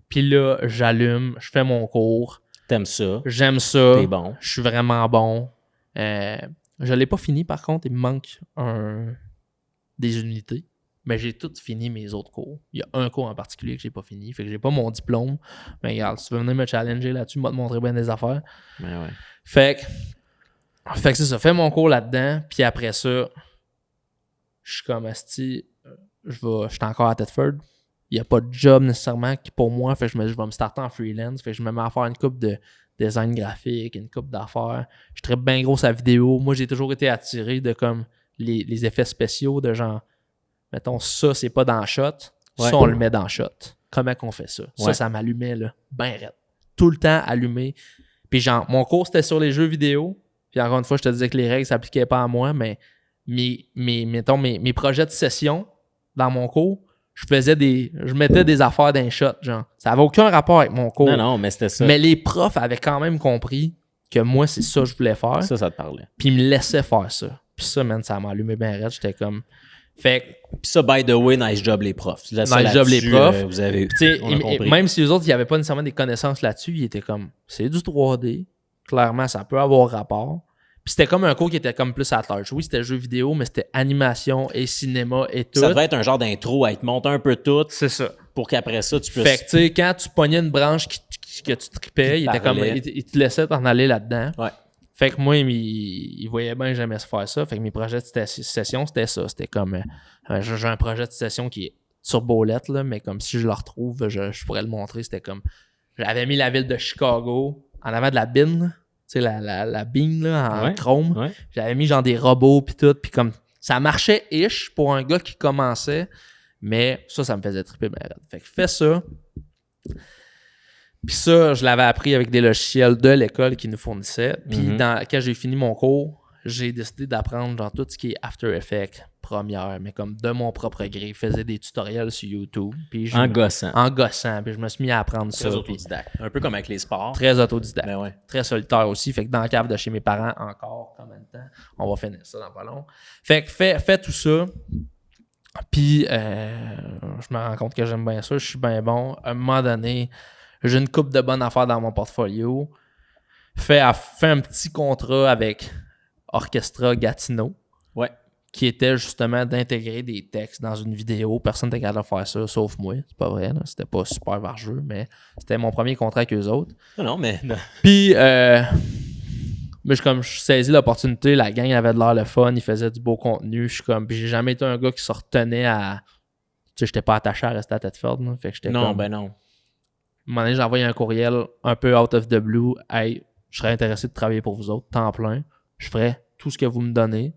B: Puis là, j'allume, je fais mon cours,
A: T'aimes ça,
B: j'aime ça,
A: t'es bon.
B: je suis vraiment bon. Je l'ai pas fini, par contre, il me manque des unités. Mais j'ai tout fini mes autres cours. Il y a un cours en particulier que j'ai pas fini. Fait que j'ai pas mon diplôme. Mais regarde, si tu veux venir me challenger là-dessus, moi te montrer bien des affaires.
A: Mais ouais.
B: Fait que c'est ça. Fais mon cours là-dedans. Puis après ça, je suis comme asti, je suis encore à Thetford. Il n'y a pas de job nécessairement qui pour moi. Fait que je vais me starter en freelance. Fait que je me mets à faire une coupe de design graphique, une coupe d'affaires. Je traite bien gros sa vidéo. Moi, j'ai toujours été attiré de comme les effets spéciaux de genre, mettons, ça, c'est pas dans le shot.
A: Ouais.
B: Ça, on le met dans le shot. Comment qu'on fait ça?
A: Ouais.
B: Ça m'allumait, là, ben raide. Tout le temps allumé. Puis genre, mon cours, c'était sur les jeux vidéo. Puis encore une fois, je te disais que les règles s'appliquaient pas à moi, mais mes projets de session dans mon cours, je mettais des affaires d'un shot, genre. Ça avait aucun rapport avec mon cours.
A: Non, mais c'était ça.
B: Mais les profs avaient quand même compris que moi, c'est ça que je voulais faire.
A: Ça te parlait.
B: Puis ils me laissaient faire ça. Puis ça, man, ça m'a allumé bien raide. J'étais comme... Fait que...
A: Puis ça, by the way, nice job les profs. Nice
B: job les profs.
A: Vous avez...
B: Tu sais,
A: on a compris.
B: même si les autres, ils n'avaient pas nécessairement des connaissances là-dessus, ils étaient comme, c'est du 3D. Clairement, ça peut avoir rapport. Puis c'était comme un cours qui était comme plus à large. Oui, c'était jeux vidéo, mais c'était animation et cinéma et tout.
A: Ça devait être un genre d'intro à te monter un peu tout
B: C'est ça.
A: pour qu'après ça, tu puisses...
B: Fait que, tu sais, quand tu pognais une branche que tu tripais,
A: Qui
B: il était comme,
A: parlait.
B: il te laissait t'en aller là-dedans.
A: Ouais.
B: Fait que moi, il voyait bien que j'aimais se faire ça. Fait que mes projets de session, c'était ça. C'était comme, j'ai un projet de session qui est sur bolette, là, mais comme si je le retrouve, je pourrais le montrer. C'était comme, j'avais mis la ville de Chicago en avant de la bin, là. Tu sais, la bin, là, en
A: Ouais.
B: chrome.
A: Ouais.
B: J'avais mis genre des robots pis tout, pis comme, ça marchait ish pour un gars qui commençait, mais ça me faisait triper ma raide. Fait que fais ça. Puis ça, je l'avais appris avec des logiciels de l'école qui nous fournissaient. Puis quand j'ai fini mon cours, j'ai décidé d'apprendre genre tout ce qui est After Effects, Premiere, mais comme de mon propre gré. Je faisais des tutoriels sur YouTube. Puis
A: En gossant.
B: En gossant. Puis je me suis mis à apprendre ça.
A: Très
B: Puis
A: autodidacte. Un peu comme avec les sports.
B: très autodidacte.
A: Ben ouais.
B: Très solitaire aussi. Fait que dans la cave de chez mes parents, encore, combien de temps? On va finir ça dans pas long. Fait que fais tout ça. Puis je me rends compte que j'aime bien ça. Je suis bien bon. À un moment donné, j'ai une couple de bonnes affaires dans mon portfolio. Fais un petit contrat avec Orchestra Gatineau.
A: Ouais.
B: Qui était justement d'intégrer des textes dans une vidéo. Personne n'était capable de faire ça, sauf moi. C'est pas vrai, là. C'était pas super vargeux, mais c'était mon premier contrat avec eux autres.
A: Non, mais...
B: Puis, mais comme je saisis l'opportunité, la gang avait de l'air le fun, ils faisaient du beau contenu. Je suis comme, puis j'ai jamais été un gars qui se retenait à... Tu sais, j'étais pas attaché à rester à Thetford, là. Fait que j'étais
A: Non,
B: comme...
A: ben non.
B: À un moment donné, j'ai envoyé un courriel un peu out of the blue. Hey, je serais intéressé de travailler pour vous autres, temps plein. Je ferais tout ce que vous me donnez.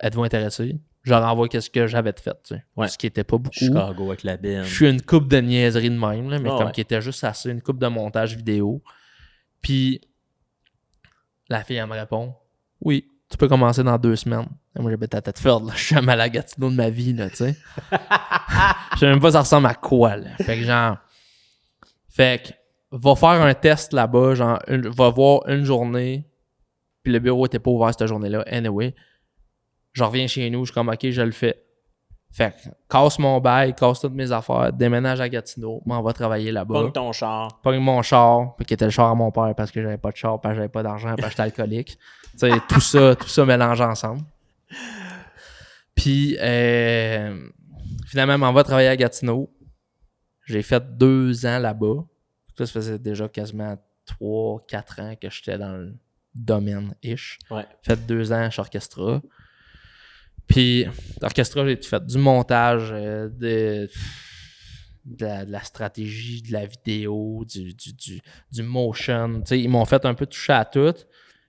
B: Êtes-vous intéressé? Je leur envoie qu'est-ce que j'avais de fait, tu sais.
A: Ouais.
B: Ce qui était pas beaucoup.
A: Chicago avec la benne.
B: Je suis une coupe de niaiserie de même, là, mais
A: Ah
B: comme
A: ouais.
B: qui était juste assez, une coupe de montage vidéo. Puis la fille, elle me répond, oui, tu peux commencer dans 2 semaines. Et moi, j'habite à Thetford, là. Je suis jamais à la Gatineau de ma vie, là, tu sais. Je sais même pas ça ressemble à quoi, là. Fait que genre, va faire un test là-bas, genre, va voir une journée, puis le bureau était pas ouvert cette journée-là, anyway. Je reviens chez nous, je suis comme, OK, je le fais. Fait que casse mon bail, casse toutes mes affaires, déménage à Gatineau, m'en va travailler là-bas.
A: Pogne ton char.
B: Pogne mon char, qui était le char à mon père parce que j'avais pas de char, parce que j'avais pas d'argent, parce que j'étais alcoolique. Tu sais, tout ça mélangé ensemble. Puis, finalement, m'en va travailler à Gatineau. J'ai fait 2 ans là-bas. Ça faisait déjà quasiment 3-4 ans que j'étais dans le domaine-ish.
A: Ouais.
B: J'ai fait 2 ans chez Orchestra. Puis, l'orchestra, j'ai fait du montage, de la stratégie, de la vidéo, du motion. Tu sais, ils m'ont fait un peu toucher à tout.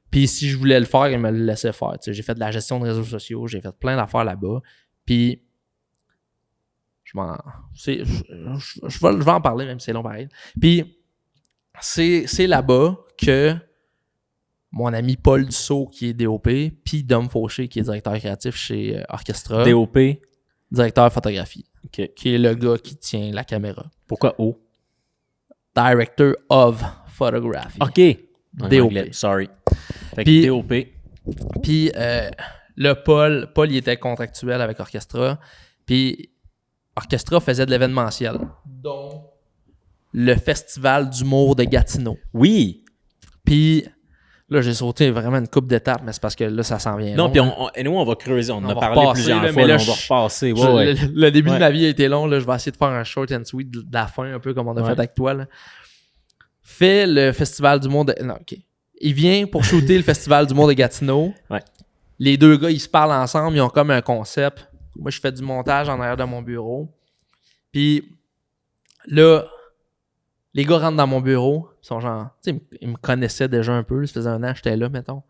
B: Puis, si je voulais le faire, ils me le laissaient faire. Tu sais, j'ai fait de la gestion de réseaux sociaux, j'ai fait plein d'affaires là-bas. Puis, je vais en parler, même si c'est long pareil. Puis, c'est là-bas que mon ami Paul Dussault, qui est DOP, puis Dom Fauché, qui est directeur créatif chez Orchestra.
A: DOP?
B: Directeur photographie.
A: OK.
B: Qui est le gars qui tient la caméra.
A: Pourquoi O?
B: Director of Photography.
A: OK. En
B: DOP.
A: anglais, sorry. Fait
B: Puis-
A: que DOP.
B: Puis le Paul, il était contractuel avec Orchestra. Puis Orchestra faisait de l'événementiel, dont le Festival d'humour de Gatineau.
A: Oui.
B: Puis là, j'ai sauté vraiment une couple d'étapes, mais c'est parce que là, ça s'en vient.
A: Non,
B: long,
A: puis
B: là.
A: on va creuser. On en a
B: va
A: parlé
B: repasser,
A: plusieurs
B: là,
A: fois.
B: mais
A: Là,
B: là,
A: on va repasser. Ouais,
B: Je-
A: ouais.
B: Le début
A: Ouais.
B: de ma vie a été long. Là, je vais essayer de faire un short and sweet de la fin, un peu comme on a
A: Ouais.
B: fait avec toi. Là. Fait le Festival du monde. Non, OK. Il vient pour shooter le Festival du monde de Gatineau.
A: Ouais.
B: Les 2 gars, ils se parlent ensemble. Ils ont comme un concept. Moi, je fais du montage en arrière de mon bureau. Puis là, les gars rentrent dans mon bureau. Ils sont genre... Tu sais, ils me connaissaient déjà un peu. Ça faisait 1 an que j'étais là, mettons.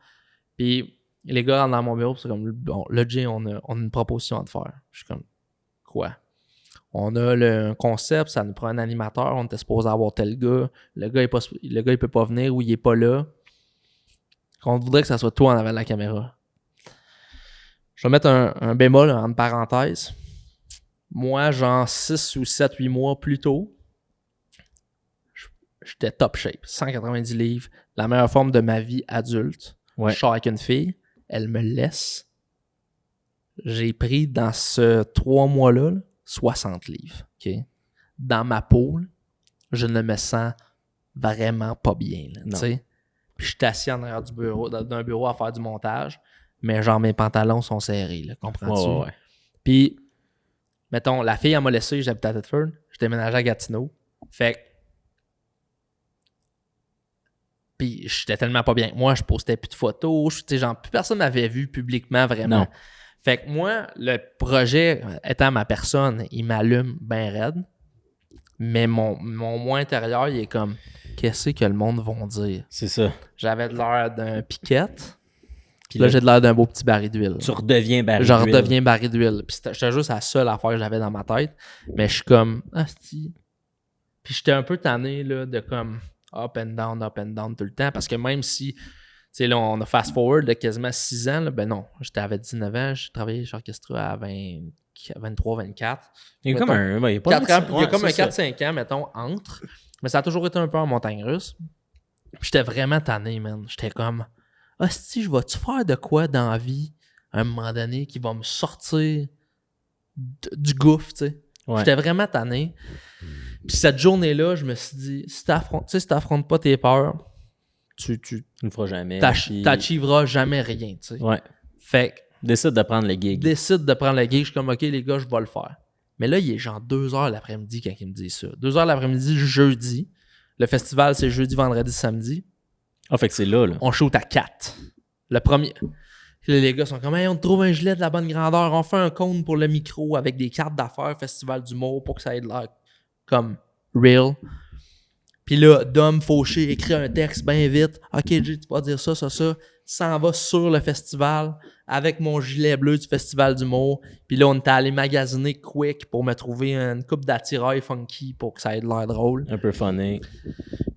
B: Puis les gars rentrent dans mon bureau. C'est comme... Bon, là, Jay, on a une proposition à te faire. Je suis comme... Quoi? On a un concept, ça nous prend un animateur, on était supposé avoir tel gars. Le gars, il peut pas venir ou il est pas là. On voudrait que ça soit toi en avant de la caméra. Je vais mettre un bémol entre parenthèses. Moi, genre 6 ou 7, 8 mois plus tôt, j'étais top shape. 190 livres, la meilleure forme de ma vie adulte.
A: Ouais.
B: Je sors avec une fille, elle me laisse. J'ai pris dans ce 3 mois-là, 60 livres. OK? Dans ma peau, là, je ne me sens vraiment pas bien. Là, tu sais. Puis je suis assis en arrière d'un bureau à faire du montage, mais genre mes pantalons sont serrés. Là, comprends-tu?
A: Ouais.
B: Puis, mettons, la fille, elle m'a laissé, j'habitais à Thetford, je déménageais à Gatineau. Fait que. Puis j'étais tellement pas bien. Moi, je postais plus de photos. Tu sais, genre, plus personne m'avait vu publiquement vraiment.
A: Non.
B: Fait que moi, le projet, étant ma personne, il m'allume bien raide. Mais mon moi intérieur, il est comme, qu'est-ce que le monde va dire?
A: C'est ça.
B: J'avais de l'air d'un piquette.
A: Puis
B: Là, j'ai de l'air d'un beau petit baril d'huile.
A: tu redeviens baril
B: Je
A: d'huile.
B: redeviens baril d'huile. Puis c'était juste la seule affaire que j'avais dans ma tête. Mais je suis comme, asti. Puis j'étais un peu tanné là, de comme up and down tout le temps. Parce que même si, tu sais, là, on a fast forward de quasiment 6 ans, là, ben non, j'étais à 19 ans, j'ai travaillé chez Orchestra à 23, 24.
A: Il y a
B: Mettons,
A: comme un... ouais, il y a pas
B: 4 ans,
A: de-
B: il y a comme un
A: c'est ça.
B: 4-5 ans, mettons, entre. Mais ça a toujours été un peu en montagne russe. Puis j'étais vraiment tanné, man. J'étais comme, hostie, je vais-tu faire de quoi dans la vie à un moment donné qui va me sortir du gouffre, tu sais.
A: Ouais.
B: J'étais vraiment tanné. Puis cette journée-là, je me suis dit, si t'affrontes pas tes peurs, tu
A: Tu ne feras jamais. puis-
B: t'achieveras jamais rien, tu sais.
A: Ouais.
B: Fait que
A: Décide de prendre le gig.
B: décide de prendre le gig. Je suis comme, OK, les gars, je vais le faire. Mais là, il est genre 2h l'après-midi quand il me dit ça. 2h l'après-midi, jeudi. Le festival, c'est jeudi, vendredi, samedi.
A: Ah, fait que c'est là.
B: On shoot à 4. Le premier. Puis là, les gars sont comme, hey, on te trouve un gilet de la bonne grandeur. On fait un cône pour le micro avec des cartes d'affaires, festival d'humour, pour que ça ait de l'air comme real. Puis là, Dom Fauché écrit un texte bien vite. OK, Jay, tu vas dire ça. S'en va sur le festival avec mon gilet bleu du festival d'humour. Puis là, on était allé magasiner quick pour me trouver une coupe d'attirail funky pour que ça ait de l'air drôle.
A: Un peu funny.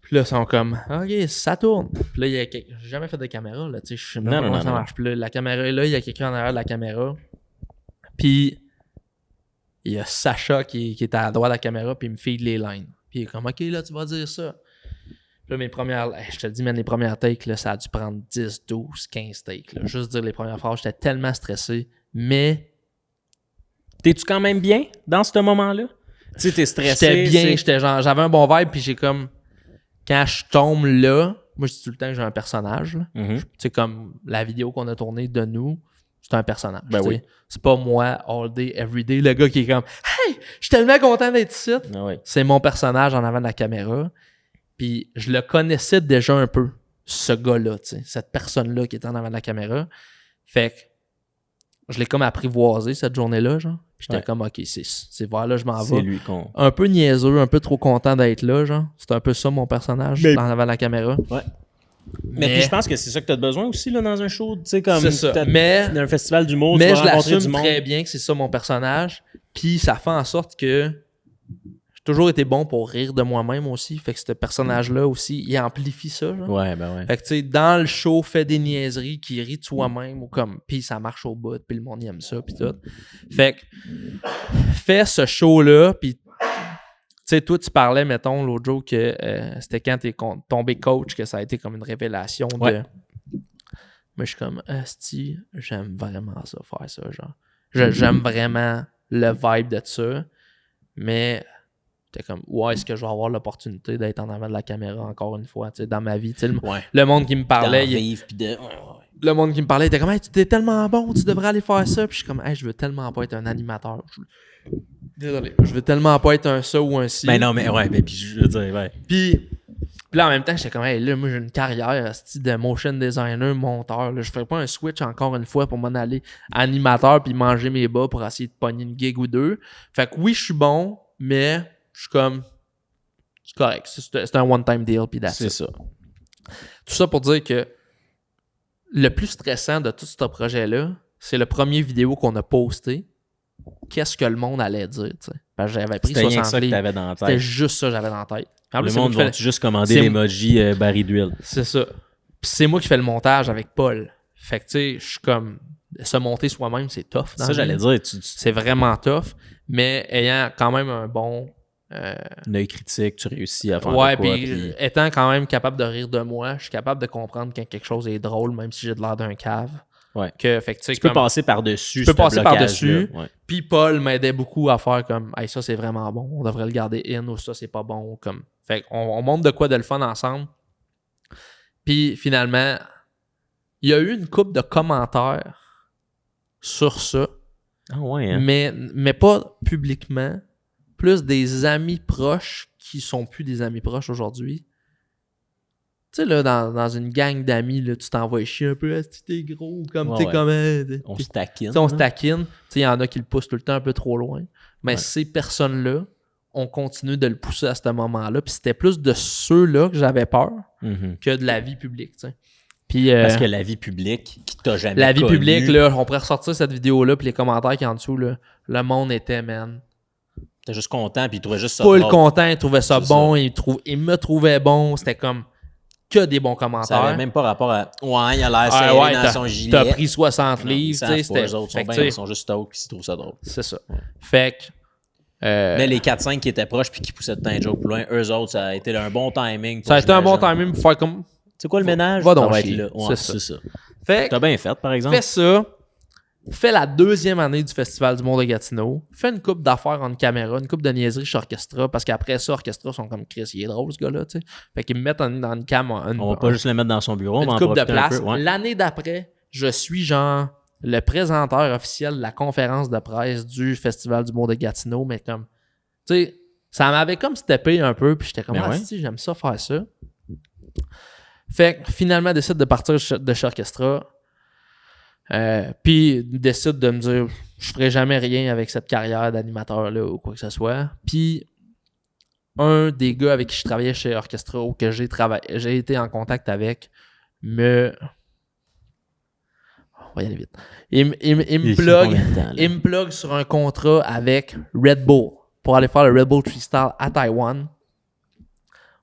B: Puis là, ils sont comme, OK, ça tourne. Puis là, j'ai jamais fait de caméra, là, tu sais, je sais même pas comment ça marche. Puis là, la caméra est là, il y a quelqu'un en arrière de la caméra. Puis il y a Sacha qui est à droite de la caméra, puis il me feed les lines. Puis il est comme, OK, là, tu vas dire ça. Puis là, mes premières, je te le dis, man, les premières takes, là, ça a dû prendre 10, 12, 15 takes. Là. Juste dire les premières phrases, j'étais tellement stressé. Mais
A: T'es-tu quand même bien dans ce moment-là? Tu sais, t'es stressé.
B: J'étais bien, j'avais un bon vibe, puis j'ai comme... Quand je tombe là, moi, je dis tout le temps que j'ai un personnage. Là.
A: Mhm.
B: Tu sais, comme la vidéo qu'on a tournée de nous, c'est un personnage.
A: Ben oui.
B: C'est pas moi, all day, every day, le gars qui est comme « Hey, je suis tellement content d'être ici!
A: Ah oui. »
B: C'est mon personnage en avant de la caméra. Puis je le connaissais déjà un peu, ce gars-là, tu sais, cette personne-là qui était en avant de la caméra. Fait que je l'ai comme apprivoisé cette journée-là, genre. Puis j'étais comme « Ok, c'est vers là, je m'en vais. »
A: C'est lui qu'on...
B: Un peu niaiseux, un peu trop content d'être là, genre. C'est un peu ça, mon personnage, en avant de la caméra.
A: Ouais. Mais puis je pense que c'est ça que tu as besoin aussi là, dans un show, tu sais, comme
B: C'est ça.
A: dans un festival d'humour,
B: Mais
A: tu
B: je
A: vas rencontrer du
B: l'assume
A: monde.
B: très bien que c'est ça mon personnage. Puis ça fait en sorte que j'ai toujours été bon pour rire de moi-même aussi. Fait que ce personnage-là aussi, il amplifie ça. Genre.
A: Ouais, ben ouais.
B: Fait que tu sais, dans le show, fait des niaiseries qui rit de soi-même ou comme. Puis ça marche au bout, puis le monde il aime ça, puis tout. Fait que fais ce show-là, puis. Tu sais, toi, tu parlais, mettons, l'autre jour que c'était quand t'es tombé coach que ça a été comme une révélation de.
A: Ouais.
B: Moi, je suis comme, asti, j'aime vraiment ça, faire ça, genre. J'aime vraiment le vibe de ça, mais j'étais comme, où est-ce que je vais avoir l'opportunité d'être en avant de la caméra encore une fois, tu sais, dans ma vie. Tu sais, le monde qui me parlait. Le monde qui me parlait était comme, hey, tu t'es tellement bon, tu devrais aller faire ça. Puis je suis comme, hey, je veux tellement pas être un animateur. Désolé. Je veux tellement pas être un ça ou un ci.
A: Ben non, mais ouais, ben puis je veux dire, ouais.
B: Puis là, en même temps, j'étais comme, hey, là, moi, j'ai une carrière de motion designer, monteur. Là. Je ferais pas un switch encore une fois pour m'en aller animateur puis manger mes bas pour essayer de pogner une gig ou deux. Fait que oui, je suis bon, mais je suis comme, c'est correct. C'est un one-time deal puis that's
A: C'est
B: it.
A: ça.
B: Tout ça pour dire que le plus stressant de tout ce projet-là, c'est le premier vidéo qu'on a posté. Qu'est-ce que le monde allait dire, tu sais. Parce que j'avais pris
A: C'était rien
B: 60
A: que ça que
B: livres.
A: t'avais dans la tête.
B: C'était juste ça que j'avais dans la tête. En plus,
A: Le
B: c'est moi
A: monde
B: qui fais
A: va juste commander
B: c'est-
A: l'emoji baril d'huile.
B: C'est ça. Puis c'est moi qui fais le montage avec Paul. Fait que tu sais, je suis comme... Se monter soi-même, c'est tough. dans
A: Ça,
B: la
A: j'allais
B: vie.
A: dire,
B: C'est vraiment tough. Mais ayant quand même un bon...
A: un œil critique, tu réussis à faire
B: ouais,
A: de quoi,
B: puis étant quand même capable de rire de moi, je suis capable de comprendre quand quelque chose est drôle, même si j'ai de l'air d'un cave.
A: Ouais.
B: Que, fait que, tu sais,
A: tu peux
B: comme...
A: passer par-dessus.
B: Tu peux
A: ce
B: passer
A: blocage-là.
B: par-dessus.
A: Ouais.
B: Puis Paul m'aidait beaucoup à faire comme hey, ça c'est vraiment bon, on devrait le garder in ou ça c'est pas bon. Comme... Fait qu'on monte de quoi de le fun ensemble. Puis finalement, il y a eu une couple de commentaires sur ça,
A: Ah ouais, hein?
B: mais pas publiquement. Plus des amis proches qui sont plus des amis proches aujourd'hui. Tu sais, là, dans une gang d'amis, là, tu t'envoies chier un peu, si t'es gros, comme
A: Ouais,
B: t'es
A: ouais.
B: comme.
A: On se taquine.
B: Tu sais, on se
A: hein?
B: taquine. Tu sais, il y en a qui le poussent tout le temps un peu trop loin. Mais
A: Ouais.
B: ces personnes-là, on continue de le pousser à ce moment-là. Puis c'était plus de ceux-là que j'avais peur
A: Mhm.
B: que de la vie publique, tu sais. Puis
A: Parce que la vie publique, qui t'a jamais
B: la vie
A: connu,
B: publique, là, on pourrait ressortir cette vidéo-là, puis les commentaires qui en dessous, là, le monde était, man,
A: t'es juste content, puis il trouvait juste ça
B: full
A: drôle.
B: content, il trouvait ça
A: C'est
B: bon, il me trouvait bon, c'était comme que des bons
A: Ça
B: commentaires.
A: avait même pas rapport à « Ouais, il a l'air serré
B: ouais,
A: dans son gilet. »
B: t'as pris 60
A: Non,
B: livres,
A: ils
B: tu
A: savent
B: sais,
A: pas,
B: c'était...
A: eux autres
B: fait
A: sont
B: que,
A: bien,
B: tu
A: ils
B: sais,
A: sont juste stokes, puis ils trouvent ça drôle.
B: c'est ça.
A: Ouais.
B: Fait que...
A: Mais les 4-5 qui étaient proches puis qui poussaient de temps joke plus loin, eux autres, ça a été un bon timing.
B: ça a été un bon
A: j'imagine.
B: timing pour faire comme...
A: C'est quoi le ménage?
B: Va donc
A: Ça va être
B: chier.
A: là. Ouais,
B: C'est
A: c'est ça.
B: Fait
A: T'as bien fait, par exemple.
B: fais ça, fais la deuxième année du Festival du Monde de Gatineau, fais une coupe d'affaires en caméra, une coupe de niaiseries chez Orchestra, parce qu'après ça, Orchestra sont comme Chris, il est drôle ce gars-là, tu sais. Fait qu'ils me mettent dans une cam,
A: On va pas juste le mettre dans son bureau, on va
B: une
A: en
B: coupe de
A: profiter un
B: place.
A: peu. Ouais.
B: L'année d'après, je suis genre le présenteur officiel de la conférence de presse du Festival du Monde de Gatineau, mais comme, tu sais, ça m'avait comme steppé un peu, puis j'étais comme,
A: Ben ouais.
B: si, j'aime ça faire ça. Fait que finalement, décide de partir de chez Orchestra. Puis décide de me dire je ferai jamais rien avec cette carrière d'animateur là ou quoi que ce soit. Puis un des gars avec qui je travaillais chez Orchestra ou que j'ai été en contact avec on va y aller vite. Il me plug sur un contrat avec Red Bull pour aller faire le Red Bull Freestyle à Taïwan.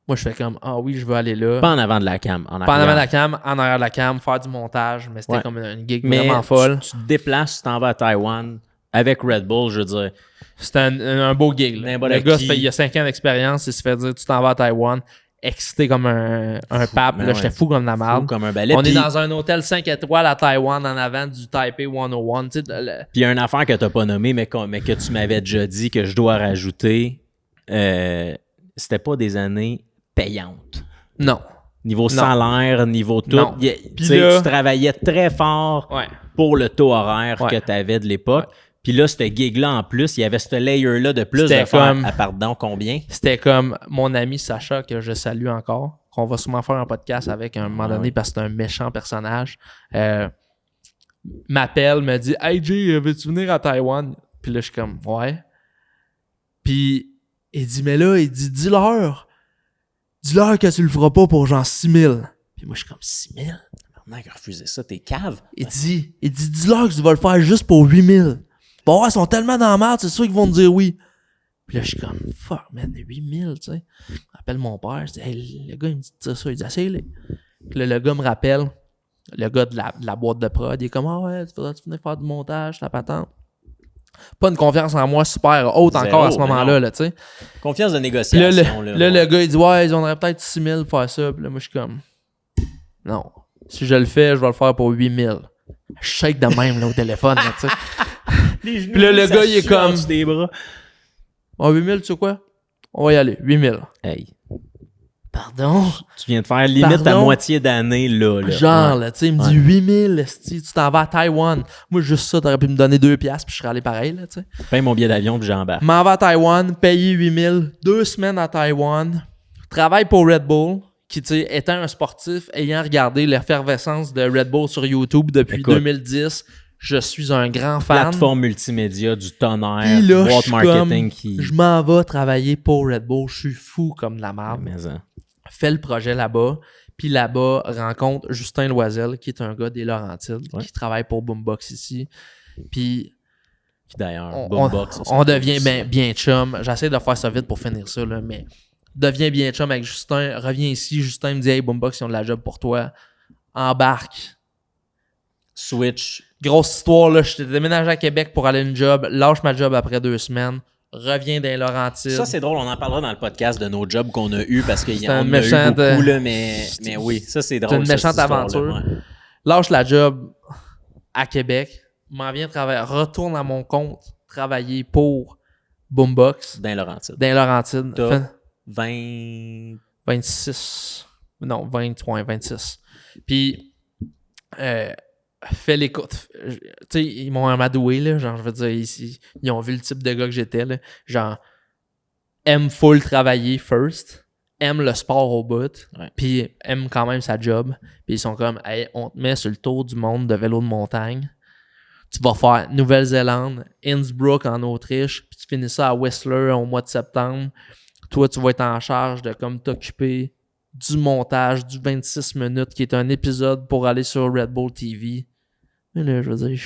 B: Moi, je fais comme, ah oui, je veux aller là.
A: Pas en avant de la cam. En
B: Pas en avant de
A: arrière.
B: la cam, en arrière de la cam, faire du montage, mais c'était
A: Ouais.
B: comme une gig
A: Mais
B: vraiment folle.
A: tu te déplaces, tu t'en vas à Taïwan avec Red Bull, je veux dire.
B: C'était un beau gig. Là.
A: N'importe
B: Le gars,
A: qui.
B: il a 5 ans d'expérience, il se fait dire tu t'en vas à Taïwan. excité comme un pape.
A: Ben
B: Là, j'étais fou comme la
A: Fou
B: merde.
A: comme un balai.
B: On est
A: Puis-
B: dans un hôtel 5 étoiles à Taïwan en avant du Taipei 101. Tu sais,
A: Puis il y a une affaire que tu n'as pas nommée, mais que tu m'avais déjà dit que je dois rajouter. C'était pas des années payantes.
B: non.
A: Niveau
B: Non.
A: salaire, niveau tout.
B: Non.
A: Tu
B: Puis
A: sais,
B: là-
A: tu travaillais très fort
B: Ouais.
A: pour le taux horaire
B: Ouais.
A: que tu avais de l'époque. Puis là, ce gig-là, en plus, il y avait ce layer-là de plus
B: C'était
A: de faire,
B: comme-
A: pardon, combien?
B: C'était comme mon ami Sacha, que je salue encore, qu'on va sûrement faire un podcast avec à un moment donné
A: oui.
B: parce que c'est un méchant personnage. M'appelle, me dit « Hey Jay, veux-tu venir à Taïwan? » Puis là, je suis comme « Ouais. » Puis il dit « Mais là, il dit dis-leur que tu le feras pas pour genre 6 000. » Puis moi, je suis comme « 6 000? »
A: Maintenant, il a refusé ça, t'es cave.
B: Il dit dis-leur que tu vas le faire juste pour 8 000. Bon, ouais, ils sont tellement dans la merde, c'est sûr qu'ils vont te dire oui. Puis là, je suis comme, fuck, man, 8 000, tu sais. J'appelle mon père, je dis, hey, le gars, il me dit ça, il dit, essaye-le. Puis là, le gars me rappelle, le gars de la boîte de prod, il est comme, ah ouais, tu faudrait venir faire du montage, la patente. Pas une confiance en moi super haute
A: Zéro,
B: encore à ce
A: mais
B: moment-là,
A: non.
B: là, tu sais.
A: Confiance de
B: Puis là,
A: négociation.
B: le gars, il dit, ouais, ils auraient peut-être 6 000 pour faire ça. Puis là, moi, je suis comme, non. Si je le fais, je vais le faire pour 8 000. Je shake de même, là, au téléphone, là, tu sais.
A: Puis
B: là, le gars, il est comme-
A: des bras.
B: Ah, 8 000, tu sais quoi? On va y aller, 8 000.
A: Hey,
B: Pardon?
A: tu viens de faire limite ta
B: Pardon?
A: moitié d'année, là.
B: Genre,
A: Ouais.
B: là, tu sais, il me dit 8 000, esti, tu t'en vas à Taïwan. Moi, juste ça, t'aurais pu me donner 2 piastres, puis je serais allé pareil, là, tu sais.
A: Paye mon billet d'avion, puis j'embarque.
B: M'en vais à Taïwan, payer 8 000, 2 semaines à Taïwan, travaille pour Red Bull, qui, tu sais, étant un sportif, ayant regardé l'effervescence de Red Bull sur YouTube depuis
A: Écoute.
B: 2010, je suis un grand fan.
A: Plateforme multimédia, du tonnerre,
B: Puis là, je
A: boîte
B: suis
A: marketing
B: comme,
A: qui...
B: je m'en vais travailler pour Red Bull, je suis fou comme de la merde.
A: Mais, hein.
B: Fait le projet là-bas. Puis là-bas, rencontre Justin Loisel, qui est un gars des Laurentides,
A: Ouais.
B: qui travaille pour Boombox ici. Puis
A: Qui d'ailleurs,
B: on,
A: Boombox, ça,
B: on
A: c'est
B: devient
A: cool,
B: bien chum. J'essaie de faire ça vite pour finir ça, là, mais deviens bien chum avec Justin. Reviens ici. Justin me dit « Hey, Boombox, ils ont de la job pour toi. Embarque.
A: Switch. »
B: Grosse histoire, là. Je t'ai déménagé à Québec pour aller à une job. Lâche ma job après 2 semaines. Reviens dans les Laurentides.
A: Ça, c'est drôle. On en parlera dans le podcast de nos jobs qu'on a eu parce qu'il y
B: C'est un
A: en a eu
B: méchant
A: beaucoup,
B: de-
A: là, mais oui, ça, c'est drôle.
B: une
A: ça,
B: méchante
A: cette histoire-là,
B: aventure.
A: ouais.
B: Lâche la job à Québec. M'en viens travailler. Retourne à mon compte. Travailler pour Boombox.
A: Dans Laurentides.
B: Dans les Laurentides.
A: T'as-
B: Fait
A: 20...
B: 26. Non, 26. Puis, fais l'écoute. Tu sais, ils m'ont amadoué, là. Genre, je veux dire, ils ont vu le type de gars que j'étais, là. Genre, aime full travailler first. Aime le sport au bout.
A: Ouais.
B: Puis, aime quand même sa job. Puis, ils sont comme, hey, on te met sur le tour du monde de vélo de montagne. Tu vas faire Nouvelle-Zélande, Innsbruck en Autriche, puis tu finis ça à Whistler au mois de septembre. Toi, tu vas être en charge de comme t'occuper du montage du 26 minutes, qui est un épisode pour aller sur Red Bull TV. Mais là, je veux dire,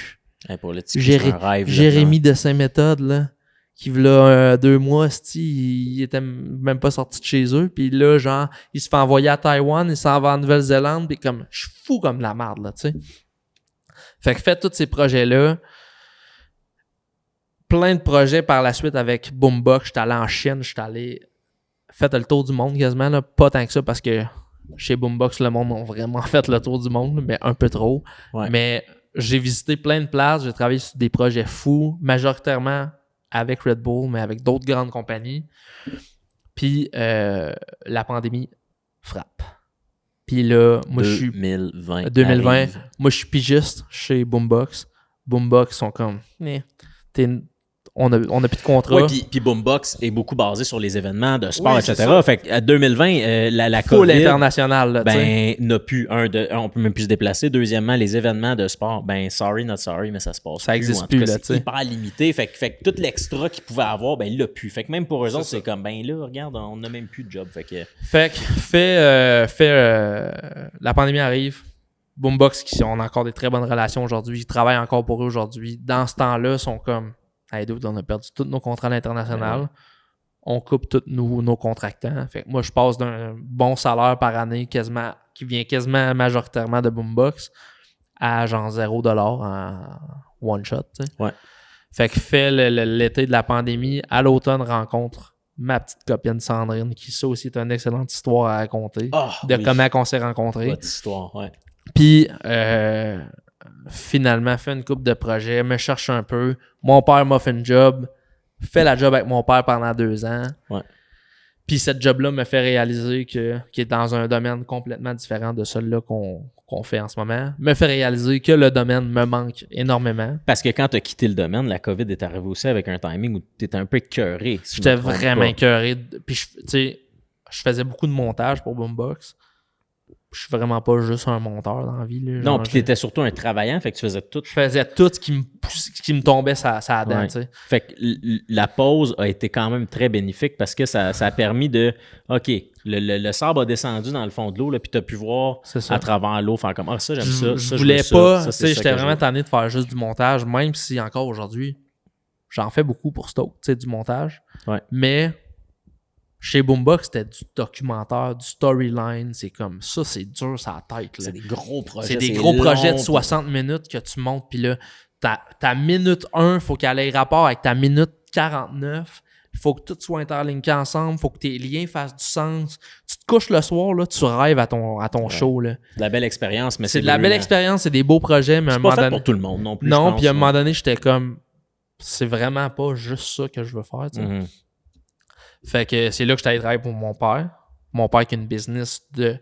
A: Hey, pour le petit, c'est un rêve. là,
B: Jérémy de Saint-Méthode, là, qui v'là 2 mois, il était même pas sorti de chez eux, puis là, genre, il se fait envoyer à Taïwan, il s'en va en Nouvelle-Zélande, puis comme, je suis fou comme de la merde, là, tu sais. Fait que faites tous ces projets-là. Plein de projets par la suite avec Boombox. J'étais allé en Chine, j'étais allé... Faites le tour du monde quasiment, là. Pas tant que ça, parce que chez Boombox, le monde a vraiment fait le tour du monde, mais un peu trop.
A: Ouais.
B: Mais j'ai visité plein de places, j'ai travaillé sur des projets fous, majoritairement avec Red Bull, mais avec d'autres grandes compagnies. Puis la pandémie frappe. Puis là, moi, je suis
A: 2020.
B: 2020.
A: arrive.
B: Moi, je suis pigiste chez Boombox. Boombox sont comme, on a plus de contrat.
A: Ouais, puis Boombox est beaucoup basé sur les événements de sport,
B: Oui, c'est
A: etc.
B: ça.
A: Fait que à 2020, la
B: Full
A: COVID,
B: international, là, tu sais.
A: n'a plus on peut même plus se déplacer. Deuxièmement, les événements de sport, sorry, not sorry, mais ça se passe
B: Ça
A: plus.
B: existe
A: En tout cas,
B: plus, là,
A: c'est
B: tu sais.
A: hyper limité. Fait que tout l'extra qu'ils pouvaient avoir, il l'a plus. Fait que même pour eux autres, c'est comme, là, regarde, on n'a même plus de job. Fait que
B: Fait que la pandémie arrive. Boombox, on a encore des très bonnes relations aujourd'hui. Ils travaillent encore pour eux aujourd'hui. Dans ce temps-là, ils sont comme, hey, dude, on a perdu tous nos contrats à l'international.
A: Ouais.
B: On coupe tous nos contractants. Fait que moi, je passe d'un bon salaire par année qui vient quasiment majoritairement de Boombox à genre 0$ en one shot. Tu sais.
A: Ouais.
B: Fait que fait l'été de la pandémie, à l'automne, rencontre ma petite copine Sandrine, qui ça aussi est une excellente histoire à raconter, de
A: oui.
B: comment on s'est rencontrés.
A: Votre histoire, ouais.
B: Puis, finalement, fait une couple de projets, me cherche un peu. Mon père m'a fait une job, fait la job avec mon père pendant 2 ans.
A: Ouais.
B: Puis cette job-là me fait réaliser qu'il est dans un domaine complètement différent de celui-là qu'on fait en ce moment. Me fait réaliser que le domaine me manque énormément.
A: Parce que quand tu as quitté le domaine, la COVID est arrivée aussi avec un timing où tu étais un peu écœuré. Si
B: J'étais
A: je me trompe
B: vraiment
A: pas.
B: écœuré. Puis, tu sais, je faisais beaucoup de montage pour Boombox. Je suis vraiment pas juste un monteur dans la vie. Là.
A: Non,
B: Genre,
A: puis tu étais surtout un travaillant, fait que tu faisais tout.
B: je faisais tout ce qui me tombait ça dent,
A: Ouais.
B: tu sais.
A: Fait que la pause a été quand même très bénéfique parce que ça a permis de... OK, le sable a descendu dans le fond de l'eau, là, puis tu as pu voir
B: C'est ça.
A: à travers l'eau, faire comme « Ah, ça, j'aime ça.
B: Je
A: ça,
B: voulais
A: veux ça,
B: pas,
A: ça,
B: tu
A: c'est
B: sais,
A: ça
B: j'étais
A: que je
B: vraiment
A: veux.
B: tanné de faire juste du montage, même si encore aujourd'hui, j'en fais beaucoup pour Stoke, tu sais, du montage.
A: Ouais.
B: Mais chez Boombox, c'était du documentaire, du storyline, c'est comme ça, c'est dur ça la tête. Là.
A: C'est des gros projets.
B: C'est des gros projets de
A: long,
B: 60 minutes que tu montes, puis là, ta minute 1, il faut qu'elle ait rapport avec ta minute 49. Il faut que tout soit interlinké ensemble, il faut que tes liens fassent du sens. Tu te couches le soir, là, tu rêves à ton show. Là.
A: C'est de la belle expérience, mais
B: C'est de la belle expérience, c'est des beaux projets, mais à un
A: C'est
B: moment
A: pas fait
B: donné.
A: pour tout le monde non plus, je
B: Non,
A: pense,
B: puis à un
A: ouais.
B: moment donné, j'étais comme, c'est vraiment pas juste ça que je veux faire. Tu sais.
A: Mhm.
B: Fait que c'est là que j'étais allé travailler pour mon père. Mon père qui a une business de.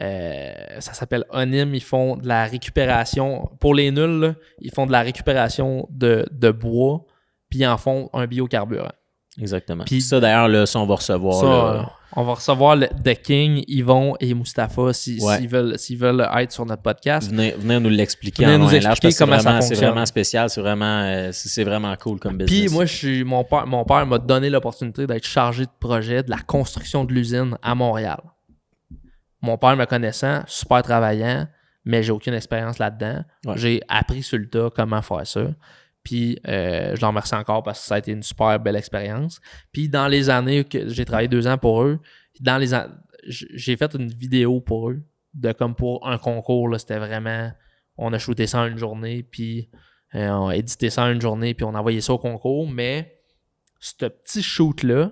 B: Ça s'appelle Onim. Ils font de la récupération. Pour les nuls, là, ils font de la récupération de bois, puis ils en font un biocarburant.
A: Exactement.
B: Puis-
A: ça, d'ailleurs, là, ça, on va recevoir.
B: Ça,
A: là,
B: on va recevoir The King, Yvon et Mustapha
A: Ouais.
B: s'ils veulent être sur notre podcast.
A: venir nous l'expliquer
B: Venir
A: en
B: nous
A: long et large,
B: expliquer
A: parce que
B: comment ça
A: c'est
B: fonctionne.
A: vraiment spécial, c'est vraiment cool comme business.
B: Puis moi, mon père m'a donné l'opportunité d'être chargé de projet de la construction de l'usine à Montréal. Mon père me connaissant, super travaillant, mais j'ai aucune expérience là-dedans.
A: Ouais.
B: J'ai appris sur le tas comment faire ça. Puis je l'en remercie encore parce que ça a été une super belle expérience. Puis dans les années que j'ai travaillé 2 ans pour eux, j'ai fait une vidéo pour eux, de comme pour un concours. Là, c'était vraiment, on a shooté ça en une journée, puis on a édité ça en une journée, puis on a envoyé ça au concours. Mais ce petit shoot-là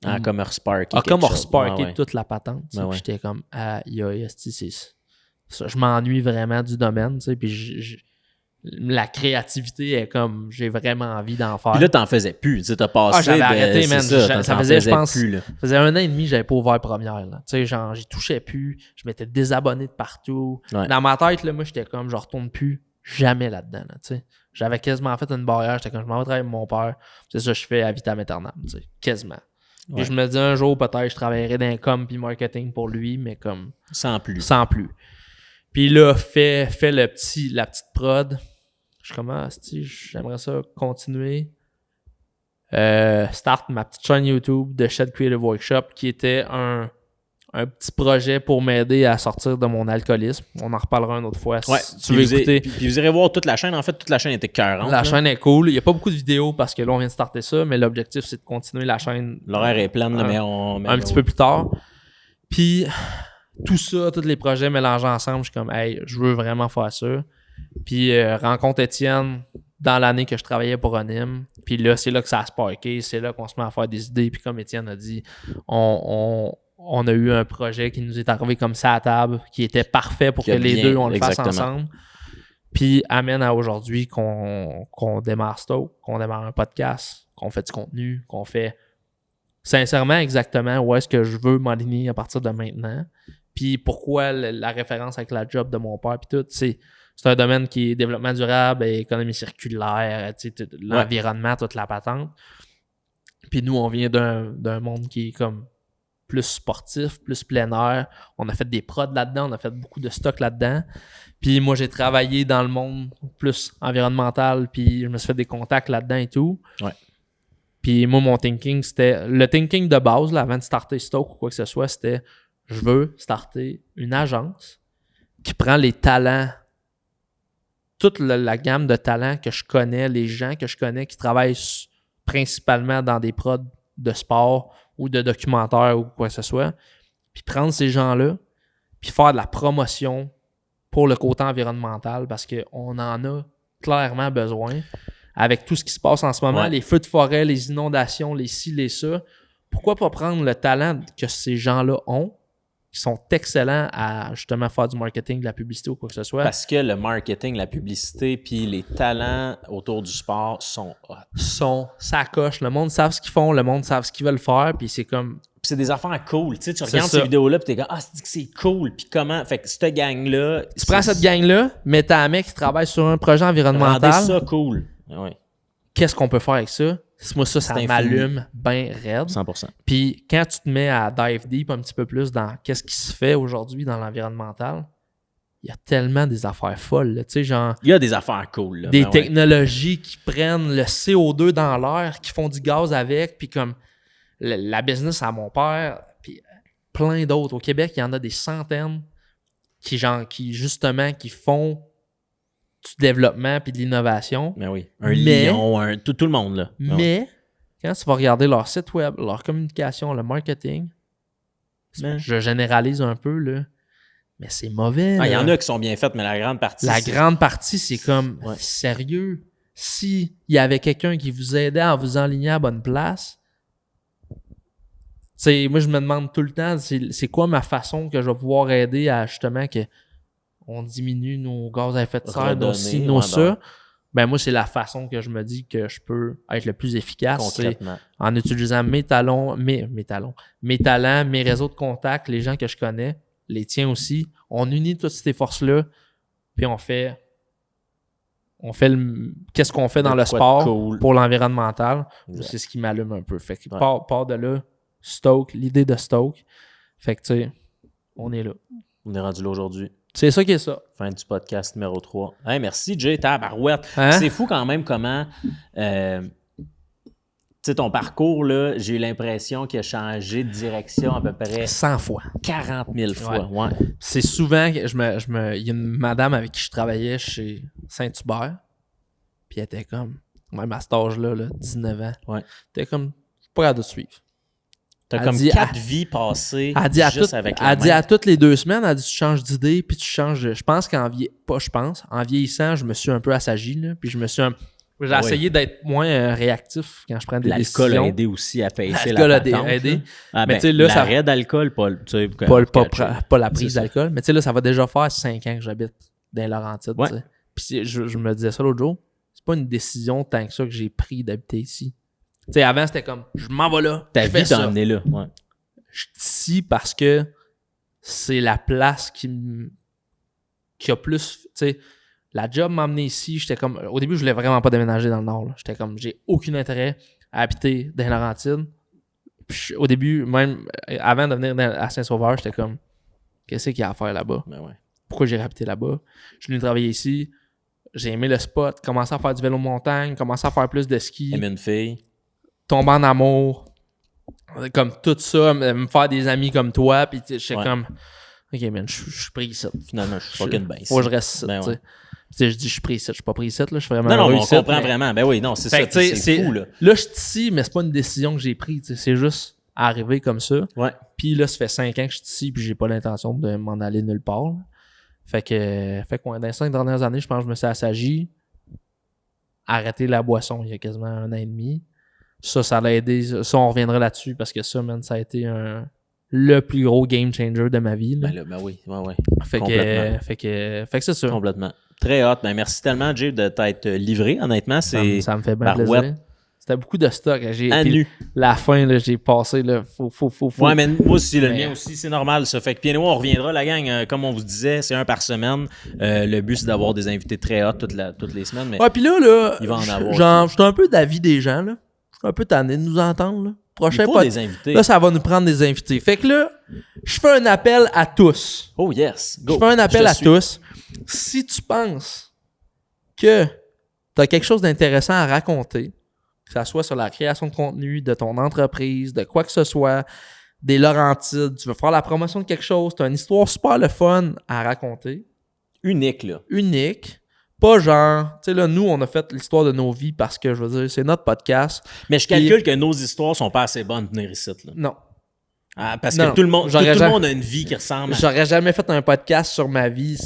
A: En Commerce Park.
B: a comme sparké
A: ouais.
B: toute la patente. tu sais,
A: Ouais,
B: puis
A: ouais.
B: j'étais comme, je m'ennuie vraiment du domaine, tu sais, puis la créativité est comme, j'ai vraiment envie d'en faire.
A: Puis là, t'en faisais plus. Tu sais, t'as passé.
B: j'avais arrêté,
A: c'est
B: man. Ça
A: t'en
B: faisait, je
A: faisais
B: pense,
A: plus, là.
B: ça faisait 1 an et demi que j'avais pas ouvert première. Là. Tu sais, genre, j'y touchais plus. Je m'étais désabonné de partout.
A: Ouais.
B: Dans ma tête, là, moi, j'étais comme, je retourne plus jamais là-dedans. Là, tu sais. J'avais quasiment fait une barrière. J'étais comme, je m'en vais travailler avec mon père. C'est ça que je fais à vitam aeternam. Tu sais, quasiment.
A: Ouais.
B: Puis je me dis, un jour, peut-être, je travaillerai dans un com puis marketing pour lui, mais comme,
A: Sans plus.
B: sans plus. Puis là, fait la petite prod. Je commence, j'aimerais ça continuer. Start ma petite chaîne YouTube de Shed Creative Workshop qui était un petit projet pour m'aider à sortir de mon alcoolisme. On en reparlera une autre fois
A: Ouais.
B: si tu veux écouter.
A: Puis vous irez voir toute la chaîne. En fait, toute la chaîne était 40.
B: La chaîne est cool. Il n'y a pas beaucoup de vidéos parce que là, on vient de starter ça, mais l'objectif, c'est de continuer la chaîne.
A: L'horaire est plein, là, mais on.
B: Un petit peu plus tard. Puis tout ça, tous les projets mélangés ensemble, je suis comme, hey, je veux vraiment faire ça. Puis rencontre Étienne dans l'année que je travaillais pour Onim. Puis là, c'est là que ça a sparké. C'est là qu'on se met à faire des idées. Puis comme Étienne a dit, on a eu un projet qui nous est arrivé comme ça à table, qui était parfait pour
A: Qui
B: que
A: a
B: les
A: bien-
B: deux, on le fasse
A: exactement.
B: ensemble. Puis amène à aujourd'hui qu'on démarre Stoke, qu'on démarre un podcast, qu'on fait du contenu, qu'on fait sincèrement exactement où est-ce que je veux m'aligner à partir de maintenant. Puis pourquoi la référence avec la job de mon père, puis tout, c'est un domaine qui est développement durable, et économie circulaire, tu sais, l'environnement, toute la patente. Puis nous, on vient d'un monde qui est comme plus sportif, plus plein air. On a fait des prods là-dedans, on a fait beaucoup de stock là-dedans. Puis moi, j'ai travaillé dans le monde plus environnemental, puis je me suis fait des contacts là-dedans et tout.
A: Ouais.
B: Puis moi, mon thinking, c'était... Le thinking de base, là, avant de starter Stoke ou quoi que ce soit, c'était je veux starter une agence qui prend les talents, toute la gamme de talents que je connais, les gens que je connais qui travaillent principalement dans des prods de sport ou de documentaires ou quoi que ce soit, puis prendre ces gens-là, puis faire de la promotion pour le côté environnemental parce qu'on en a clairement besoin. avec tout ce qui se passe en ce moment,
A: Ouais.
B: les feux de forêt, les inondations, les ci, les ça, pourquoi pas prendre le talent que ces gens-là ont, qui sont excellents à justement faire du marketing, de la publicité ou quoi que ce soit,
A: Parce que le marketing, la publicité, puis les talents autour du sport sont hot.
B: ça coche. Le monde savent ce qu'ils font, le monde savent ce qu'ils veulent faire, puis c'est comme...
A: Puis c'est des affaires cool. Tu sais, tu
B: C'est
A: regardes
B: ça.
A: ces vidéos-là, puis t'es comme, c'est que c'est cool. Puis comment? Fait que cette gang-là.
B: Tu prends cette gang-là, mais t'as un mec qui travaille sur un projet
A: Rendez
B: environnemental.
A: ça cool. Ouais,
B: Qu'est-ce qu'on peut faire avec ça? Moi, ça
A: infini.
B: m'allume bien raide.
A: 100%.
B: Puis quand tu te mets à dive deep un petit peu plus dans qu'est-ce qui se fait aujourd'hui dans l'environnemental, il y a tellement des affaires folles. Tu sais, genre
A: Il y a des affaires cool. Là,
B: des
A: ben ouais.
B: technologies qui prennent le CO2 dans l'air, qui font du gaz avec, puis comme la business à mon père, puis plein d'autres. Au Québec, il y en a des centaines qui justement qui font du développement puis de l'innovation.
A: Ben oui. Un
B: Mais-
A: lion, tout le monde, là. Ben ouais.
B: Mais quand tu vas regarder leur site web, leur communication, le marketing,
A: Mais-
B: je généralise un peu, là, mais c'est mauvais.
A: Il y
B: là.
A: en a qui sont bien faites, mais la grande partie.
B: La
A: c'est-
B: grande partie, c'est comme
A: Ouais.
B: sérieux. Si il y avait quelqu'un qui vous aidait à vous enligner à la bonne place, tu sais, moi je me demande tout le temps, c'est quoi ma façon que je vais pouvoir aider à justement que on diminue nos gaz à effet de serre, nos ci,
A: Redonner,
B: nos
A: ouais,
B: ça. Ben moi, c'est la façon que je me dis que je peux être le plus efficace. C'est
A: Concrètement.
B: en utilisant mes talents, mes talents, mes réseaux de contacts, les gens que je connais, les tiens aussi. On unit toutes ces forces-là, puis on fait qu'est-ce qu'on fait dans
A: De
B: le
A: quoi de
B: sport
A: cool.
B: pour l'environnemental.
A: Exact.
B: C'est ce qui m'allume un peu. Fait que
A: Ouais.
B: part de là, Stoke, l'idée de Stoke. Fait que tu sais, on est là.
A: On est rendu là aujourd'hui.
B: C'est ça qui est ça.
A: Fin du podcast numéro 3. Hey, merci, Jay. Tabarouette.
B: Hein?
A: C'est fou quand même comment. Tu sais, ton parcours, là, j'ai eu l'impression qu'il a changé de direction à peu près
B: 100 fois.
A: 40 000 fois. Ouais.
B: C'est souvent que il y a une madame avec qui je travaillais chez Saint-Hubert, puis elle était comme, même à cet âge-là, là, 19 ans,
A: Ouais.
B: elle était comme, je suis pas capable de te suivre.
A: T'as
B: Elle
A: comme
B: dit
A: 4 vies passées
B: Elle dit,
A: juste avec la
B: elle dit
A: même.
B: à toutes les 2 semaines, elle dit, tu changes d'idée, puis tu changes je pense en vieillissant, je me suis un peu assagi, là, puis j'ai
A: Ah
B: essayé d'être moins réactif quand je prends des
A: L'alcool a
B: décisions.
A: aidé aussi à pêcher
B: L'alcool
A: la
B: a
A: patente.
B: aidé.
A: là. Ah,
B: Mais
A: ben,
B: tu sais, là, ça-
A: l'arrêt d'alcool, pas, tu sais,
B: Pas la
A: C'est
B: prise
A: ça.
B: d'alcool. Mais tu sais, là, ça va déjà faire 5 ans que j'habite dans les Laurentides.
A: Ouais.
B: tu sais. Puis je me disais ça l'autre jour. C'est pas une décision tant que ça que j'ai pris d'habiter ici. Tu sais, avant, c'était comme, je m'en vais là.
A: Ta
B: je fais
A: vie t'a
B: ça.
A: emmené là. Ouais.
B: Je suis ici parce que c'est la place qui a plus. Tu sais, la job m'a amené ici. J'étais comme. Au début, je voulais vraiment pas déménager dans le Nord. là. J'étais comme, j'ai aucun intérêt à habiter dans les Laurentides. Puis au début, même avant de venir à Saint-Sauveur, j'étais comme, qu'est-ce qu'il y a à faire là-bas?
A: Ben ouais.
B: Pourquoi j'ai habité là-bas? Je suis venu travailler ici. J'ai aimé le spot, commencé à faire du vélo montagne, commencé à faire plus de ski,
A: Aimer une fille.
B: tomber en amour, comme tout ça, me faire des amis comme toi, puis j'étais
A: Ouais.
B: comme, ok man, je suis pris ici.
A: Finalement, je suis fucking bien.
B: Faut que je reste ici,
A: Ben
B: tu
A: ouais.
B: sais. Tu sais, je dis je suis pris ici, je suis pas pris ici, là, je suis vraiment
A: Non, non,
B: heureux
A: mais on
B: ici,
A: comprend
B: mais-
A: vraiment. Ben oui, non, c'est
B: Fait
A: ça.
B: que, tu sais,
A: C'est fou, là.
B: Là, je suis ici, mais c'est pas une décision que j'ai prise, tu sais, c'est juste arrivé comme ça.
A: Ouais.
B: Puis là, ça fait 5 ans que je suis ici, puis j'ai pas l'intention de m'en aller nulle part. là. Fait que ouais, dans les 5 dernières années, je pense que je me suis assagi, arrêté la boisson il y a quasiment 1 an et demi. Ça l'a aidé. Ça, on reviendra là-dessus parce que ça, man, ça a été le plus gros game changer de ma vie. là.
A: Ben, là, ben oui, ouais.
B: Fait
A: complètement.
B: que c'est ça.
A: Complètement. Très hot. Ben, merci tellement, Jay, de t'être livré. Honnêtement, c'est
B: Ça me fait bien
A: Barouette.
B: plaisir. C'était beaucoup de stock.
A: à
B: Puis
A: nu.
B: la fin, là, j'ai passé, là, faut.
A: Ouais, mais moi aussi, le
B: Mais-
A: mien aussi, c'est normal, ça. Fait que Pied Noir, on reviendra, la gang. Comme on vous disait, c'est un par semaine. Le but, c'est d'avoir des invités très hot toutes les semaines. Mais
B: Ouais, puis là,
A: Il va en avoir.
B: genre, je suis un peu d'avis des gens, là. Je suis un peu tanné de nous entendre, là.
A: il
B: Prochain
A: faut
B: pod-
A: des invités.
B: Là, ça va nous prendre des invités. Fait que là, je fais un appel à tous.
A: Oh yes, go.
B: Je fais un appel
A: Je
B: à
A: suis.
B: tous. Si tu penses que tu as quelque chose d'intéressant à raconter, que ça soit sur la création de contenu de ton entreprise, de quoi que ce soit, des Laurentides, tu veux faire la promotion de quelque chose, tu as une histoire super le fun à raconter,
A: Unique, là.
B: unique, pas genre, tu sais là, nous, on a fait l'histoire de nos vies parce que, je veux dire, c'est notre podcast.
A: Mais je calcule que nos histoires sont pas assez bonnes de venir ici, là.
B: Non.
A: Ah, parce
B: Non,
A: que tout le monde
B: j'aurais
A: a une vie qui ressemble à...
B: J'aurais jamais fait un podcast sur ma vie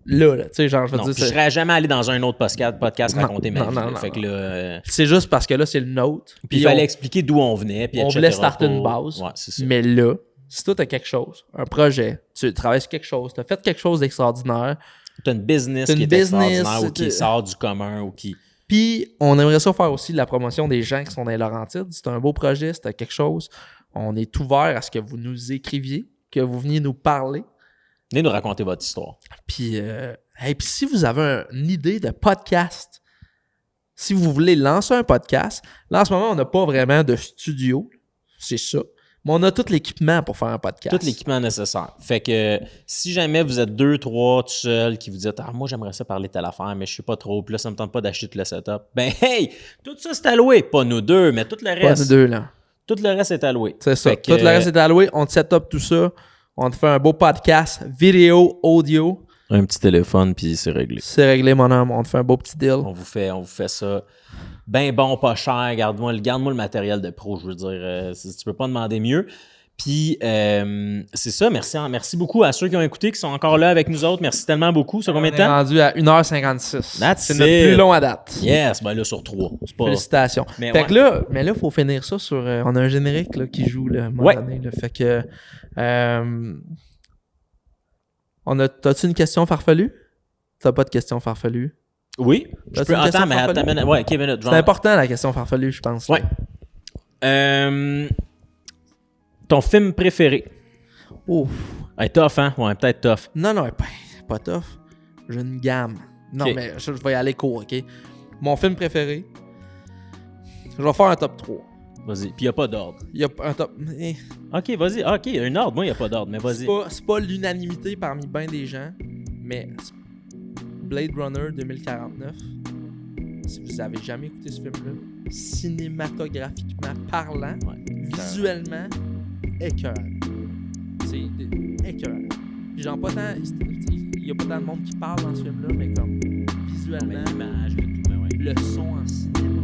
B: là. Tu sais, genre, je veux
A: Non,
B: dire,
A: puis je serais jamais allé dans un autre podcast
B: Non,
A: raconter ma
B: non,
A: vie.
B: non,
A: là.
B: non,
A: Fait que
B: non.
A: là...
B: c'est juste parce que là, c'est le nôtre.
A: Puis il fallait expliquer d'où on venait, puis
B: on
A: etc.
B: voulait starter une base.
A: Ouais, c'est ça.
B: Mais là, si toi, t'as quelque chose, un projet, tu travailles sur quelque chose, t'as fait quelque chose d'extraordinaire,
A: T'as une business
B: T'as une
A: qui est
B: business,
A: extraordinaire ou qui
B: t'as-
A: sort du commun ou qui...
B: puis on aimerait ça faire aussi de la promotion des gens qui sont dans les Laurentides. C'est un beau projet, c'est quelque chose. On est ouvert à ce que vous nous écriviez, que vous veniez nous parler.
A: Venez nous raconter votre histoire.
B: Puis, puis si vous avez une idée de podcast, si vous voulez lancer un podcast, là en ce moment, on n'a pas vraiment de studio, c'est ça. Mais on a tout l'équipement pour faire un podcast.
A: Tout l'équipement nécessaire. Fait que si jamais vous êtes 2, 3 tout seuls qui vous dites « Ah, moi, j'aimerais ça parler de telle affaire, mais je sais pas trop, puis là, ça me tente pas d'acheter tout le setup. » Ben, hey! Tout ça, c'est alloué. Pas nous deux, mais tout le
B: Pas
A: reste.
B: nous deux, là.
A: Tout le reste est alloué.
B: C'est ça.
A: Fait que,
B: Tout le reste est alloué. On te set up tout ça. On te fait un beau podcast, vidéo, audio.
A: Un petit téléphone, puis c'est réglé.
B: C'est réglé, mon homme. On te fait un beau petit deal.
A: On vous fait ça. Ben bon, pas cher. Garde-moi le matériel de pro, je veux dire. Tu peux pas demander mieux. Puis, c'est ça. Merci beaucoup à ceux qui ont écouté, qui sont encore là avec nous autres. Merci tellement beaucoup. Ça fait combien de
B: On est
A: temps?
B: rendu à 1h56.
A: That's
B: C'est notre
A: it.
B: plus long à date.
A: Yes, ben là, sur 3. C'est pas...
B: Félicitations.
A: Mais
B: Fait
A: ouais.
B: que là, il faut finir ça sur... on a un générique là, qui joue là, à un moment
A: Ouais.
B: donné. Là. Fait que... T'as-tu une question farfelue? T'as pas de question farfelue?
A: Oui.
B: T'as-tu une question farfelue?
A: Attends, ouais, Kevin,
B: C'est important la question farfelue, je pense.
A: Ouais. Ton film préféré?
B: Ouf.
A: Hey, tough, hein? Ouais, peut-être tough.
B: Non, pas tough. J'ai une gamme. Non,
A: Ok.
B: mais je vais y aller court, OK? Mon film préféré, je vais faire un top 3.
A: Vas-y. Puis il n'y a pas d'ordre.
B: Il y a un top...
A: Ok, vas-y. Ok, il y a un ordre. Moi, il n'y a pas d'ordre, mais vas-y.
B: C'est pas l'unanimité parmi bien des gens, mais Blade Runner 2049, si vous avez jamais écouté ce film-là, cinématographiquement parlant,
A: Ouais.
B: visuellement, écœurant. C'est écœurant. Puis genre pas tant... Il y a pas tant de monde qui parle dans ce film-là, mais comme visuellement,
A: L'image, le tout, ben ouais.
B: le son en cinéma,